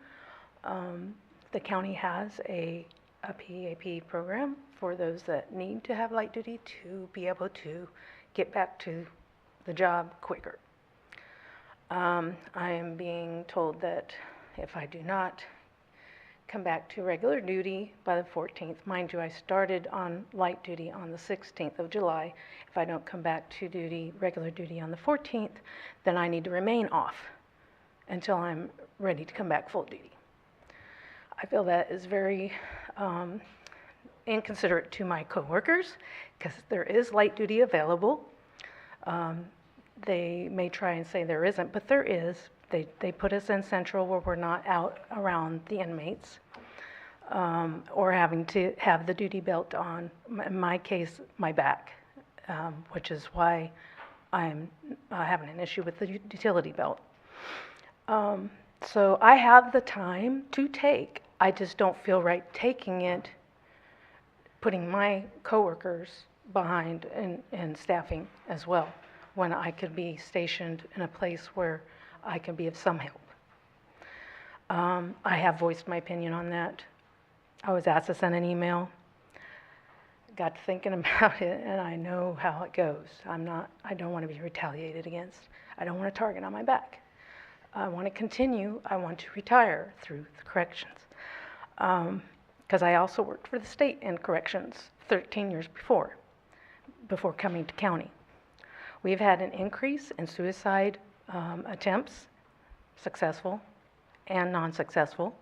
The county has a PAP program for those that need to have light duty to be able to get back to the job quicker. I am being told that if I do not come back to regular duty by the 14th. Mind you, I started on light duty on the 16th of July. If I don't come back to duty, regular duty on the 14th, then I need to remain off until I'm ready to come back full duty. I feel that is very inconsiderate to my coworkers because there is light duty available. They may try and say there isn't, but there is. They put us in central where we're not out around the inmates or having to have the duty belt on. In my case, my back, which is why I'm having an issue with the utility belt. So I have the time to take. I just don't feel right taking it, putting my coworkers behind and staffing as well, when I could be stationed in a place where I can be of some help. I have voiced my opinion on that. I was asked to send an email. Got to thinking about it, and I know how it goes. I don't want to be retaliated against. I don't want a target on my back. I want to continue. I want to retire through the corrections. Because I also worked for the state in corrections 13 years before coming to county. We've had an increase in suicide attempts, successful and non-successful.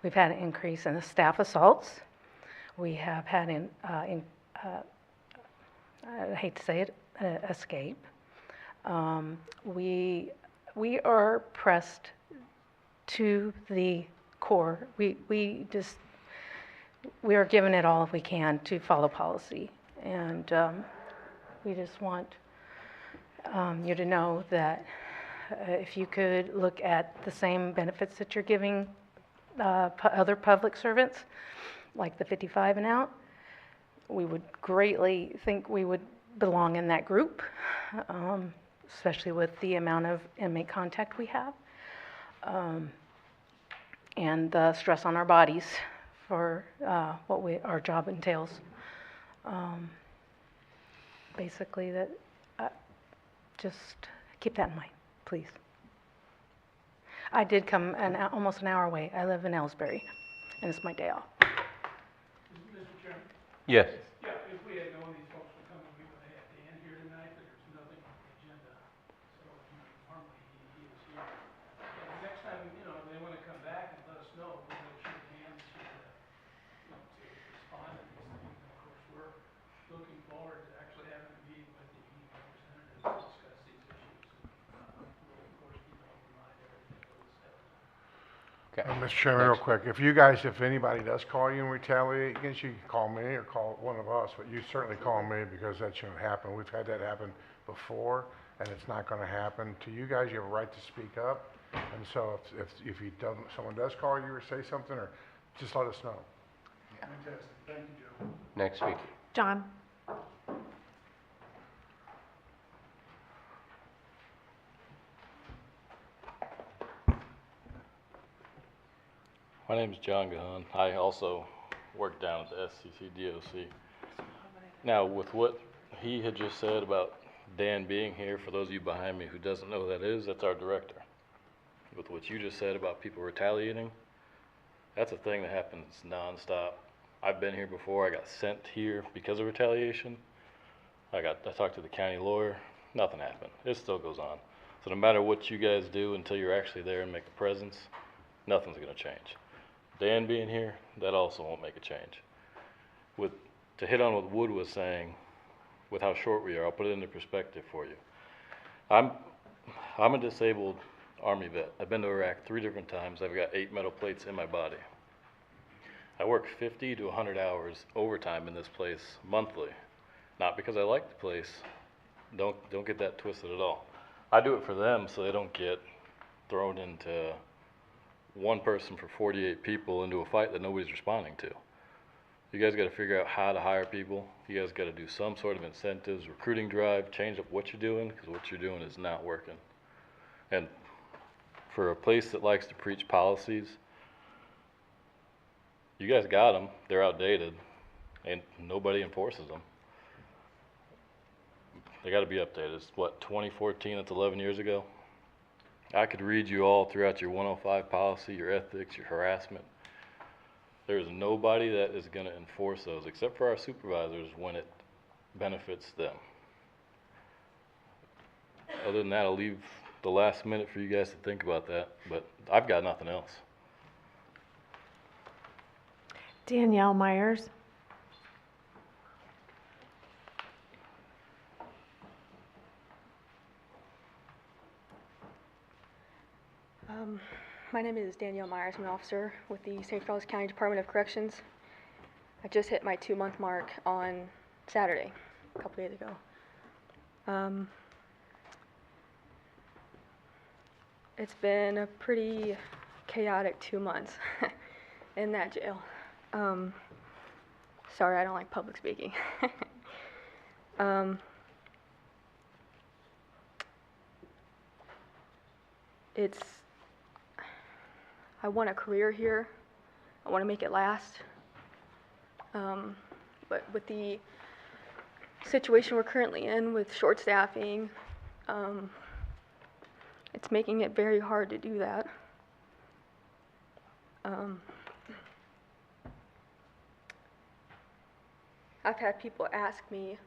We've had an increase in the staff assaults. We have had I hate to say it, escape. We are pressed to the core. We are giving it all we can to follow policy, and we just want you to know that if you could look at the same benefits that you're giving other public servants, like the 55 and out, we would greatly think we would belong in that group, especially with the amount of inmate contact we have, and the stress on our bodies for what our job entails. Basically, that just keep that in mind, please. I did come almost an hour away. I live in Ellsbury, and it's my day off. Mr. Chairman? Yes. Yeah, if we had known these folks were coming, we would have had Dan here tonight, but there's nothing on the agenda. So normally he was here. And the next time, if they want to come back and let us know, we'll make sure Dan is here to respond to these things. And of course, we're looking forward to actually having a meeting with the union representatives to discuss these issues. And we'll, of course, keep an open mind to everything that was said. Okay. Mr. Chairman, real quick, if anybody does call you and retaliate against you, you can call me or call one of us, but you certainly call me because that shouldn't happen. We've had that happen before, and it's not gonna happen to you guys. You have a right to speak up. And so if someone does call you or say something, or just let us know. Fantastic. Thank you, Joe. Next speaker. John. My name is John Gahan. I also work down at the SCC DOC. Now, with what he had just said about Dan being here, for those of you behind me who doesn't know who that is, that's our director. With what you just said about people retaliating, that's a thing that happens nonstop. I've been here before. I got sent here because of retaliation. I talked to the county lawyer. Nothing happened. It still goes on. So no matter what you guys do until you're actually there and make a presence, nothing's going to change. Dan being here, that also won't make a change. To hit on what Wood was saying, with how short we are, I'll put it into perspective for you. I'm a disabled Army vet. I've been to Iraq 3 different times. I've got 8 metal plates in my body. I work 50 to 100 hours overtime in this place monthly. Not because I like the place. Don't get that twisted at all. I do it for them so they don't get thrown into one person for 48 people into a fight that nobody's responding to. You guys got to figure out how to hire people. You guys got to do some sort of incentives, recruiting drive, change up what you're doing, because what you're doing is not working. And for a place that likes to preach policies, you guys got them. They're outdated, and nobody enforces them. They got to be updated. It's what, 2014? That's 11 years ago. I could read you all throughout your 105 policy, your ethics, your harassment. There's nobody that is gonna enforce those, except for our supervisors, when it benefits them. Other than that, I'll leave the last minute for you guys to think about that, but I've got nothing else. Danielle Myers. My name is Danielle Myers. I'm an officer with the St. Charles County Department of Corrections. I just hit my 2-month mark on Saturday, a couple days ago. It's been a pretty chaotic 2 months in that jail. Sorry, I don't like public speaking. I want a career here. I want to make it last. But with the situation we're currently in with short staffing, it's making it very hard to do that. I've had people ask me,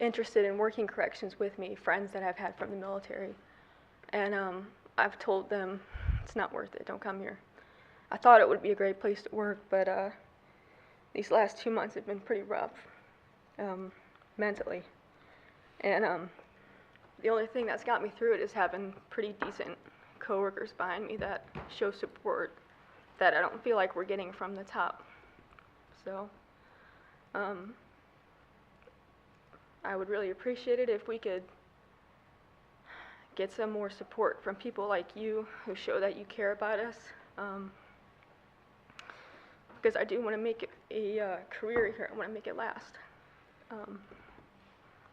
interested in working corrections with me, friends that I've had from the military, and I've told them it's not worth it, don't come here. I thought it would be a great place to work, but these last 2 months have been pretty rough, mentally. And the only thing that's got me through it is having pretty decent coworkers behind me that show support that I don't feel like we're getting from the top. So I would really appreciate it if we could get some more support from people like you who show that you care about us. Because I do want to make a career here. I want to make it last.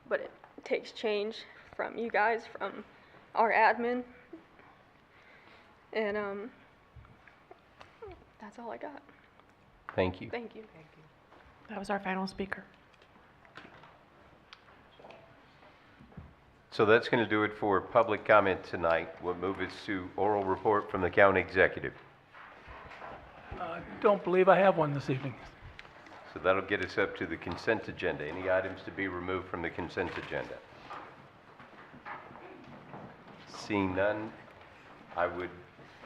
But it takes change from you guys, from our admin. And that's all I got. Thank you. Thank you. That was our final speaker. So that's going to do it for public comment tonight. We'll move us to oral report from the county executive. Don't believe I have one this evening. So that'll get us up to the consent agenda. Any items to be removed from the consent agenda? Seeing none, I would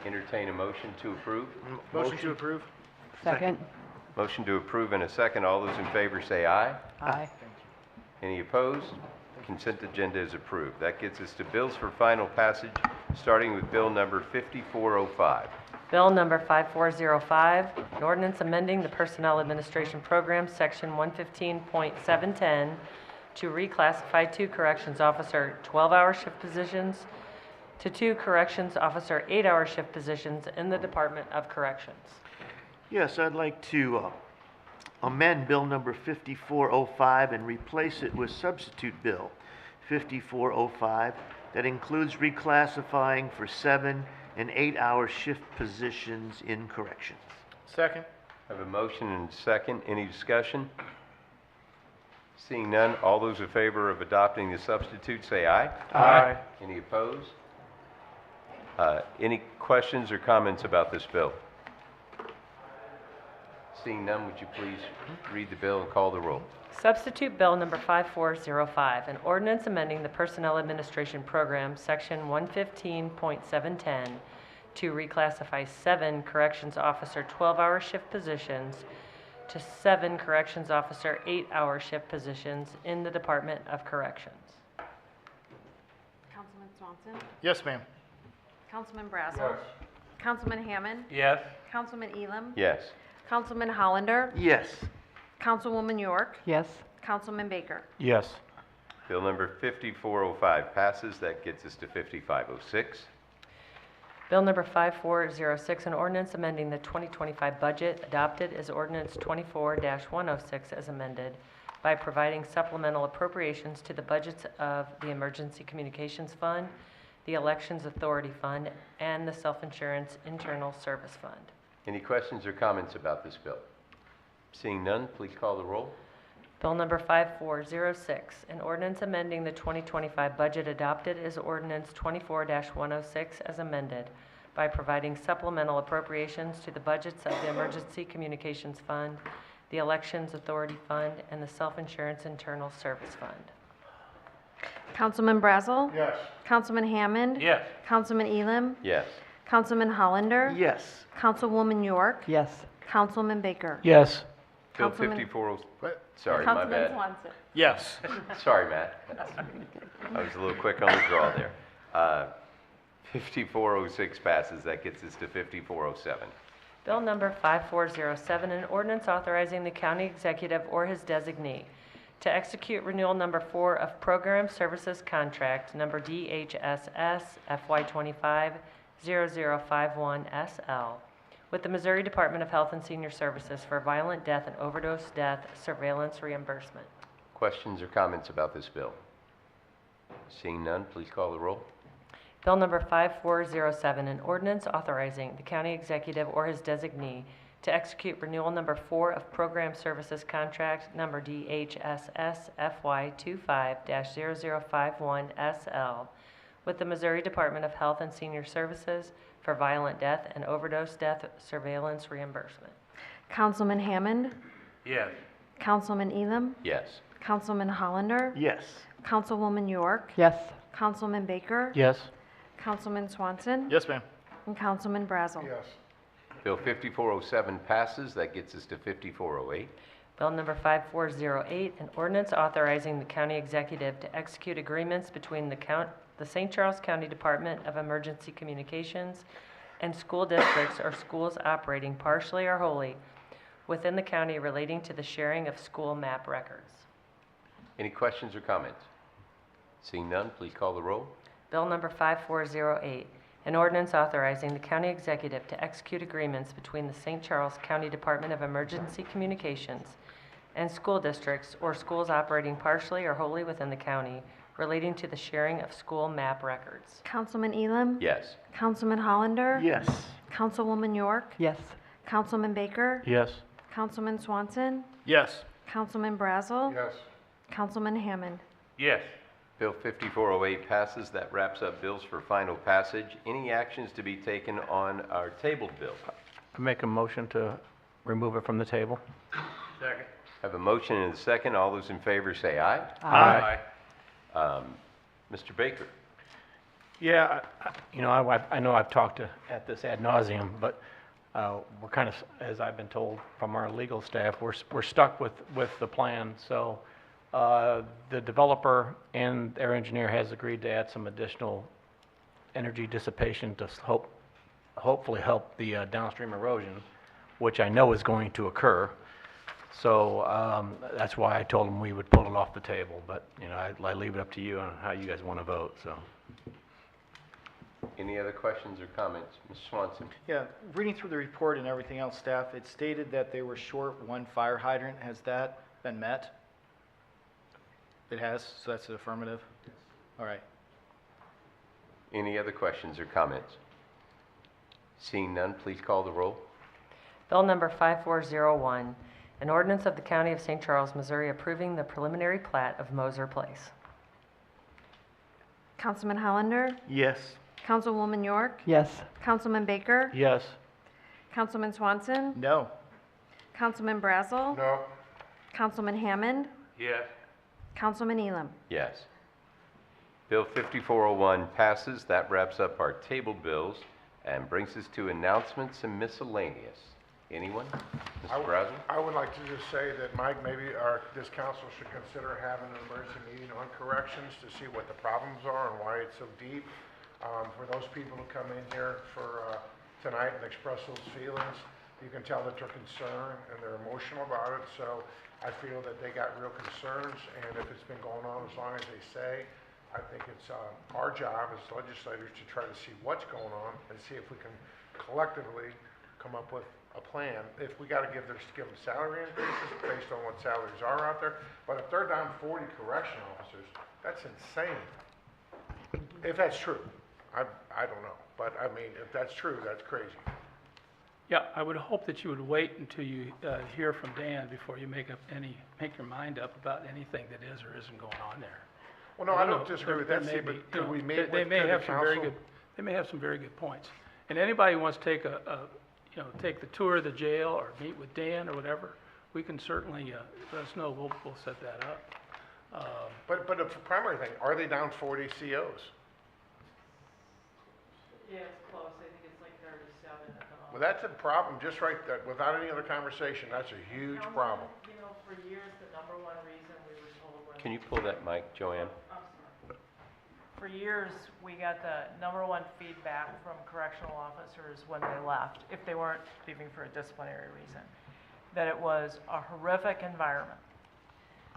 entertain a motion to approve. Motion to approve? Second. Motion to approve in a second. All those in favor say aye. Aye. Any opposed? Consent agenda is approved. That gets us to bills for final passage, starting with bill number 5405. Bill number 5405, an ordinance amending the Personnel Administration Program, Section 115.710, to reclassify 2 corrections officer 12-hour shift positions to 2 corrections officer 8-hour shift positions in the Department of Corrections. Yes, I'd like to amend Bill number 5405 and replace it with substitute Bill 5405 that includes reclassifying for 7- and 8-hour shift positions in corrections. Second. I have a motion and a second. Any discussion? Seeing none, all those in favor of adopting the substitute say aye. Aye. Any opposed? Any questions or comments about this bill? Seeing none, would you please read the bill and call the roll? Substitute Bill number 5405, an ordinance amending the Personnel Administration Program, Section 115.710, to reclassify 7 corrections officer 12-hour shift positions to 7 corrections officer 8-hour shift positions in the Department of Corrections. Councilman Swanson? Yes, ma'am. Councilman Brazel? Councilman Hammond? Yes. Councilman Elam? Yes. Councilman Hollander? Yes. Councilwoman York? Yes. Councilman Baker? Yes. Bill number 5405 passes. That gets us to 5506. Bill number 5406, an ordinance amending the 2025 budget adopted as ordinance 24-106 as amended by providing supplemental appropriations to the budgets of the Emergency Communications Fund, the Elections Authority Fund, and the Self-Insurance Internal Service Fund. Any questions or comments about this bill? Seeing none, please call the roll. Bill number 5406, an ordinance amending the 2025 budget adopted as ordinance 24-106 as amended by providing supplemental appropriations to the budgets of the Emergency Communications Fund, the Elections Authority Fund, and the Self-Insurance Internal Service Fund. Councilman Brazel? Yes. Councilman Hammond? Yes. Councilman Elam? Yes. Councilman Hollander? Yes. Councilwoman York? Yes. Councilman Baker? Yes. Bill Councilman- 54, sorry, my Councilman bad. Swanson? Yes. Sorry, Matt. I was a little quick on the draw there. 5406 passes. That gets us to 5407. Bill number 5407, an ordinance authorizing the county executive or his designee to execute renewal number 4 of Program Services Contract number DHSS FY25 0051SL with the Missouri Department of Health and Senior Services for violent death and overdose death surveillance reimbursement. Questions or comments about this bill? Seeing none, please call the roll. Bill number 5407, an ordinance authorizing the county executive or his designee to execute renewal number 4 of Program Services Contract number DHSS FY25-0051SL with the Missouri Department of Health and Senior Services for violent death and overdose death surveillance reimbursement. Councilman Hammond? Yes. Councilman Elam? Yes. Councilman Hollander? Yes. Councilwoman York? Yes. Councilman Baker? Yes. Councilman Swanson? Yes, ma'am. And Councilman Brazel? Yes. Bill 5407 passes. That gets us to 5408. Bill number 5408, an ordinance authorizing the county executive to execute agreements between the St. Charles County Department of Emergency Communications and school districts or schools operating partially or wholly within the county relating to the sharing of school map records. Any questions or comments? Seeing none, please call the roll. Bill number 5408, an ordinance authorizing the county executive to execute agreements between the St. Charles County Department of Emergency Communications and school districts or schools operating partially or wholly within the county relating to the sharing of school map records. Councilman Elam? Yes. Councilman Hollander? Yes. Councilwoman York? Yes. Councilman Baker? Yes. Councilman Swanson? Yes. Councilman Brazel? Yes. Councilman Hammond? Yes. Bill 5408 passes. That wraps up bills for final passage. Any actions to be taken on our tabled bill? I make a motion to remove it from the table. Second. Have a motion and a second. All those in favor say aye. Aye. Mr. Baker? Yeah, I know I've talked at this ad nauseum, but we're kind of, as I've been told from our legal staff, we're stuck with the plan. So the developer and their engineer has agreed to add some additional energy dissipation to hopefully help the downstream erosion, which I know is going to occur. So that's why I told them we would pull it off the table. But I leave it up to you on how you guys want to vote. So. Any other questions or comments? Mr. Swanson? Yeah, reading through the report and everything else, staff, it stated that they were short one fire hydrant. Has that been met? It has, so that's an affirmative? All right. Any other questions or comments? Seeing none, please call the roll. Bill number 5401, an ordinance of the County of St. Charles, Missouri approving the preliminary plat of Moser Place. Councilman Hollander? Yes. Councilwoman York? Yes. Councilman Baker? Yes. Councilman Swanson? No. Councilman Brazel? No. Councilman Hammond? Yes. Councilman Elam? Yes. Bill 5401 passes. That wraps up our tabled bills and brings us to announcements and miscellaneous. Anyone? Mr. Brazel? I would like to just say that, Mike, maybe this council should consider having an emergency meeting on corrections to see what the problems are and why it's so deep. For those people who come in here for tonight and express those feelings, you can tell that they're concerned and they're emotional about it. So I feel that they got real concerns, and if it's been going on as long as they say, I think it's our job as legislators to try to see what's going on and see if we can collectively come up with a plan. If we got to give them salary increases based on what salaries are out there, but if they're down 40 correction officers, that's insane. If that's true, I don't know, but I mean, if that's true, that's crazy. Yeah, I would hope that you would wait until you hear from Dan before you make your mind up about anything that is or isn't going on there. Well, no, I don't disagree with that, Steve, but could we meet with the council? They may have some very good points. And anybody who wants to take take the tour of the jail or meet with Dan or whatever, we can certainly, let us know, we'll set that up. But the primary thing, are they down 40 COs? Yeah, it's close. I think it's like 37 at the moment. Well, that's a problem, just right there, without any other conversation, that's a huge problem. You know, for years, the number one reason we were told when. Can you pull that mic, Joanne? I'm sorry. For years, we got the number one feedback from correctional officers when they left, if they weren't leaving for a disciplinary reason, that it was a horrific environment.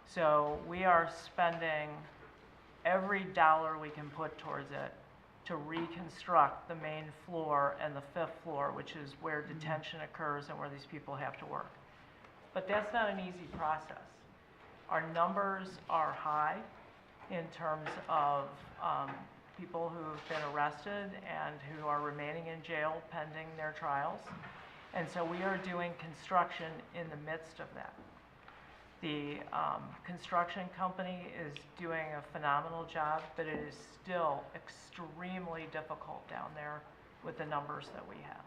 So we are spending every dollar we can put towards it to reconstruct the main floor and the 5th floor, which is where detention occurs and where these people have to work. But that's not an easy process. Our numbers are high in terms of people who have been arrested and who are remaining in jail pending their trials. And so we are doing construction in the midst of that. The construction company is doing a phenomenal job, but it is still extremely difficult down there with the numbers that we have.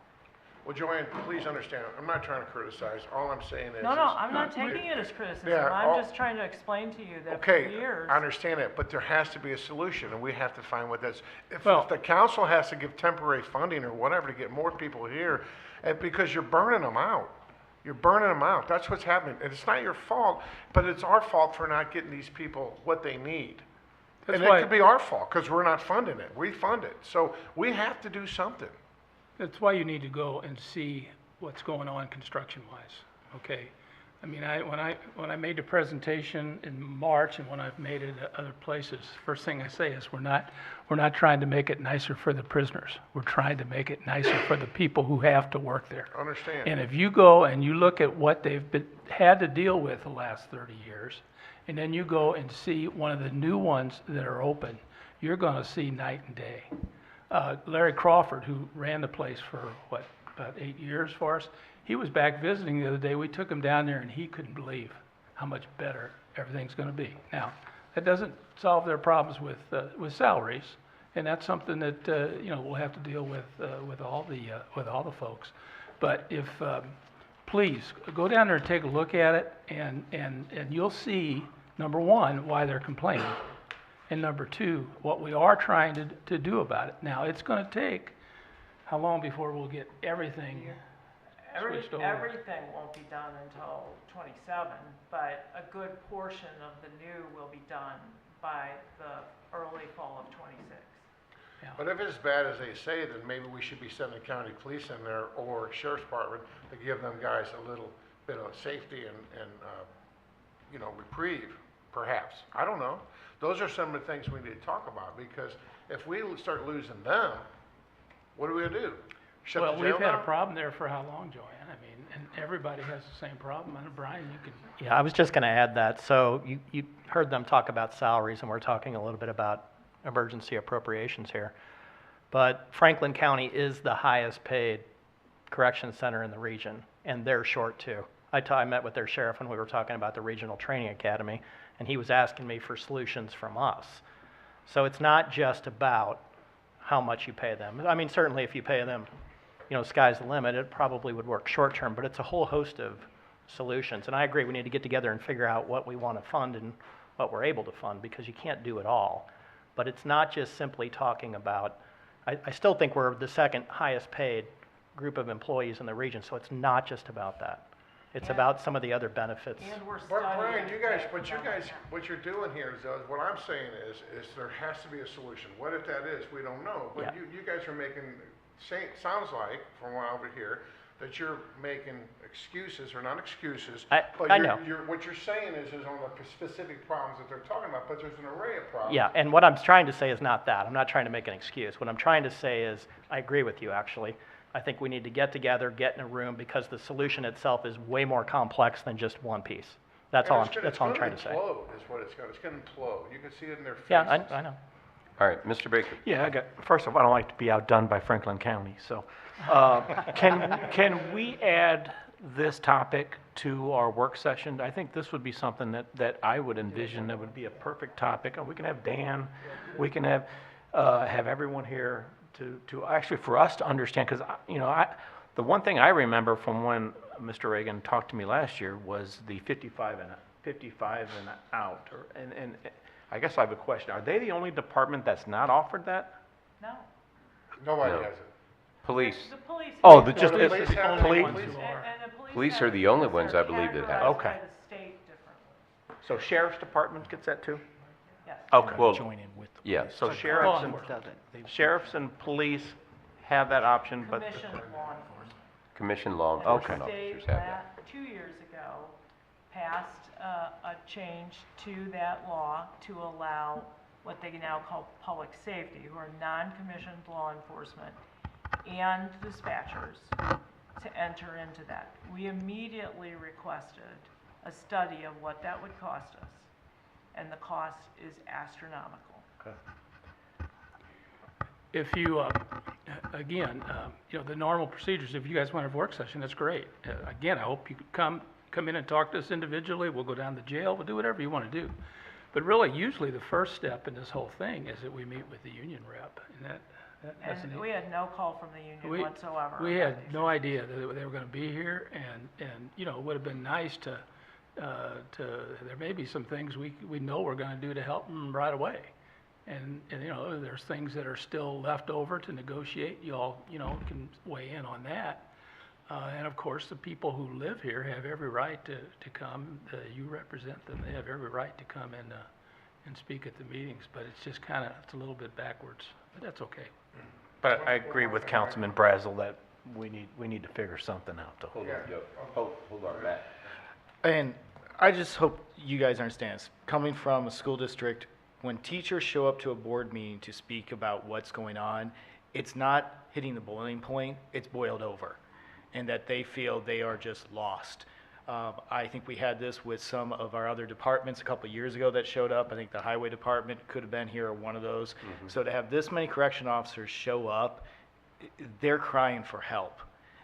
Well, Joanne, please understand, I'm not trying to criticize, all I'm saying is. No, I'm not taking it as criticism. Yeah, I'm just trying to explain to you that for Okay, years. I understand that, but there has to be a solution, and we have to find what that's, if Well- the council has to give temporary funding or whatever to get more people here, and because you're burning them out. You're burning them out, that's what's happening, and it's not your fault, but it's our fault for not getting these people what they need. That's And it why- could be our fault, because we're not funding it, we fund it, so we have to do something. That's why you need to go and see what's going on construction-wise, okay? I mean, when I made the presentation in March and when I've made it at other places, first thing I say is we're not trying to make it nicer for the prisoners. We're trying to make it nicer for the people who have to work there. Understand. And if you go and you look at what they've had to deal with the last 30 years, and then you go and see one of the new ones that are open, you're gonna see night and day. Larry Crawford, who ran the place for, about 8 years for us, he was back visiting the other day. We took him down there and he couldn't believe how much better everything's gonna be. Now, that doesn't solve their problems with salaries, and that's something that, we'll have to deal with all the folks. But if, please, go down there and take a look at it, and you'll see, number one, why they're complaining. And number two, what we are trying to do about it. Now, it's gonna take, how long before we'll get everything switched over? Everything won't be done until 27, but a good portion of the new will be done by the early fall of 26. But if it's as bad as they say, then maybe we should be sending county police in there or sheriff's department to give them guys a little bit of safety and reprieve, perhaps. I don't know. Those are some of the things we need to talk about, because if we start losing them, what are we gonna do? Shut Well, the jail we've had a down? problem there for how long, Joanne? I mean, and everybody has the same problem. And Brian, you can. Yeah, I was just going to add that. So you heard them talk about salaries, and we're talking a little bit about emergency appropriations here. But Franklin County is the highest paid correction center in the region, and they're short too. I met with their sheriff when we were talking about the regional training academy, and he was asking me for solutions from us. So it's not just about how much you pay them. I mean, certainly if you pay them, sky's the limit, it probably would work short term, but it's a whole host of solutions. And I agree, we need to get together and figure out what we want to fund and what we're able to fund, because you can't do it all. But it's not just simply talking about, I still think we're the second highest paid group of employees in the region, so it's not just about that. It's about some of the other benefits. And we're But studying. Brian, what you're doing here is, what I'm saying is there has to be a solution. What if that is, we don't know. But Yeah. you guys are making, sounds like, from what over here, that you're making excuses, or not excuses. I know. What you're saying is on the specific problems that they're talking about, but there's an array of problems. Yeah, and what I'm trying to say is not that. I'm not trying to make an excuse. What I'm trying to say is, I agree with you, actually. I think we need to get together, get in a room, because the solution itself is way more complex than just one piece. That's all I'm trying to say. It's gonna implode, is what it's gonna implode. You can see it in their faces. Yeah, I know. All right, Mr. Baker. Yeah, first of all, I don't like to be outdone by Franklin County, so, can we add this topic to our work session? I think this would be something that I would envision that would be a perfect topic. We can have Dan, we can have everyone here to actually for us to understand, because, you know, the one thing I remember from when Mr. Reagan talked to me last year was the 55 and out, and I guess I have a question. Are they the only department that's not offered that? No. Nobody No. has it. Police, The police. Oh, have the it. just, the it's police the have it. police? And the police have are it the only because ones, they're I believe, that have it. categorized Okay. by the state differently. So sheriff's department gets that too? Yes. Okay. well, Join in with the yeah, So Law sheriffs and, enforcement. sheriffs and police have that option, but. Commission law enforcement. commission law And the enforcement officers state have that. 2 years ago passed a change to that law to allow what they now call public safety, who are non-commissioned law enforcement and dispatchers to enter into that. We immediately requested a study of what that would cost us, and the cost is astronomical. If you, again, you know, the normal procedures, if you guys want a work session, that's great. Again, I hope you could come in and talk to us individually, we'll go down to jail, we'll do whatever you want to do. But really, usually the first step in this whole thing is that we meet with the union rep, and that's And we had no call from the union whatsoever. We about had these no issues. idea that they were gonna be here, and, you know, it would've been nice to, there may be some things we know we're gonna do to help them right away. And, you know, there's things that are still left over to negotiate, you all, you know, can weigh in on that. And of course, the people who live here have every right to come, you represent them, they have every right to come and speak at the meetings, but it's just kinda, it's a little bit backwards, but that's okay. But I agree with Councilman Brazel that we need to figure something out though. Hold on, Joe. Hold on, Matt. And I just hope you guys understand this. Coming from a school district, when teachers show up to a board meeting to speak about what's going on, it's not hitting the boiling point, it's boiled over. And that they feel they are just lost. I think we had this with some of our other departments a couple of years ago that showed up. I think the highway department could have been here or one of those. So to have this many correction officers show up, they're crying for help.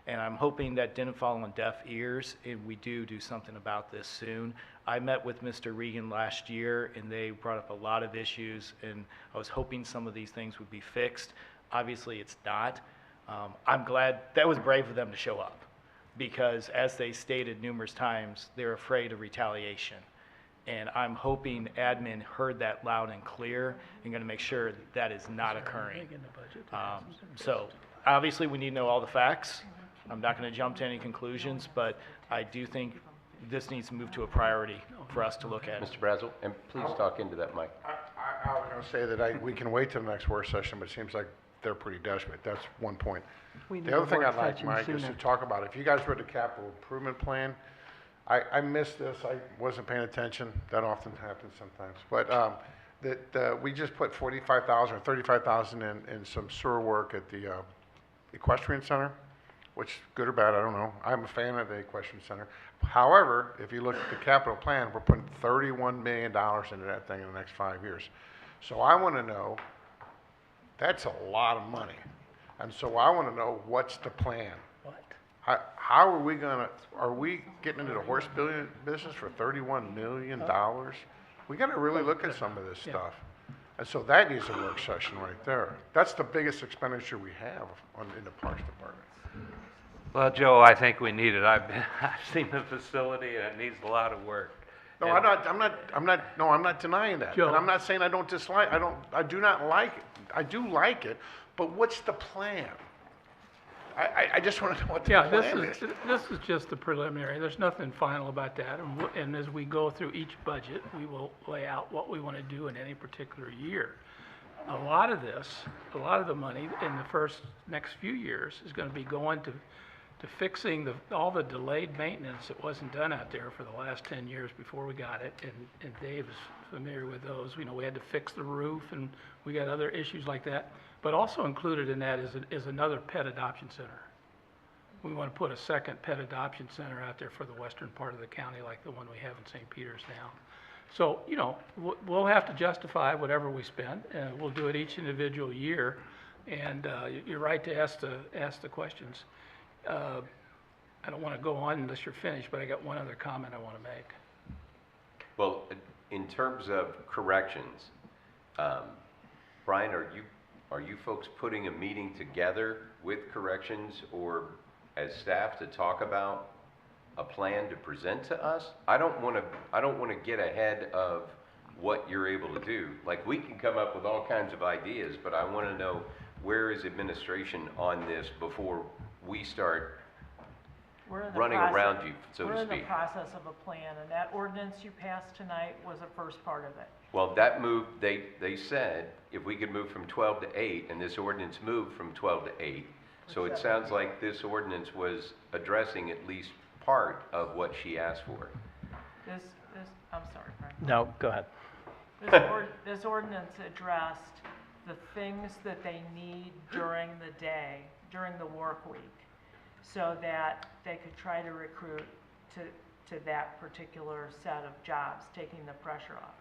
And I'm hoping that didn't fall on deaf ears, and we do something about this soon. I met with Mr. Regan last year, and they brought up a lot of issues, and I was hoping some of these things would be fixed. Obviously, it's not. I'm glad, that was brave of them to show up, because as they stated numerous times, they're afraid of retaliation. And I'm hoping admin heard that loud and clear, and gonna make sure that is not occurring. So, obviously, we need to know all the facts. I'm not gonna jump to any conclusions, but I do think this needs to move to a priority for us to look at. Mr. Brazel, and please talk into that mic. I was gonna say that we can wait till the next work session, but it seems like they're pretty desperate. That's one point. We need The other a thing work I'd like, session Mike, is to sooner. talk about, if you guys read the capital improvement plan, I missed this, I wasn't paying attention, that often happens sometimes. But, we just put 45,000 or 35,000 in some sewer work at the equestrian center, which, good or bad, I don't know. I'm a fan of the equestrian center. However, if you look at the capital plan, we're putting $31 million into that thing in the next 5 years. So I wanna know, that's a lot of money. And so I wanna know, what's the plan? What? How are we getting into the horse business for $31 million? We gotta really look at some of this stuff. And so that needs a work session right there. That's the biggest expenditure we have in the Parks Department. Well, Joe, I think we need it. I've seen the facility and it needs a lot of work. No, And- I'm not denying that. Joe. And I'm not saying I don't dislike, I do not like it. I do like it, but what's the plan? I just wanna know what the Yeah, plan is. this is just the preliminary, there's nothing final about that, and as we go through each budget, we will lay out what we wanna do in any particular year. A lot of the money in the next few years is gonna be going to fixing all the delayed maintenance that wasn't done out there for the last 10 years before we got it, and Dave is familiar with those. You know, we had to fix the roof, and we got other issues like that. But also included in that is another pet adoption center. We want to put a second pet adoption center out there for the western part of the county, like the one we have in St. Peters now. So, you know, we'll have to justify whatever we spend, and we'll do it each individual year. And you're right to ask the questions. I don't want to go on unless you're finished, but I got one other comment I want to make. Well, in terms of corrections, Brian, are you are you folks putting a meeting together with corrections or as staff to talk about a plan to present to us? I don't want to get ahead of what you're able to do. Like, we can come up with all kinds of ideas, but I want to know, where is administration on this before we start We're in the running process- around you, so to We're in the speak? process of a plan, and that ordinance you passed tonight was the first part of it. Well, that move, they said if we could move from 12 to 8, and this ordinance moved from 12 to 8. So it sounds like this ordinance was addressing at least part of what she asked for. I'm sorry, Frank. No, go ahead. This ordinance addressed the things that they need during the day, during the work week, so that they could try to recruit to that particular set of jobs, taking the pressure off.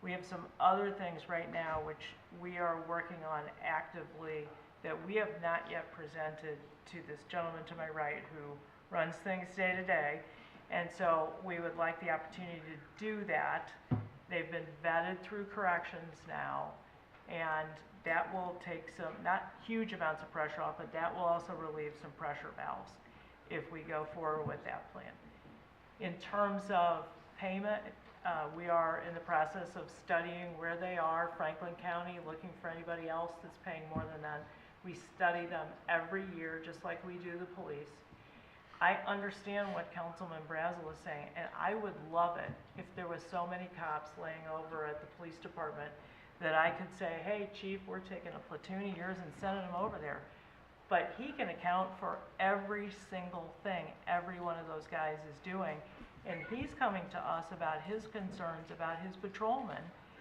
We have some other things right now which we are working on actively that we have not yet presented to this gentleman to my right who runs things day to day. And so we would like the opportunity to do that. They've been vetted through corrections now, and that will take some, not huge amounts of pressure off, but that will also relieve some pressure valves if we go forward with that plan. In terms of payment, we are in the process of studying where they are, Franklin County, looking for anybody else that's paying more than that. We study them every year, just like we do the police. I understand what Councilman Brazel is saying, and I would love it if there was so many cops laying over at the police department that I could say, hey, chief, we're taking a platoon of yours and sending them over there. But he can account for every single thing every one of those guys is doing. And he's coming to us about his concerns about his patrolmen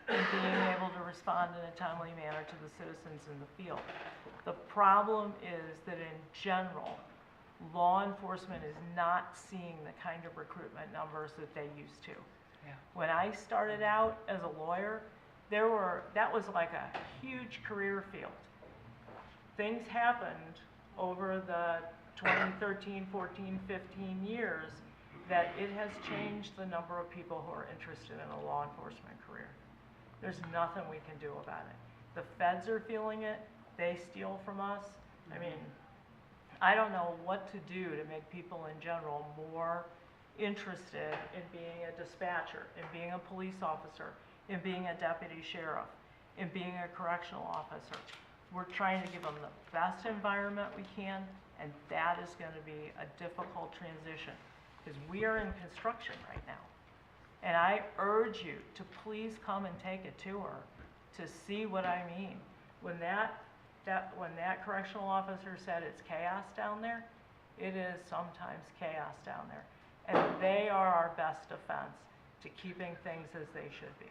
and being able to respond in a timely manner to the citizens in the field. The problem is that in general, law enforcement is not seeing the kind of recruitment numbers that they used to. Yeah. When I started out as a lawyer, that was like a huge career field. Things happened over the 2013, 14, 15 years that it has changed the number of people who are interested in a law enforcement career. There's nothing we can do about it. The feds are feeling it. They steal from us. I mean, I don't know what to do to make people in general more interested in being a dispatcher, in being a police officer, in being a deputy sheriff, in being a correctional officer. We're trying to give them the best environment we can, and that is going to be a difficult transition because we are in construction right now. And I urge you to please come and take a tour to see what I mean. When that correctional officer said it's chaos down there, it is sometimes chaos down there. And they are our best defense to keeping things as they should be.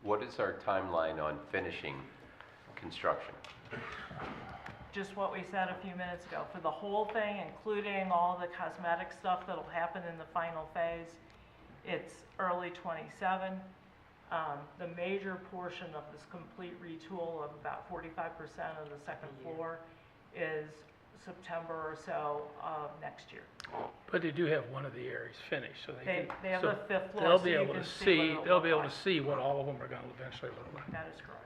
What is our timeline on finishing construction? Just what we said a few minutes ago. For the whole thing, including all the cosmetic stuff that'll happen in the final phase, it's early '27. The major portion of this complete retool of about 45% of the second floor is September or so of next year. But they do have one of the areas finished, so They have so the fifth floor, they'll so be you able can to see what see, it'll they'll look be able like. to see what all of them are gonna eventually look like. That is correct.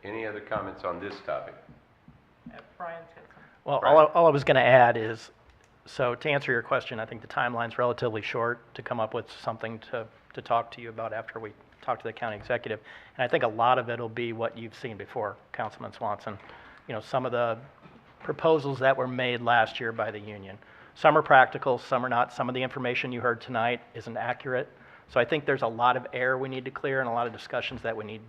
Any other comments on this topic? Brian's got some. Well, Right. all I was going to add is, so to answer your question, I think the timeline's relatively short to come up with something to talk to you about after we talk to the county executive. And I think a lot of it will be what you've seen before, Councilman Swanson. You know, some of the proposals that were made last year by the union. Some are practical, some are not. Some of the information you heard tonight isn't accurate. So I think there's a lot of air we need to clear and a lot of discussions that we need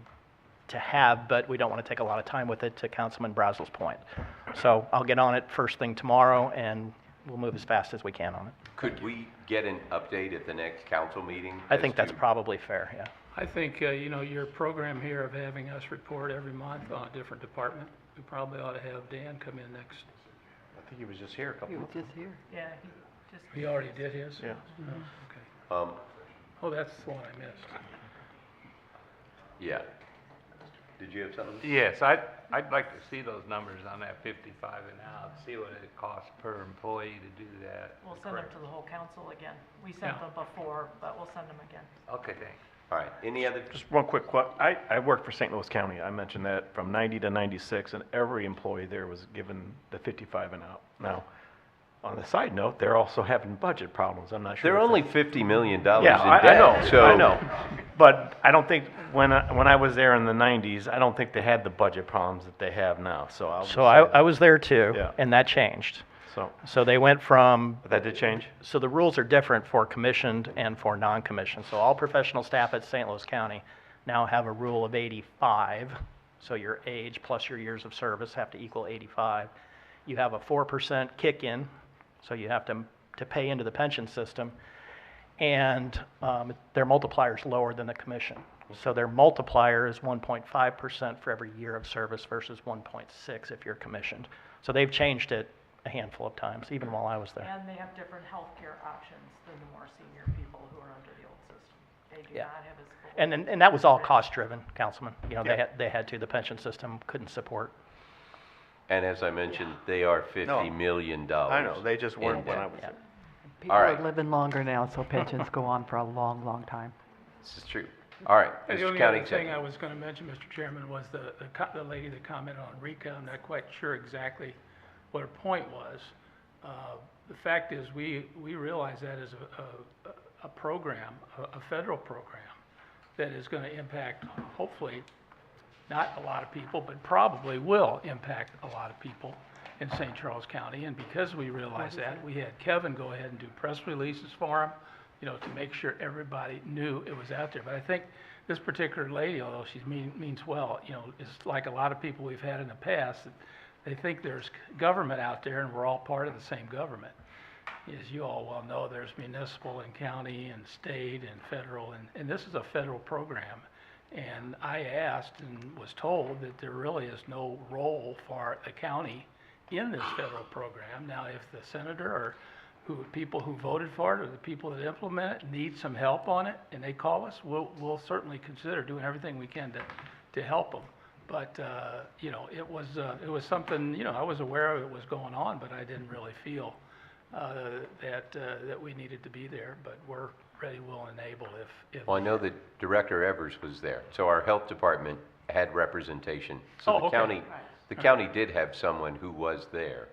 to have, but we don't want to take a lot of time with it, to Councilman Brazel's point. So I'll get on it first thing tomorrow, and we'll move as fast as we can on it. Could we get an update at the next council meeting? I think that's probably fair, yeah. I think, you know, your program here of having us report every month on a different department, we probably ought to have Dan come in next. I think he was just here a couple He was months ago. just here. Yeah, he just. He already did his? Yeah. Oh, okay. Oh, that's the one I missed. Yeah. Did you have something? Yes, I'd like to see those numbers on that 55 and out, see what it costs per employee to do that. We'll send them to the whole council again. We sent Yeah. them before, but we'll send them again. Okay, thanks. All right, any other? Just one quick I worked for St. Louis County. I mentioned that from 90 to 96, and every employee there was given the 55 and out. Now, on the side note, they're also having budget problems. I'm not sure. They're if only that's- $50 million in debt. Yeah, I know, so I know. But I don't think, when I was there in the 90s, I don't think they had the budget problems that they have now, so I would So say I was there too, Yeah. and that changed. So, So they went from, that did change? so the rules are different for commissioned and for non-commissioned. So all professional staff at St. Louis County now have a rule of 85. So your age plus your years of service have to equal 85. You have a 4% kick-in, so you have to pay into the pension system. And their multiplier is lower than the commission. So their multiplier is 1.5% for every year of service versus 1.6 if you're commissioned. So they've changed it a handful of times, even while I was there. And they have different healthcare options than the more senior people who are under the old system. They do Yeah. not have as full. And that was all cost-driven, Councilman. You know, Yeah. they had to, the pension system couldn't support. And as I mentioned, they are $50 million. I know, they just weren't in when I debt. was Yeah. People All are right. living longer now, so pensions go on for a long, long time. This is true. All right, The Mr. only County other thing I Executive. was going to mention, Mr. Chairman, was the lady that commented on RECA. I'm not quite sure exactly what her point was. The fact is, we realize that is a program, a federal program, that is going to impact, hopefully, not a lot of people, but probably will impact a lot of people in St. Charles County. And because we realize that, we had Kevin go ahead and do press releases for them, you know, to make sure everybody knew it was out there. But I think this particular lady, although she means well, you know, is like a lot of people we've had in the past, that they think there's government out there and we're all part of the same government. As you all well know, there's municipal and county and state and federal, and this is a federal program. And I asked and was told that there really is no role for the county in this federal program. Now, if the senator or people who voted for it or the people that implement it need some help on it and they call us, we'll certainly consider doing everything we can to help them. But, you know, it was something, you know, I was aware of it was going on, but I didn't really feel that we needed to be there. But we're ready, will, and able if. Well, I know that Director Evers was there, so our health department had representation. So Oh, the okay. county did have someone who was there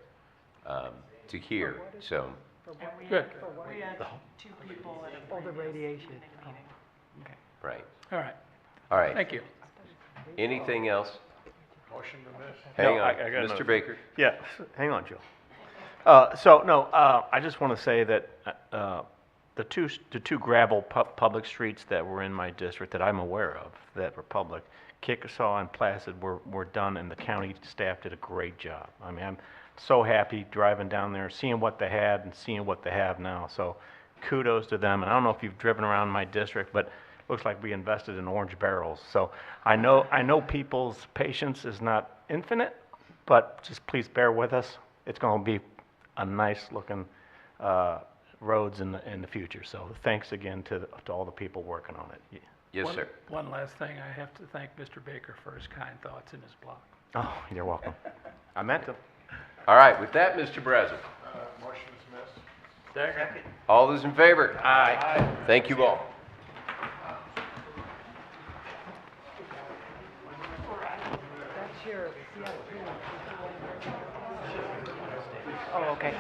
to hear, so. And we Good. we had two people at a Oh, the previous radiation. meeting. Right. All right, All right. thank you. Anything else? Motion to miss. Hang No, on, I got another- Mr. Baker. Yeah, hang on, Joe. I just want to say that the two gravel public streets that were in my district that I'm aware of that were public, Chickasaw and Placid were done, and the county staff did a great job. I mean, I'm so happy driving down there, seeing what they had and seeing what they have now. So kudos to them. And I don't know if you've driven around my district, but it looks like we invested in orange barrels. So I know people's patience is not infinite, but just please bear with us. It's going to be a nice looking roads in the future. So thanks again to all the people working on it. Yes, sir. One last thing, I have to thank Mr. Baker for his kind thoughts in his blog. Oh, you're welcome. I meant to. All right, with that, Mr. Brazel. Motion dismissed. Second. All those in favor? Aye. Thank you all. That's your CIP. Oh, okay.